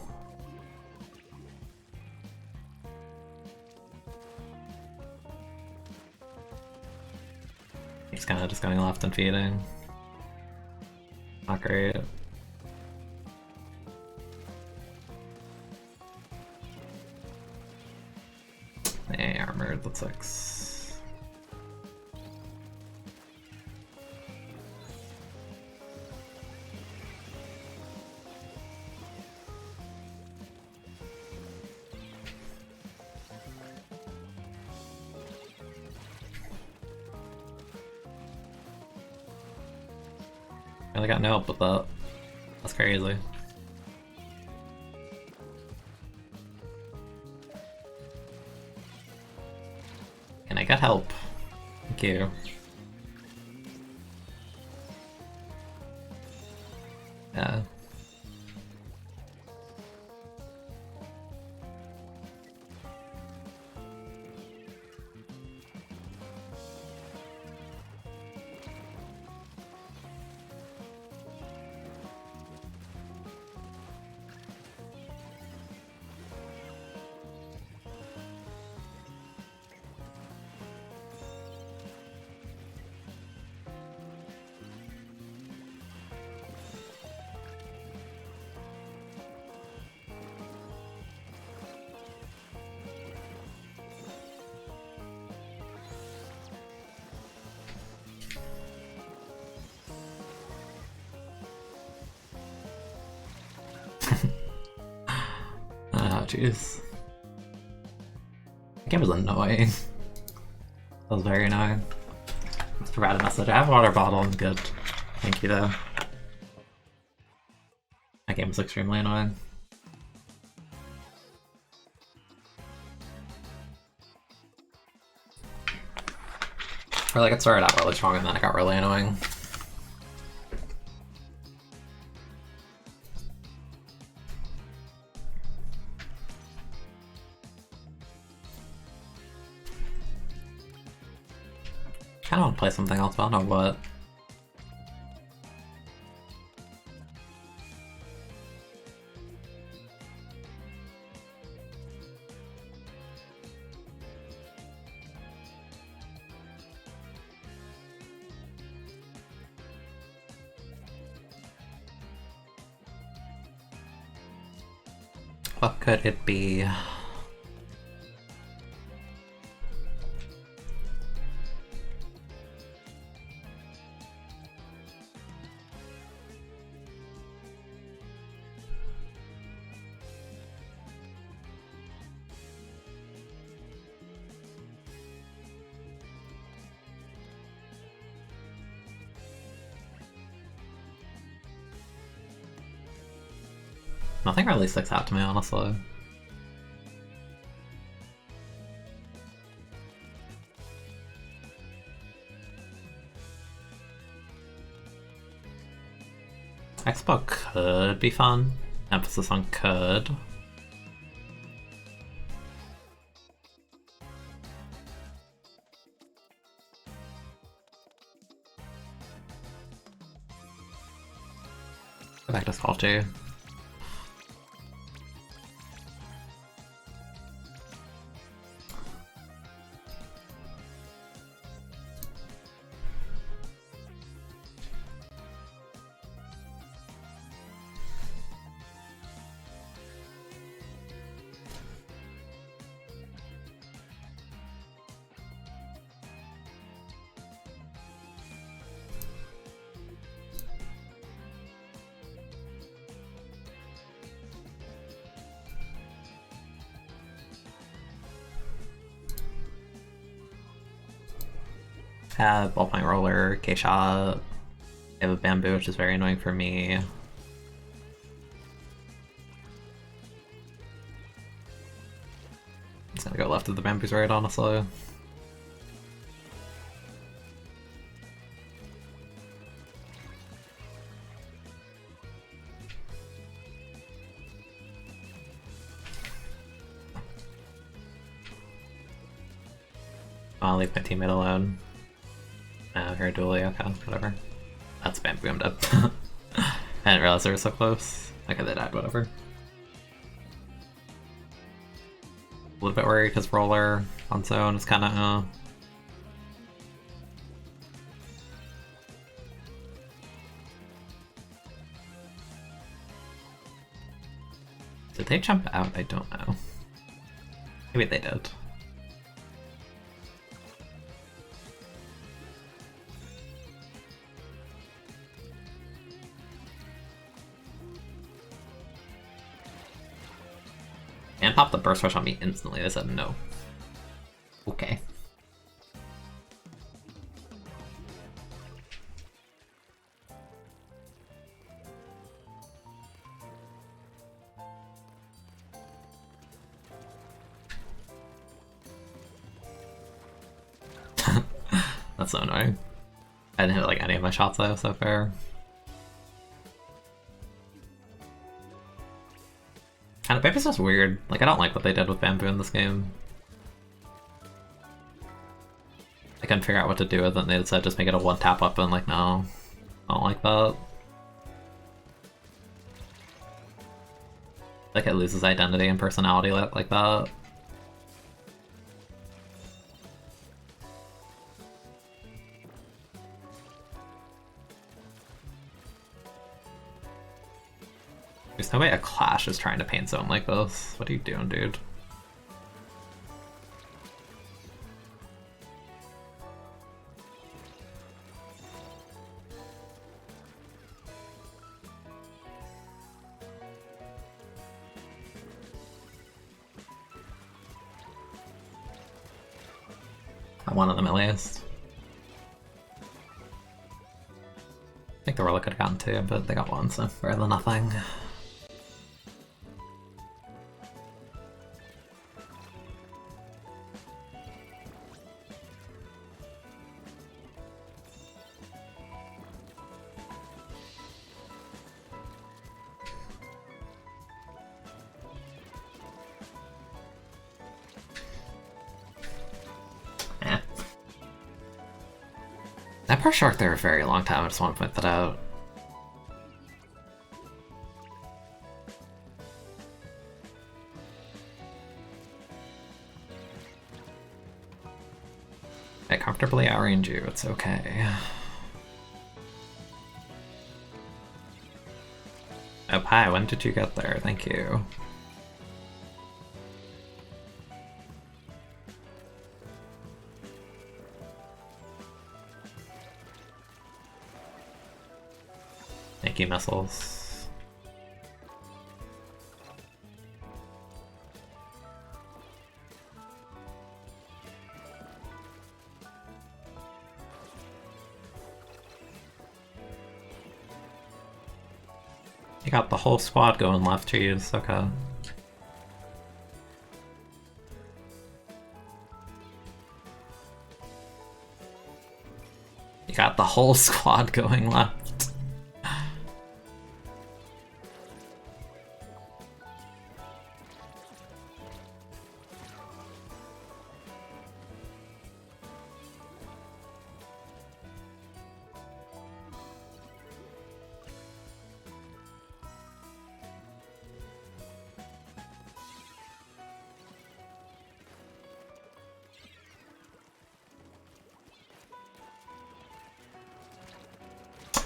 He's kind of just going left and feeding. Not great. Hey, armored, that sucks. Really got no help with that. That's crazy. Can I get help? Thank you. Yeah. jeez. That game was annoying. That was very annoying. Just to write a message. I have a water bottle, I'm good. Thank you though. That game was extremely annoying. Or like it started out really strong and then it got really annoying. I kinda want to play something else, but I don't know what. What could it be? Nothing really sticks out to me, honestly. Expo could be fun. Emphasis on could. Go back to Squelcher. Ballpoint roller, K-shot. I have a bamboo, which is very annoying for me. It's gonna go left of the bamboo's right, honestly. I'll leave my teammate alone. Here, Dualie, okay, whatever. That's bamboo, I'm dead. I didn't realize they were so close. Okay, they died, whatever. A little bit worried because roller on zone is kind of Did they jump out? I don't know. Maybe they did. And popped the burst rush on me instantly. They said no. Okay. That's so annoying. I didn't hit like any of my shots though, so fair. And Bamboo's just weird. Like, I don't like what they did with Bamboo in this game. I couldn't figure out what to do with it, and they decided just make it a one-tap weapon. Like, no. I don't like that. Like, it loses identity and personality like that. There's no way a Clash is trying to paint zone like this. What are you doing, dude? One of them at least. I think the roller could have gotten two, but they got one, so better than nothing. That poor shark there a very long time, I just want to point that out. I comfortably outrange you, it's okay. Oh, hi, when did you get there? Thank you. Thank you, missiles. You got the whole squad going left to you, it's okay. You got the whole squad going left.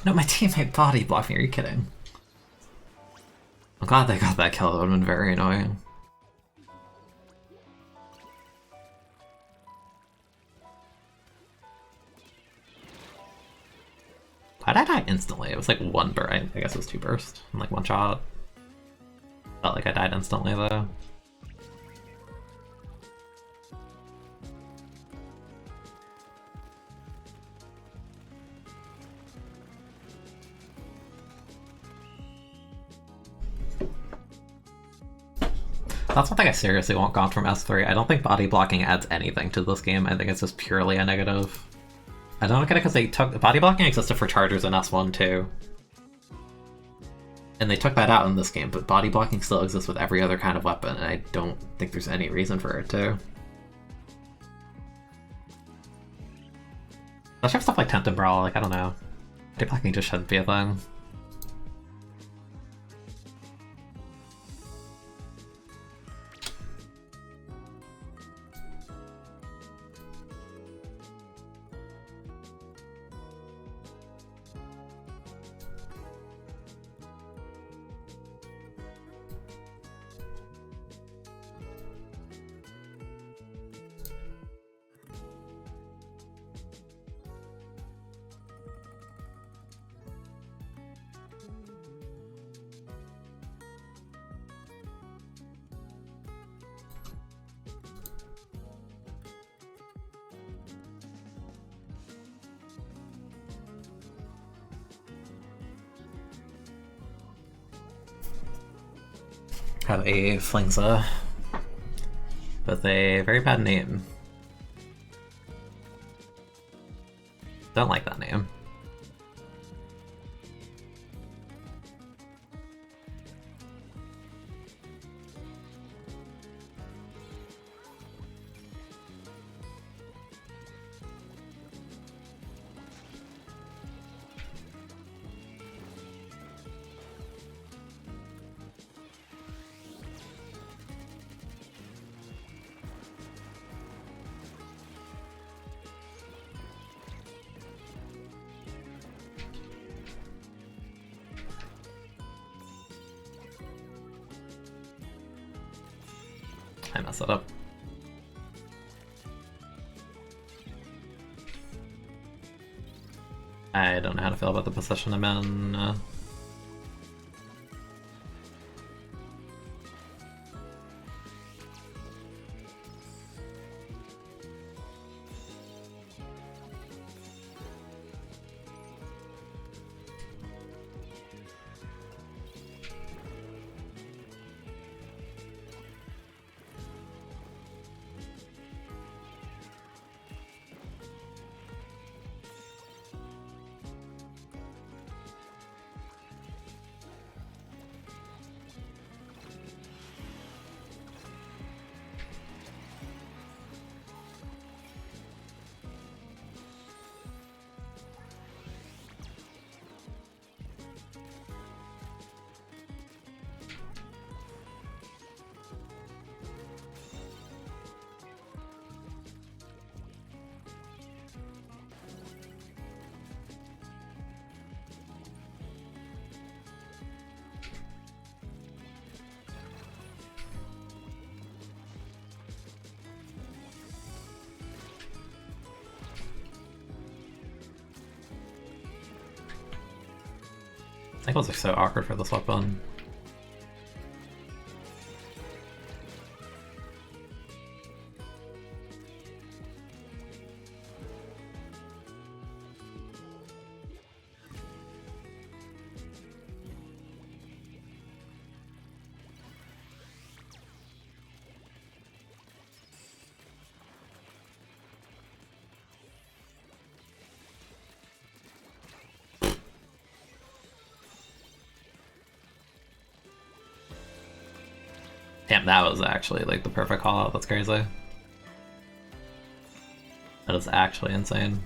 No, my teammate body blocked me, are you kidding? I'm glad they got that kill, that would have been very annoying. Why'd I die instantly? It was like one burst, I guess it was two bursts, and like one shot. Felt like I died instantly though. That's one thing I seriously want gone from S3. I don't think body blocking adds anything to this game. I think it's just purely a negative. I don't get it because they took body blocking existed for chargers in S1 too, and they took that out in this game. But body blocking still exists with every other kind of weapon, and I don't think there's any reason for it to. Especially stuff like Tempt and Brawl. Like I don't know, body blocking just shouldn't be a thing. Have a Flingza with a very bad name. Don't like that name. I messed it up. I don't know how to feel about the position I'm in. Cycles are so awkward for this weapon. Damn, that was actually like the perfect call out. That's crazy. That is actually insane.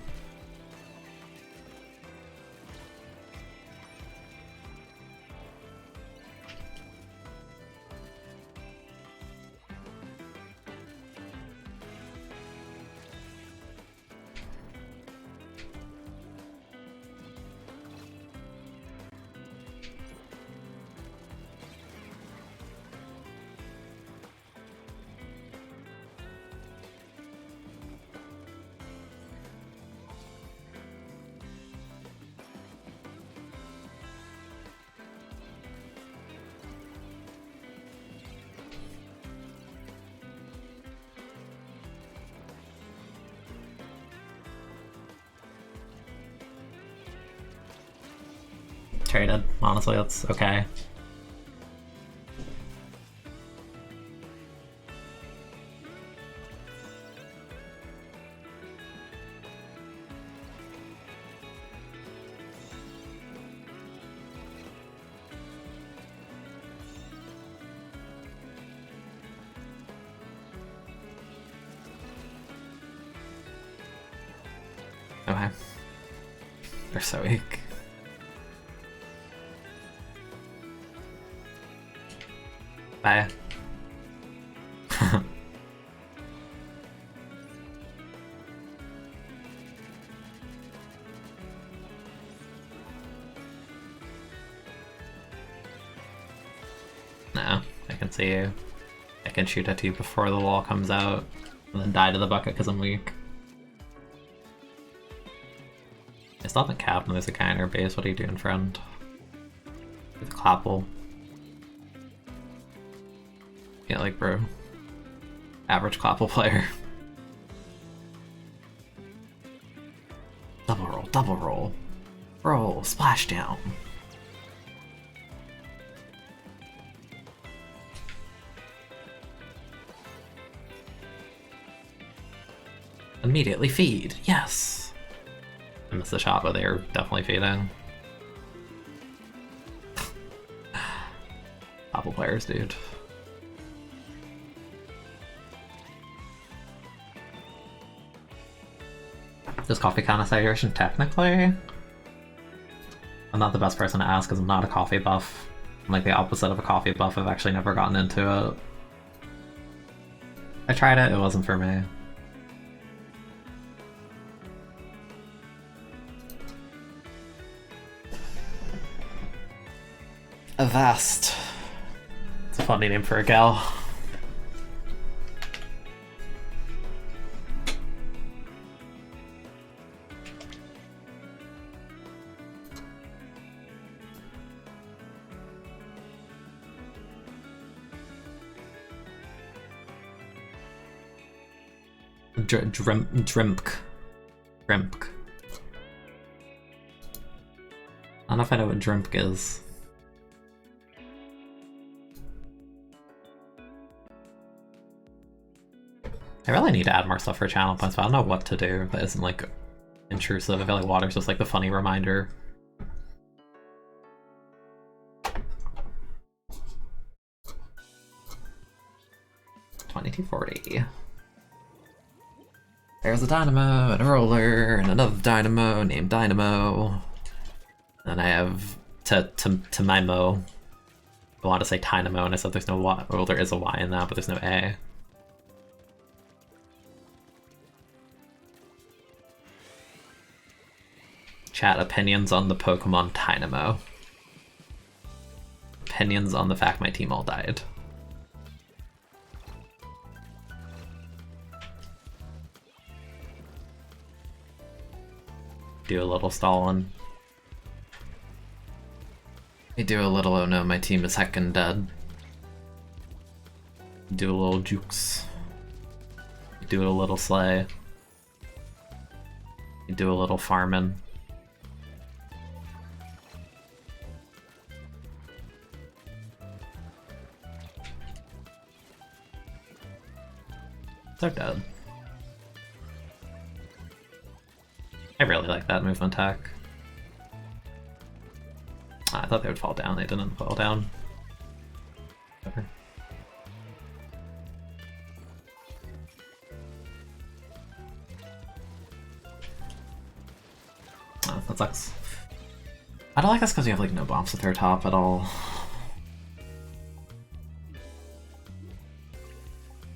Traded. Honestly, that's okay. Okay. They're so weak. Bye. No, I can see you. I can shoot at you before the wall comes out, and then die to the bucket because I'm weak. I still haven't capped and there's a guy in our base. What are you doing, friend? With Clapple. Yeah, like, bro. Average Clapple player. Double roll, double roll. Roll, splashdown. Immediately feed, yes! I missed the shot, but they were definitely feeding. Clapple players, dude. Does coffee count as hydration? Technically? I'm not the best person to ask because I'm not a coffee buff. I'm like the opposite of a coffee buff. I've actually never gotten into it. I tried it, it wasn't for me. Avast. It's a funny name for a gal. Drimpk. I don't know if I know what Drimpk is. I really need to add more stuff for channel points, but I don't know what to do that isn't like intrusive. I feel like water's just like the funny reminder. $22.40. There's a dynamo and a roller and another dynamo named Dynamo. And I have to my mo. I want to say Dynamo and I said there's no Y. Well, there is a Y in that, but there's no A. Chat opinions on the Pokemon Dynamo. Opinions on the fact my team all died. Do a little stalling. I do a little, oh no, my team is heckin' dead. Do a little jukes. Do a little slay. Do a little farming. They're dead. I really like that movement attack. I thought they would fall down, they didn't fall down. Whatever. Oh, that sucks. I don't like this because we have like no bombs to throw top at all.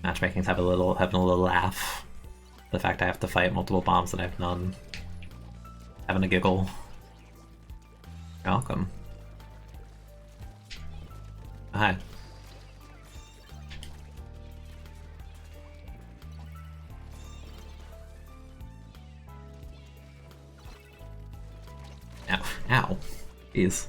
Matchmaking's having a little laugh. The fact I have to fight multiple bombs and I have none. Having a giggle. You're welcome. Hi. Ow. Ow. Jeez.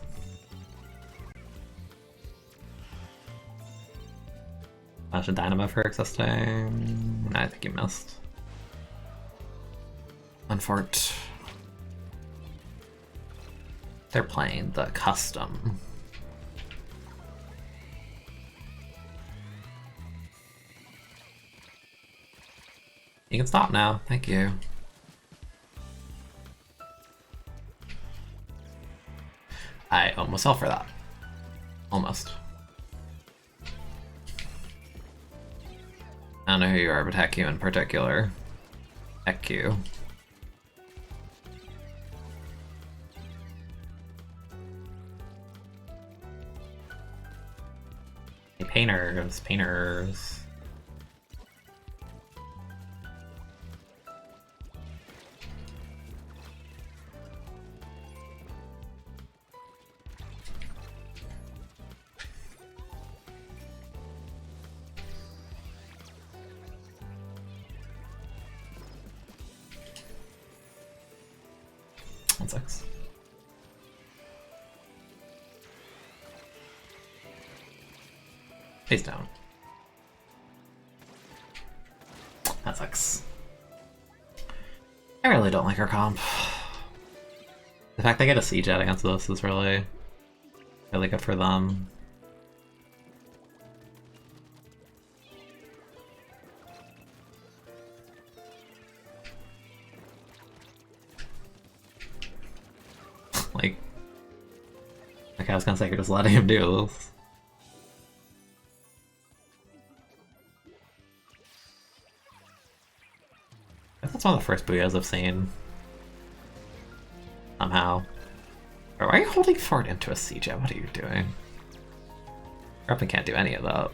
Flash a dynamo for existing. I think you missed. Unfort. They're playing the custom. You can stop now, thank you. I almost fell for that. Almost. I don't know who you are, but heck you in particular. Heck you. Hey, painters, painters. That sucks. Face down. That sucks. I really don't like our comp. The fact they get a siege out against this is really good for them. Like, okay, I was gonna say you're just letting him do this. That's one of the first booyahs I've seen. Somehow. Why are you holding forward into a siege? What are you doing? Reppin can't do any of that.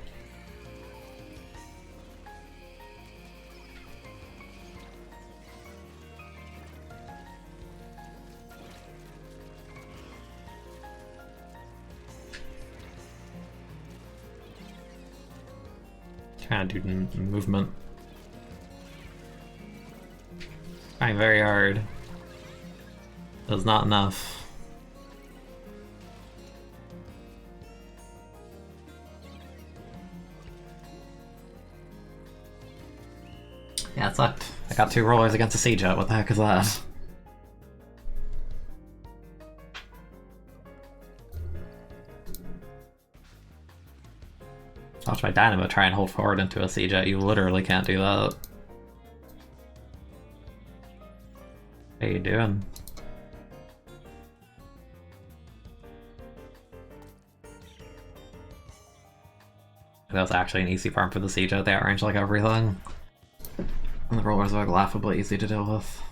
Trying to do movement. Trying very hard. It was not enough. Yeah, it sucked. I got 2 rollers against a siege out. What the heck is that? Watch my dynamo try and hold forward into a siege out. You literally can't do that. What are you doing? That was actually an easy farm for the siege out. They outranged like everything. And the rollers are like laughably easy to deal with.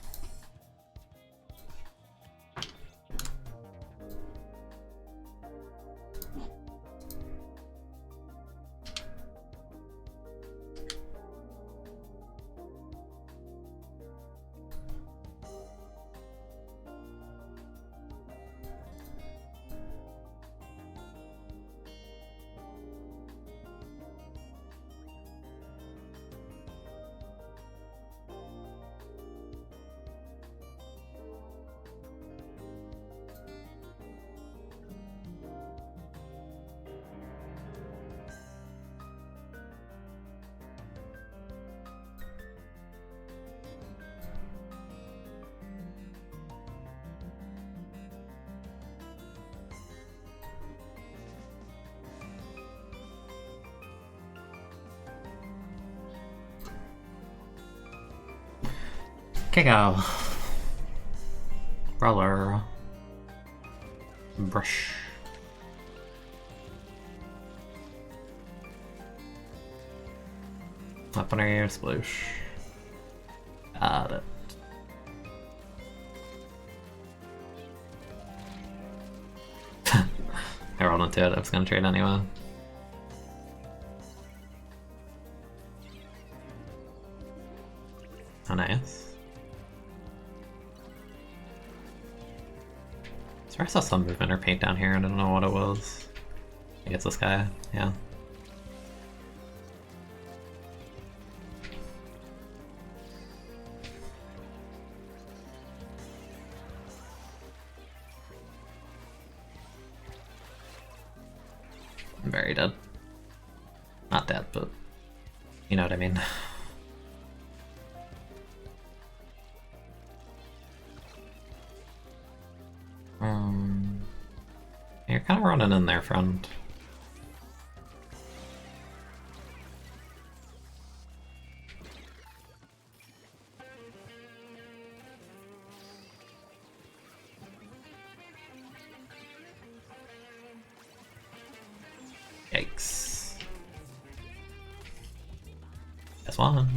Kick-out. Roller. Brush. Weaponry, sploosh. Got it. I rolled into it, I was gonna trade anyway. Oh, nice. So I saw some movement or paint down here, and I don't know what it was. I think it's this guy, yeah. I'm very dead. Not dead, but you know what I mean. You're kind of running in there, friend. Yikes. Guess one.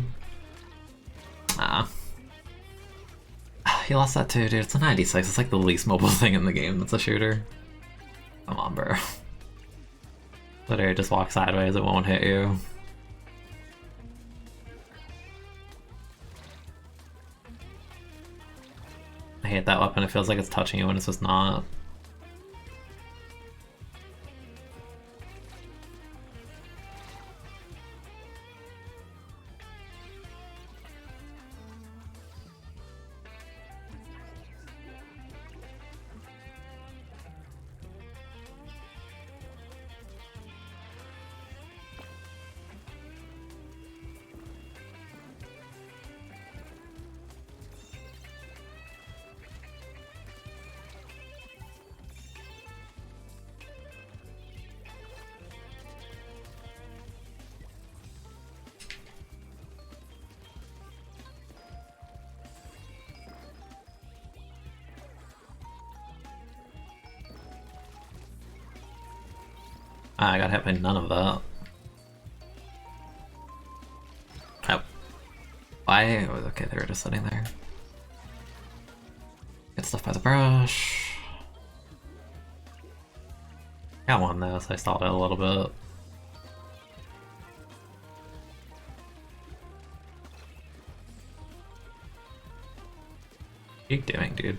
He lost that too, dude. It's a 96. It's like the least mobile thing in the game that's a shooter. Come on, bro. Literally just walk sideways, it won't hit you. I hate that weapon. It feels like it's touching you when it's just not. I got hit by none of that. Oh. Why? Oh, okay, they were just sitting there. Get stuff by the brush. Got one though, so I stalled it a little bit. What are you doing, dude?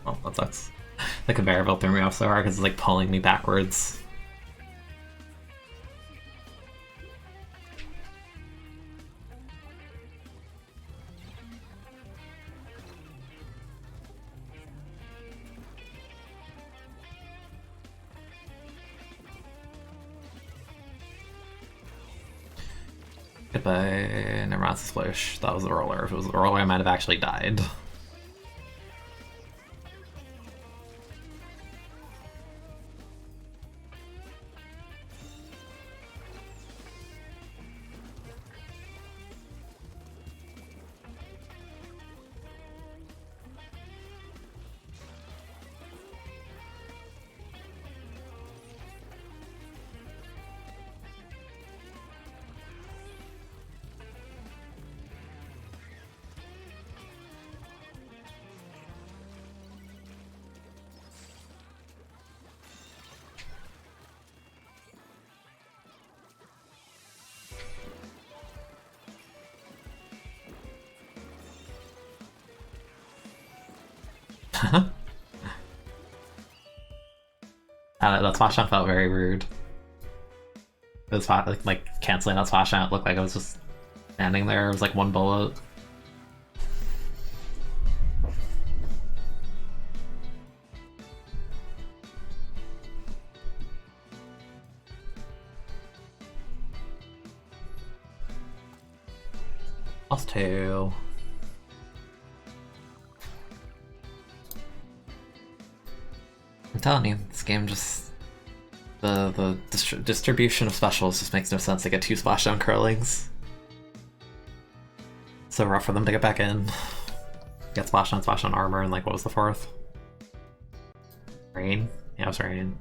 Oh, that sucks. The conveyor belt threw me off so hard because it's like pulling me backwards. Goodbye. Never mind, it's a splash. That was the roller. If it was the roller, I might have actually died. That splash down felt very rude. It was like canceling that splash down. It looked like I was just standing there. It was like one bullet. +2. I'm telling you, this game just... The distribution of specials just makes no sense. They get 2 splashdown curlings. So rough for them to get back in. Get splashdown armor, and like, what was the 4th? Rain? Yeah, it was rain.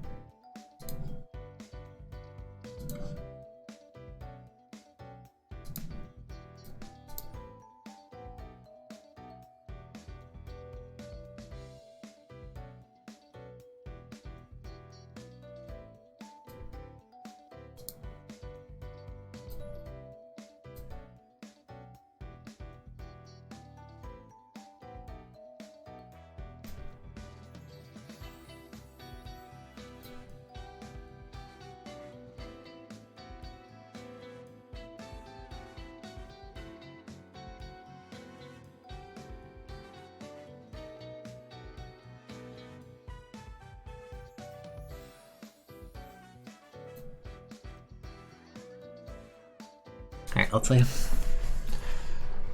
Alright, let's see.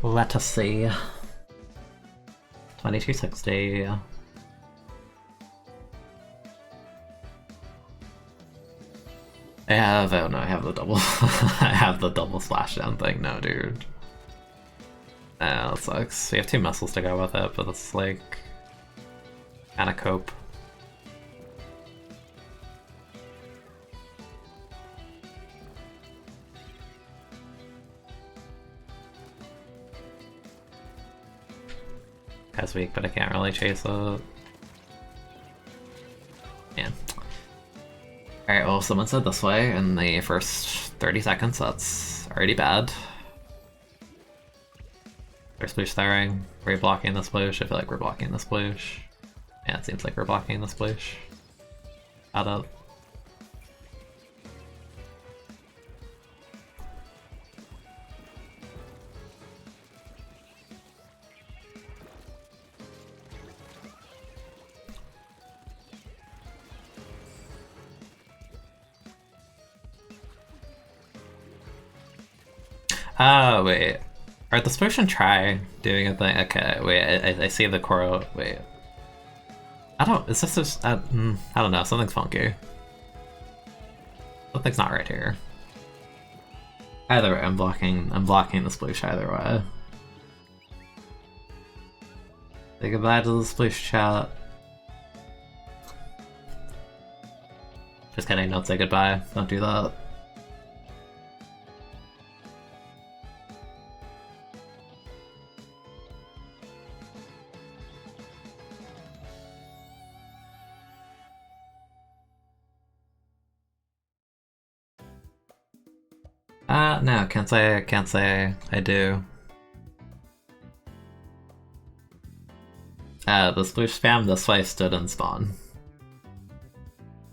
Let us see. 2260. I have, oh no, I have the double. I have the double splashdown thing. No, dude. That sucks. We have 2 muscles to go with it, but it's like kind of cope. Guy's weak, but I can't really chase it. Yeah. Alright, well, someone said this way in the first 30 seconds. That's already bad. They're sploosh throwing. We're blocking the sploosh. I feel like we're blocking the sploosh. Yeah, it seems like we're blocking the sploosh. Got up. Oh, wait. Alright, this potion try doing a thing. Okay, wait, I see the Koro. Wait. I don't, is this just, I don't know, something's funky. Something's not right here. Either way, I'm blocking the sploosh either way. Say goodbye to the sploosh chat. Just kidding, don't say goodbye. Don't do that. No, can't say I do. The sploosh spam this way stood in spawn.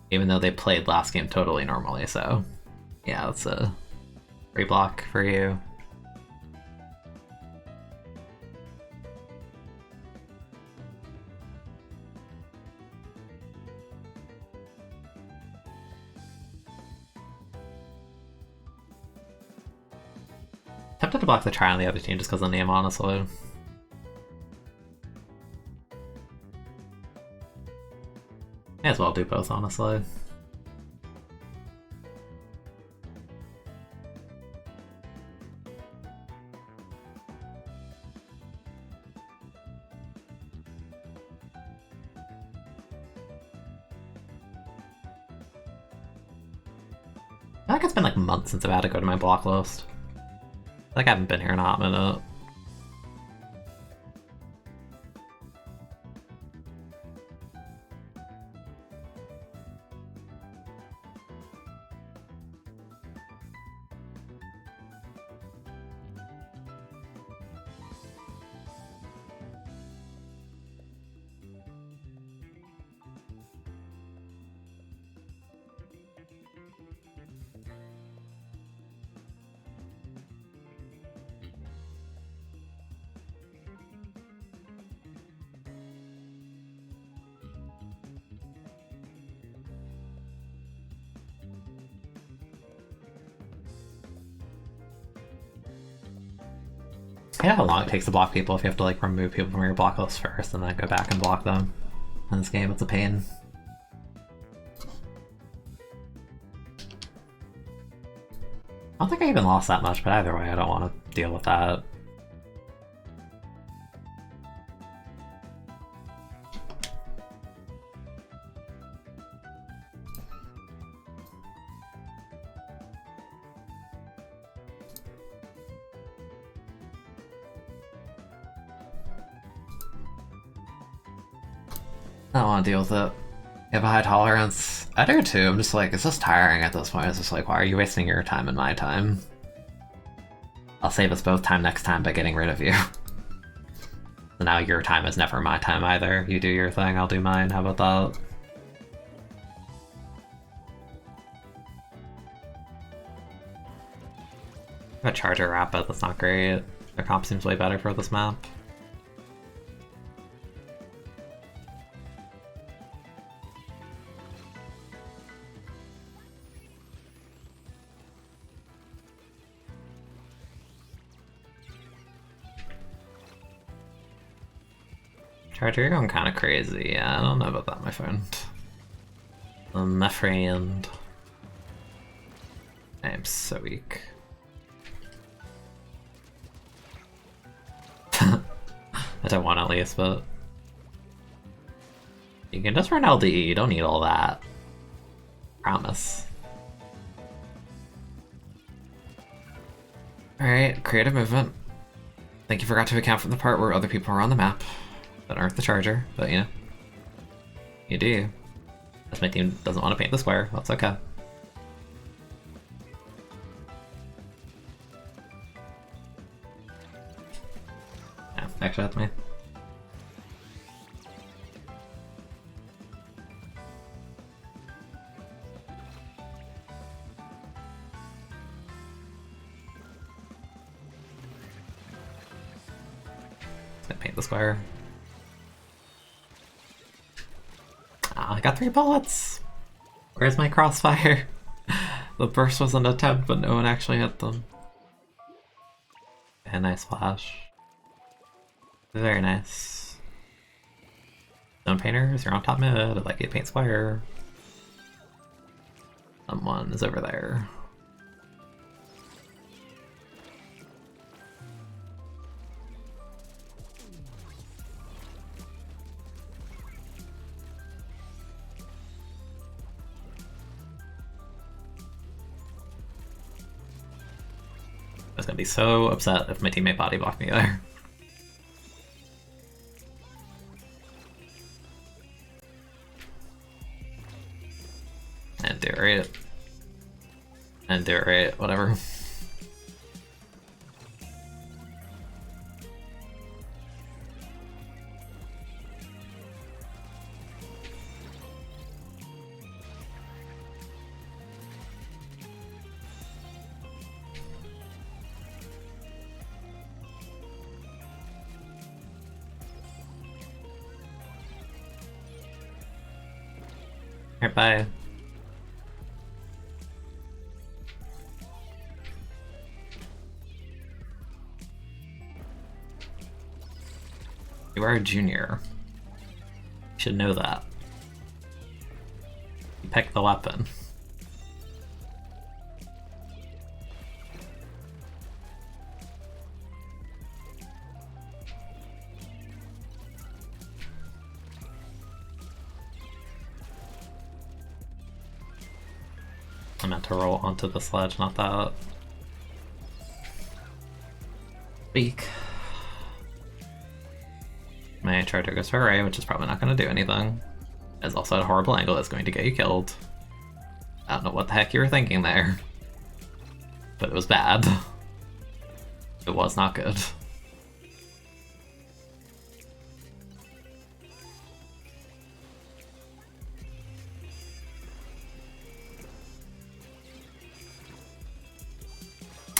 Even though they played last game totally normally, so yeah, that's a free block for you. Tempted to block the try on the other team just because of the name, honestly. May as well do both, honestly. I feel like it's been like months since I've had to go to my block list. I haven't been here in a hot minute. I hate how long it takes to block people if you have to like remove people from your block list first and then go back and block them. In this game, it's a pain. I don't think I even lost that much, but either way, I don't want to deal with that. I don't want to deal with it. You have a high tolerance? I do too. I'm just like, it's just tiring at this point. It's just like, why are you wasting your time and my time? I'll save us both time next time by getting rid of you. So now your time is never my time either. You do your thing, I'll do mine. How about that? I have a Charger Rapid, that's not great. The comp seems way better for this map. Charger, you're going kind of crazy. Yeah, I don't know about that, my friend. My friend. I am so weak. I don't want at least, but... You can just run LDE, you don't need all that. Promise. Alright, creative movement. I think you forgot to account for the part where other people are on the map that aren't the Charger, but you know. You do. As my team doesn't want to paint the square, that's okay. Yeah, actually that's me. Let's paint the square. I got 3 bullets! Where's my crossfire? The burst was an attempt, but no one actually hit them. Okay, nice flash. Very nice. Zone painters, you're on top mid. I'd like you to paint square. Someone is over there. I was gonna be so upset if my teammate body blocked me there. And do it right. And do it right, whatever. Alright, bye. You are a junior. You should know that. You picked the weapon. I meant to roll onto the sledge, not that. Beak. My Charger goes for array, which is probably not going to do anything. It's also at a horrible angle that's going to get you killed. I don't know what the heck you were thinking there. But it was bad. It was not good.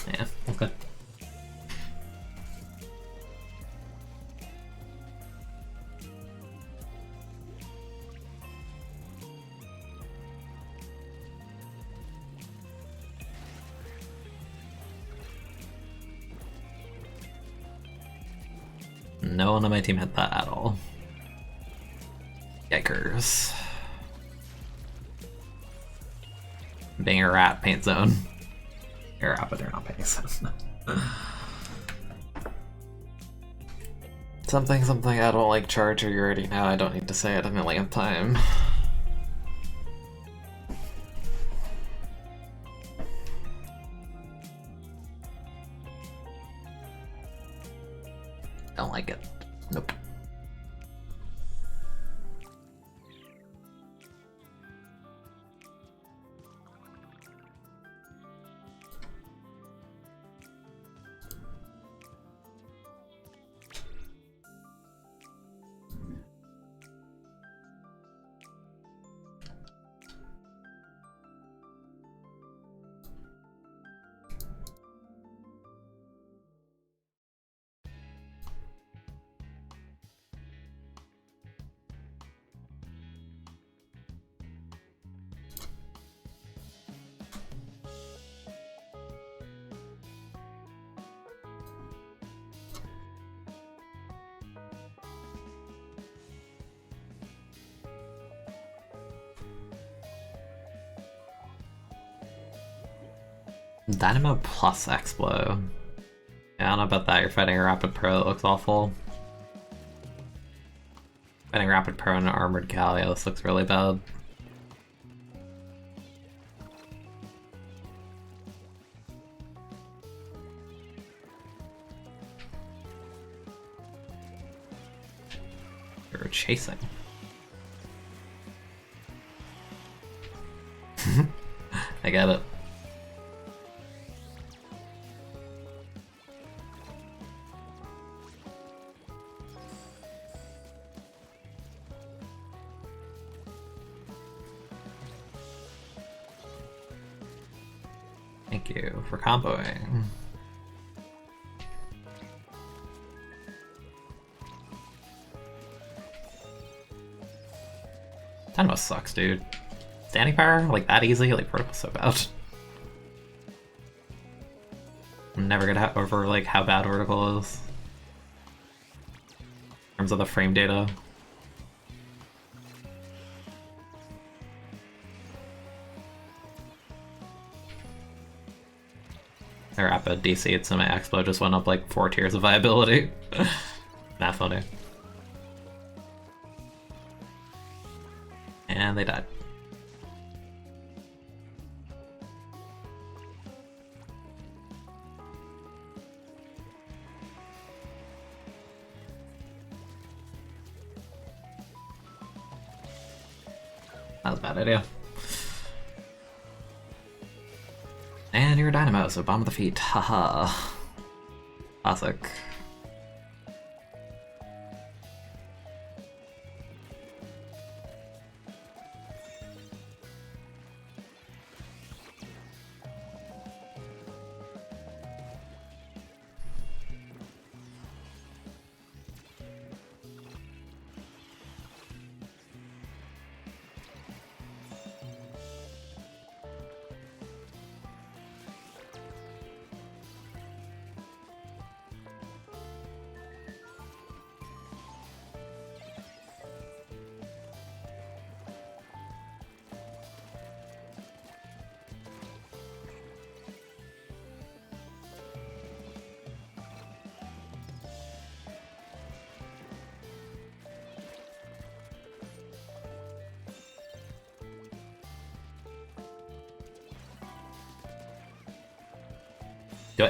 Yeah, that's good. no one on my team hit that at all. Yikers. Being a rat, paint zone. You're a rat, but they're not paying zone. Something, I don't like Charger, you already know, I don't need to say it a millionth time. Don't like it. Nope. Dynamo plus Explo. Yeah, I don't know about that. You're fighting a Rapid Pro that looks awful. Fighting Rapid Pro and an Armored Cal, yeah, this looks really bad. You're chasing. I get it. Thank you for comboing. Dynamo sucks, dude. Standing power? Like that easy? Like vertical so bad. I'm never gonna get over like how bad vertical is. In terms of the frame data. The rapid DC, so my Expo just went up like 4 tiers of viability. Not funny. And they died. That was a bad idea. And you're a Dynamo, so bomb of the feet. Haha. Classic.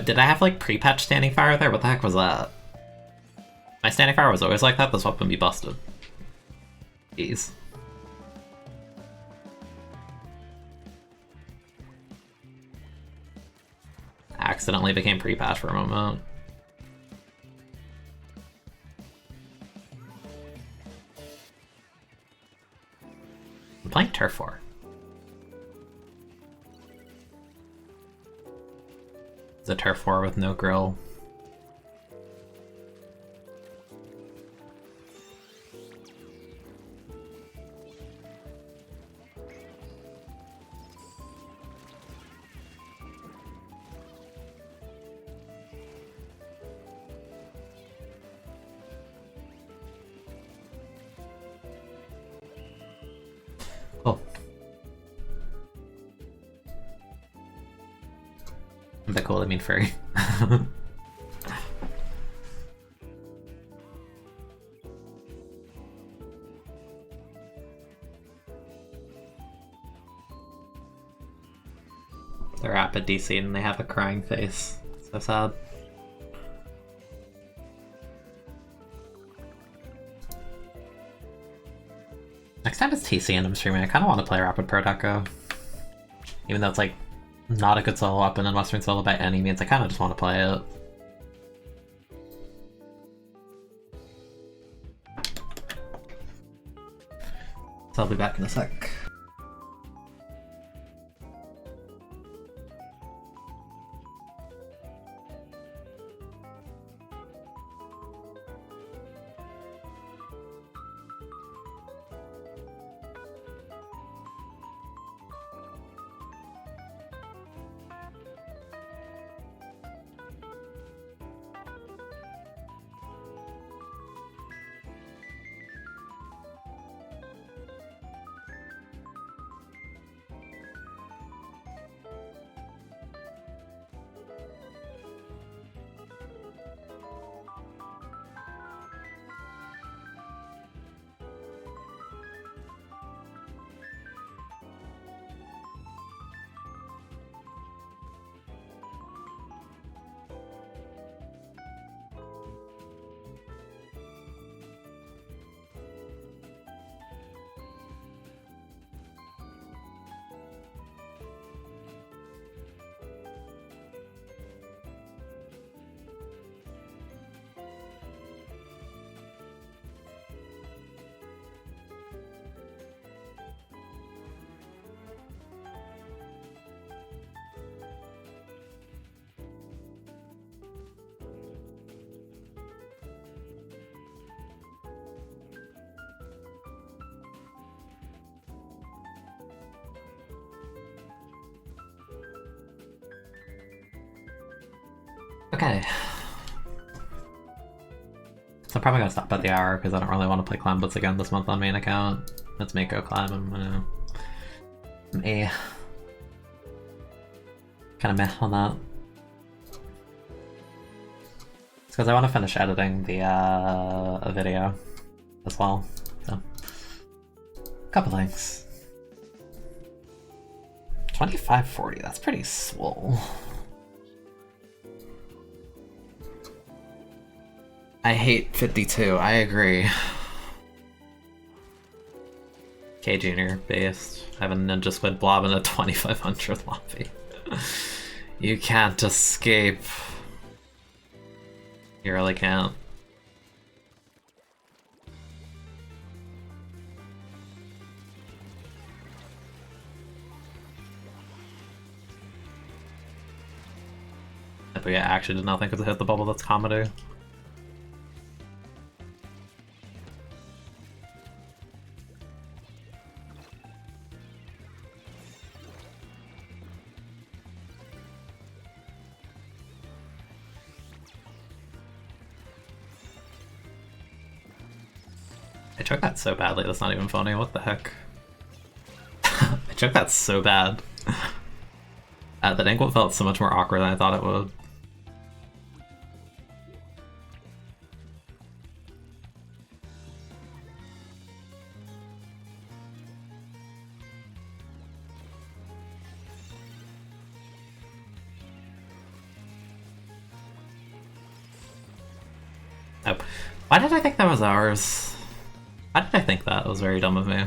Did I have like pre-patch standing fire there? What the heck was that? My standing fire was always like that, this weapon be busted. Jeez. Accidentally became pre-patch for a moment. I'm playing Turf War. It's a Turf War with no grill. cool, I mean free. They're up at DC and they have a crying face. So sad. Next time it's TC and I'm streaming, I kind of want to play Rapid Pro Deco. Even though it's like not a good solo weapon in Western Solo by any means, I kind of just want to play it. So I'll be back in a sec. Okay. So I'm probably gonna stop at the hour because I don't really want to play Climb Blitz again this month on main account. Let's make go climb. I'm kind of meh on that. It's because I want to finish editing the a video as well. So, couple things. 2540. That's pretty swole. I hate 52, I agree. K Jr. based. I have a Ninja Squid Blob in a 2500 lobby. You can't escape. You really can't. But yeah, I actually did not think it was a hit the bubble, that's comedy. I took that so badly, that's not even funny, what the heck? I took that so bad. That angle felt so much more awkward than I thought it would. Oh. Why did I think that was ours? Why did I think that? It was very dumb of me.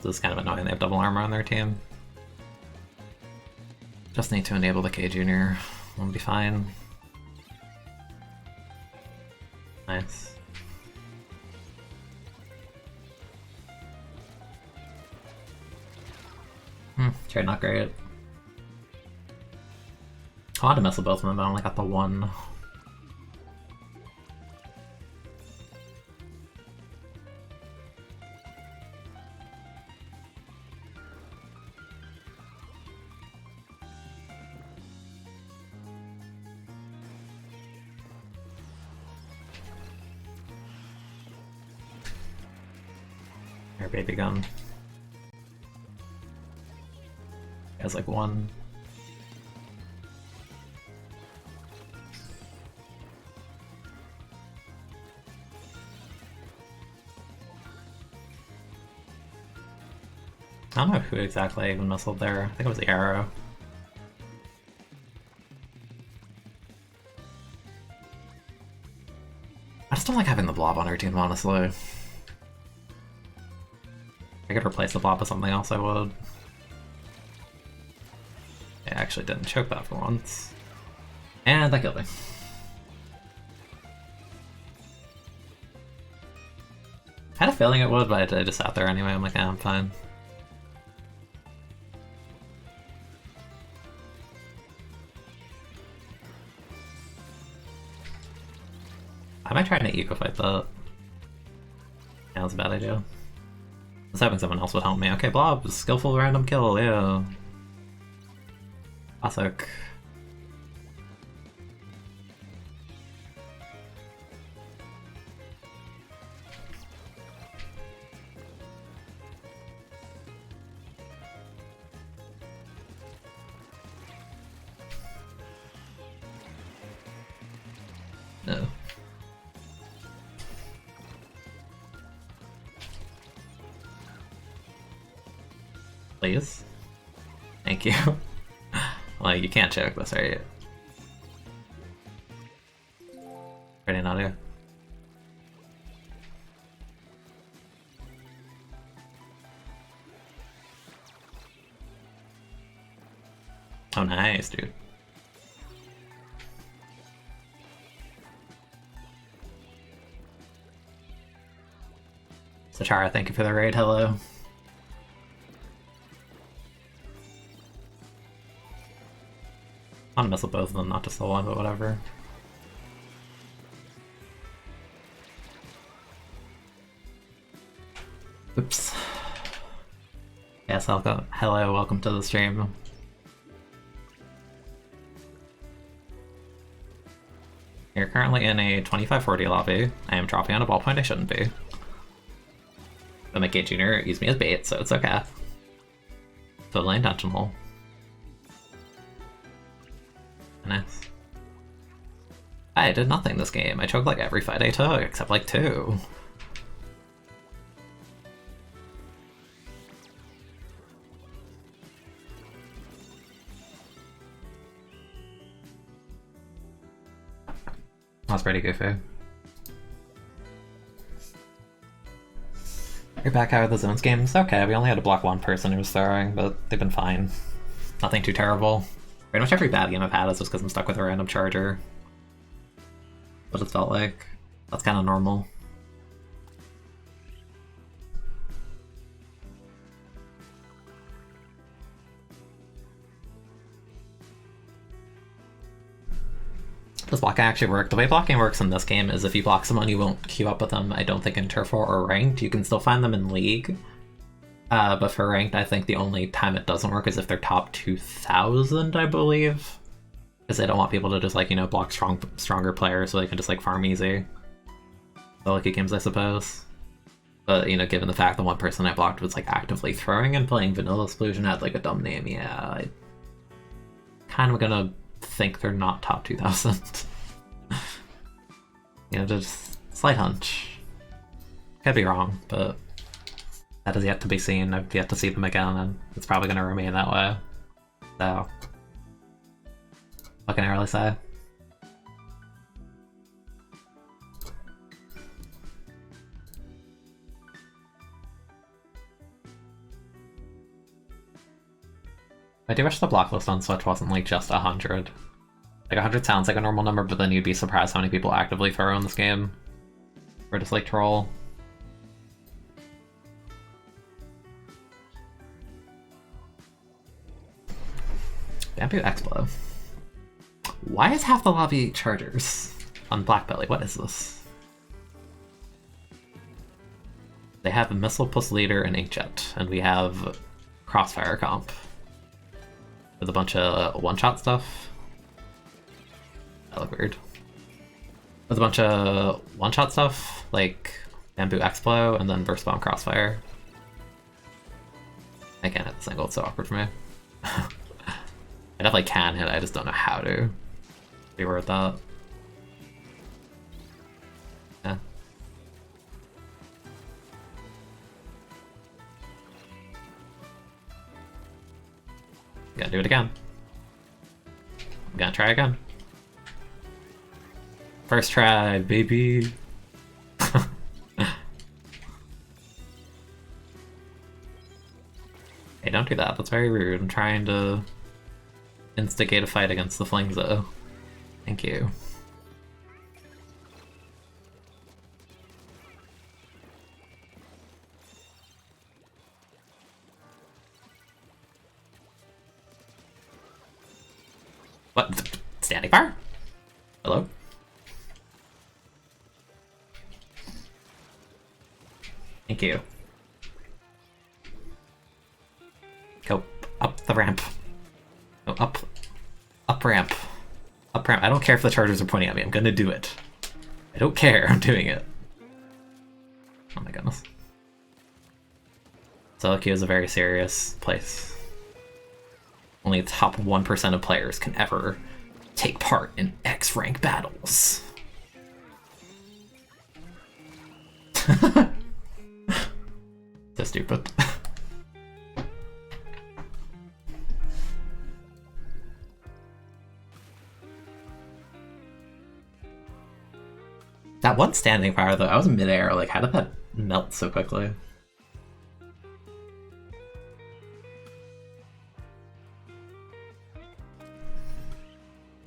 This is kind of annoying, they have double armor on their team. Just need to enable the K Jr. We'll be fine. Nice. Trade not great. I wanted to mess with both of them, but I only got the one. Our baby gun. He has like one. I don't know who exactly even missiled there. I think it was the arrow. I just don't like having the blob on our team, honestly. If I could replace the blob with something else, I would. I actually didn't choke that for once. And that killed me. I had a feeling it would, but I just sat there anyway. I'm like, I'm fine. Am I trying to eco fight that? Yeah, that's a bad idea. I was hoping someone else would help me. Okay, blob, skillful random kill, yeah. Classic. No. Please? Thank you. Well, you can't choke this, right? Ready not to? Oh, nice, dude. Sachara, thank you for the raid, hello. I'm gonna mess with both of them, not just the one, but whatever. Oops. Yes, hello, welcome to the stream. You're currently in a 25-40 lobby. I am dropping on a ballpoint I shouldn't be. But McGay Jr. used me as bait, so it's okay. Totally intentional. Nice. I did nothing this game. I choked like every fight I took, except like 2. That's pretty goofy. You're back out of the zones games? Okay, we only had to block one person who was throwing, but they've been fine. Nothing too terrible. Pretty much every bad game I've had is just because I'm stuck with a random charger. What it felt like. That's kind of normal. Does blocking actually work? The way blocking works in this game is if you block someone, you won't queue up with them, I don't think in Turf War or Ranked. You can still find them in League. But for Ranked, I think the only time it doesn't work is if they're top 2,000, I believe. Because they don't want people to just, like, you know, block stronger players so they can just, like, farm easy. So lucky games, I suppose. But, you know, given the fact that one person I blocked was, like, actively throwing and playing Vanilla Explosion had, like, a dumb name, yeah, I kind of gonna think they're not top 2,000. You know, just slight hunch. Could be wrong, but that is yet to be seen. I've yet to see them again, and it's probably going to remain that way. So, what can I really say? I do wish the block list on Switch wasn't like just 100. Like 100 sounds like a normal number, but then you'd be surprised how many people actively throw in this game. Or just like troll. Bamboo Expo. Why is half the lobby chargers on Blackbelly? What is this? They have a Missile Plus Leader and Inkjet, and we have Crossfire comp. With a bunch of one-shot stuff. That looked weird. With a bunch of one-shot stuff, like Bamboo Explo and then Burst Bomb Crossfire. I can't hit this angle, it's so awkward for me. I definitely can hit it, I just don't know how to. Be worth that. Yeah. Gotta do it again. I'm gonna try again. First try, baby. Hey, don't do that. That's very rude. I'm trying to instigate a fight against the Flings, though. Thank you. What? Standing fire? Hello? Thank you. Go up the ramp. Go up ramp. Up ramp. I don't care if the chargers are pointing at me. I'm gonna do it. I don't care. I'm doing it. Oh my goodness. Solo queue is a very serious place. Only the top 1% of players can ever take part in X rank battles. So stupid. That one standing fire though, I was midair, like how did that melt so quickly?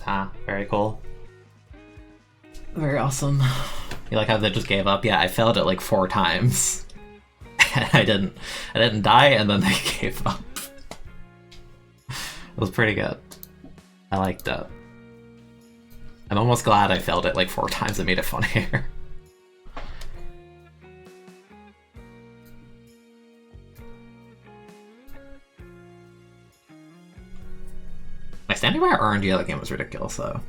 Ah, very cool. Very awesome. You like how they just gave up? Yeah, I failed it like 4 times. I didn't die and then they gave up. It was pretty good. I liked it. I'm almost glad I failed it like 4 times. It made it funnier. My standing fire RNG of the game was ridiculous though.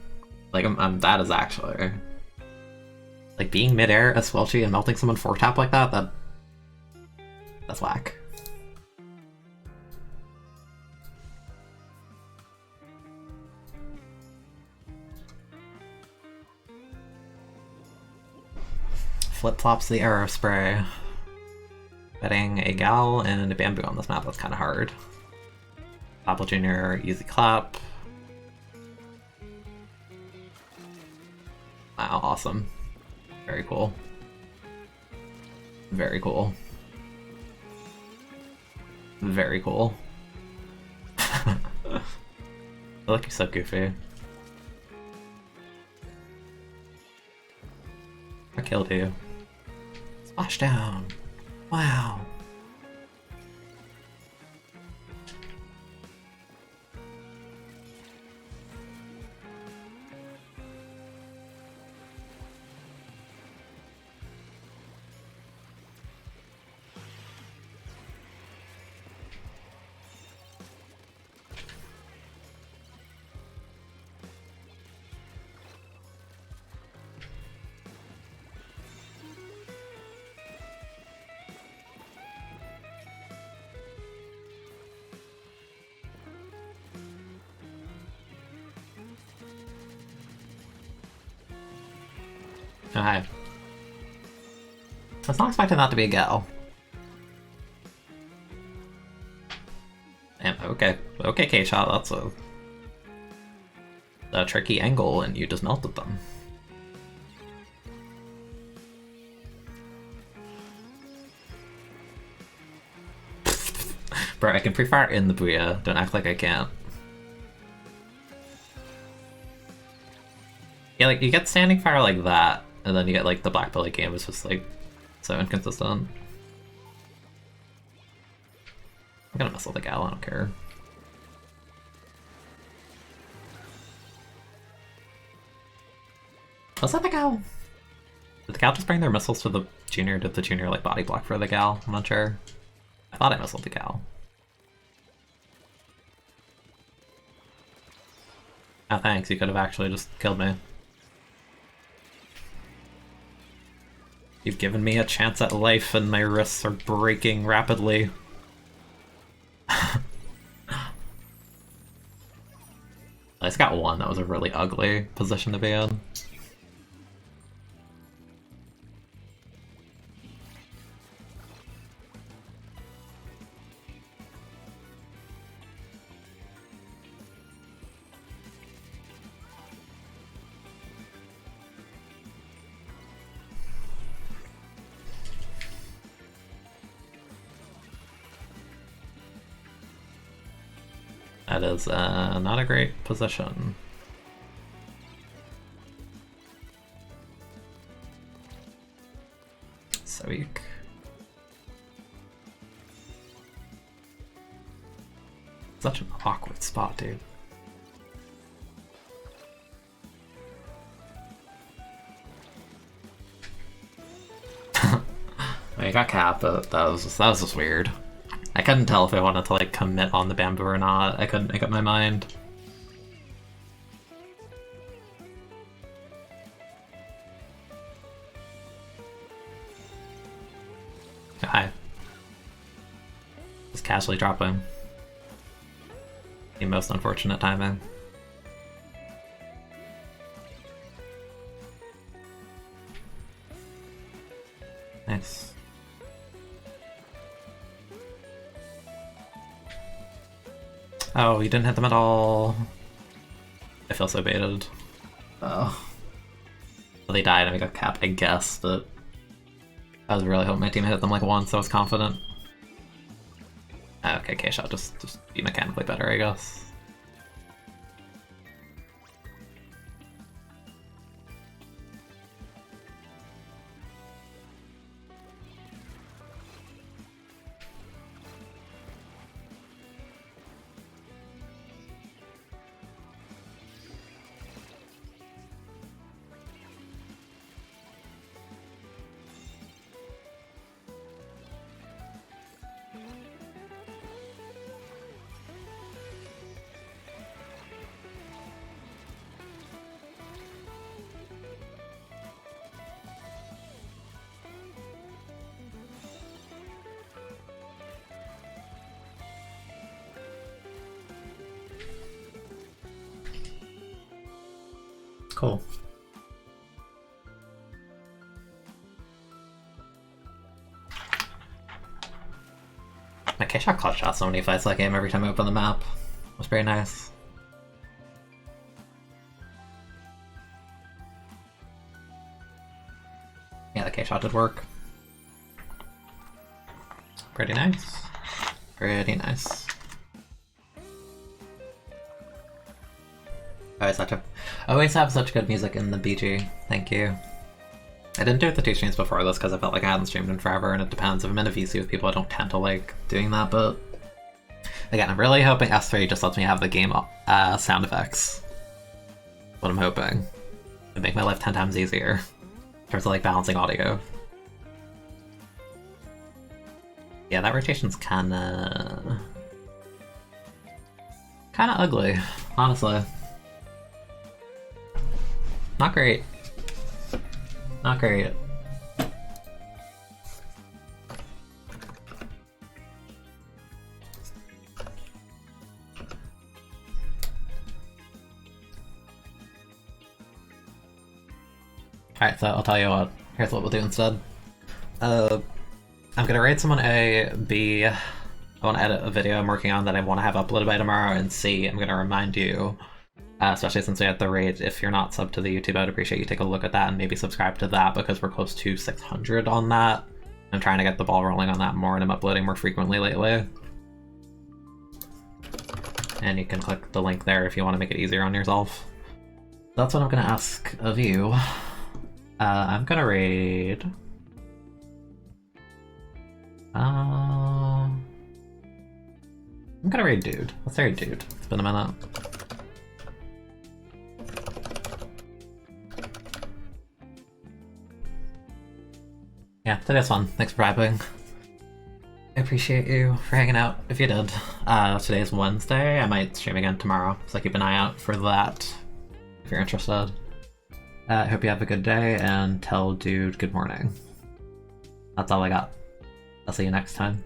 Like that is actually like being midair as Squelchy and melting someone 4-tap like that. That's whack. Flip-flops the arrow spray. Betting a gal and a bamboo on this map, that's kind of hard. Pablo Jr., easy clap. Wow, awesome. Very cool. Very cool. Very cool. I look you're so goofy. I killed you. Splashdown. Wow. Oh, hi. I was not expecting that to be a gal. Damn, okay. Okay, K-Shot, that's a tricky angle and you just melted them. Bro, I can pre-fire in the Booyah. Don't act like I can't. Yeah, like, you get standing fire like that, and then you get, like, the Black Belly game is just, like, so inconsistent. I'm gonna mess with the gal, I don't care. Was that the gal? Did the gal just bring their missiles to the junior? Did the junior, like, body block for the gal? I'm not sure. I thought I missiled the gal. Oh, thanks, you could have actually just killed me. You've given me a chance at life and my wrists are breaking rapidly. I just got one that was a really ugly position to be in. That is not a great position. So weak. Such an awkward spot, dude. I got cap, but that was just weird. I couldn't tell if I wanted to like commit on the bamboo or not. I couldn't make up my mind. Hi. Just casually dropping. The most unfortunate timing. Nice. Oh, you didn't hit them at all. I feel so baited. Oh. Well, they died and we got capped, I guess, but I was really hoping my team hit them like once, so I was confident. Okay, K-Shot just be mechanically better, I guess. Cool. My K-Shot clutch shot so many fights that game every time I open the map. It was very nice. Yeah, the K-Shot did work. Pretty nice. Pretty nice. Always have such good music in the BG. Thank you. I didn't do it the 2 streams before this because I felt like I hadn't streamed in forever, and it depends. If I'm in a VC with people, I don't tend to like doing that, but again, I'm really hoping S3 just lets me have the game sound effects. What I'm hoping. It'd make my life 10 times easier in terms of like balancing audio. Yeah, that rotation's kinda ugly, honestly. Not great. Not great. Alright, so I'll tell you what. Here's what we'll do instead. I'm gonna rate someone A, B. I want to edit a video I'm working on that I want to have uploaded by tomorrow, and C, I'm gonna remind you, especially since we have the raid, if you're not subbed to the YouTube, I'd appreciate you take a look at that and maybe subscribe to that because we're close to 600 on that. I'm trying to get the ball rolling on that more, and I'm uploading more frequently lately. And you can click the link there if you want to make it easier on yourself. That's what I'm gonna ask of you. I'm gonna raid... I'm gonna raid Dude. Let's raid Dude. It's been a minute. Yeah, today's fun. Thanks for vibing. I appreciate you for hanging out, if you did. Today's Wednesday. I might stream again tomorrow, so keep an eye out for that if you're interested. I hope you have a good day, and tell Dude good morning. That's all I got. I'll see you next time.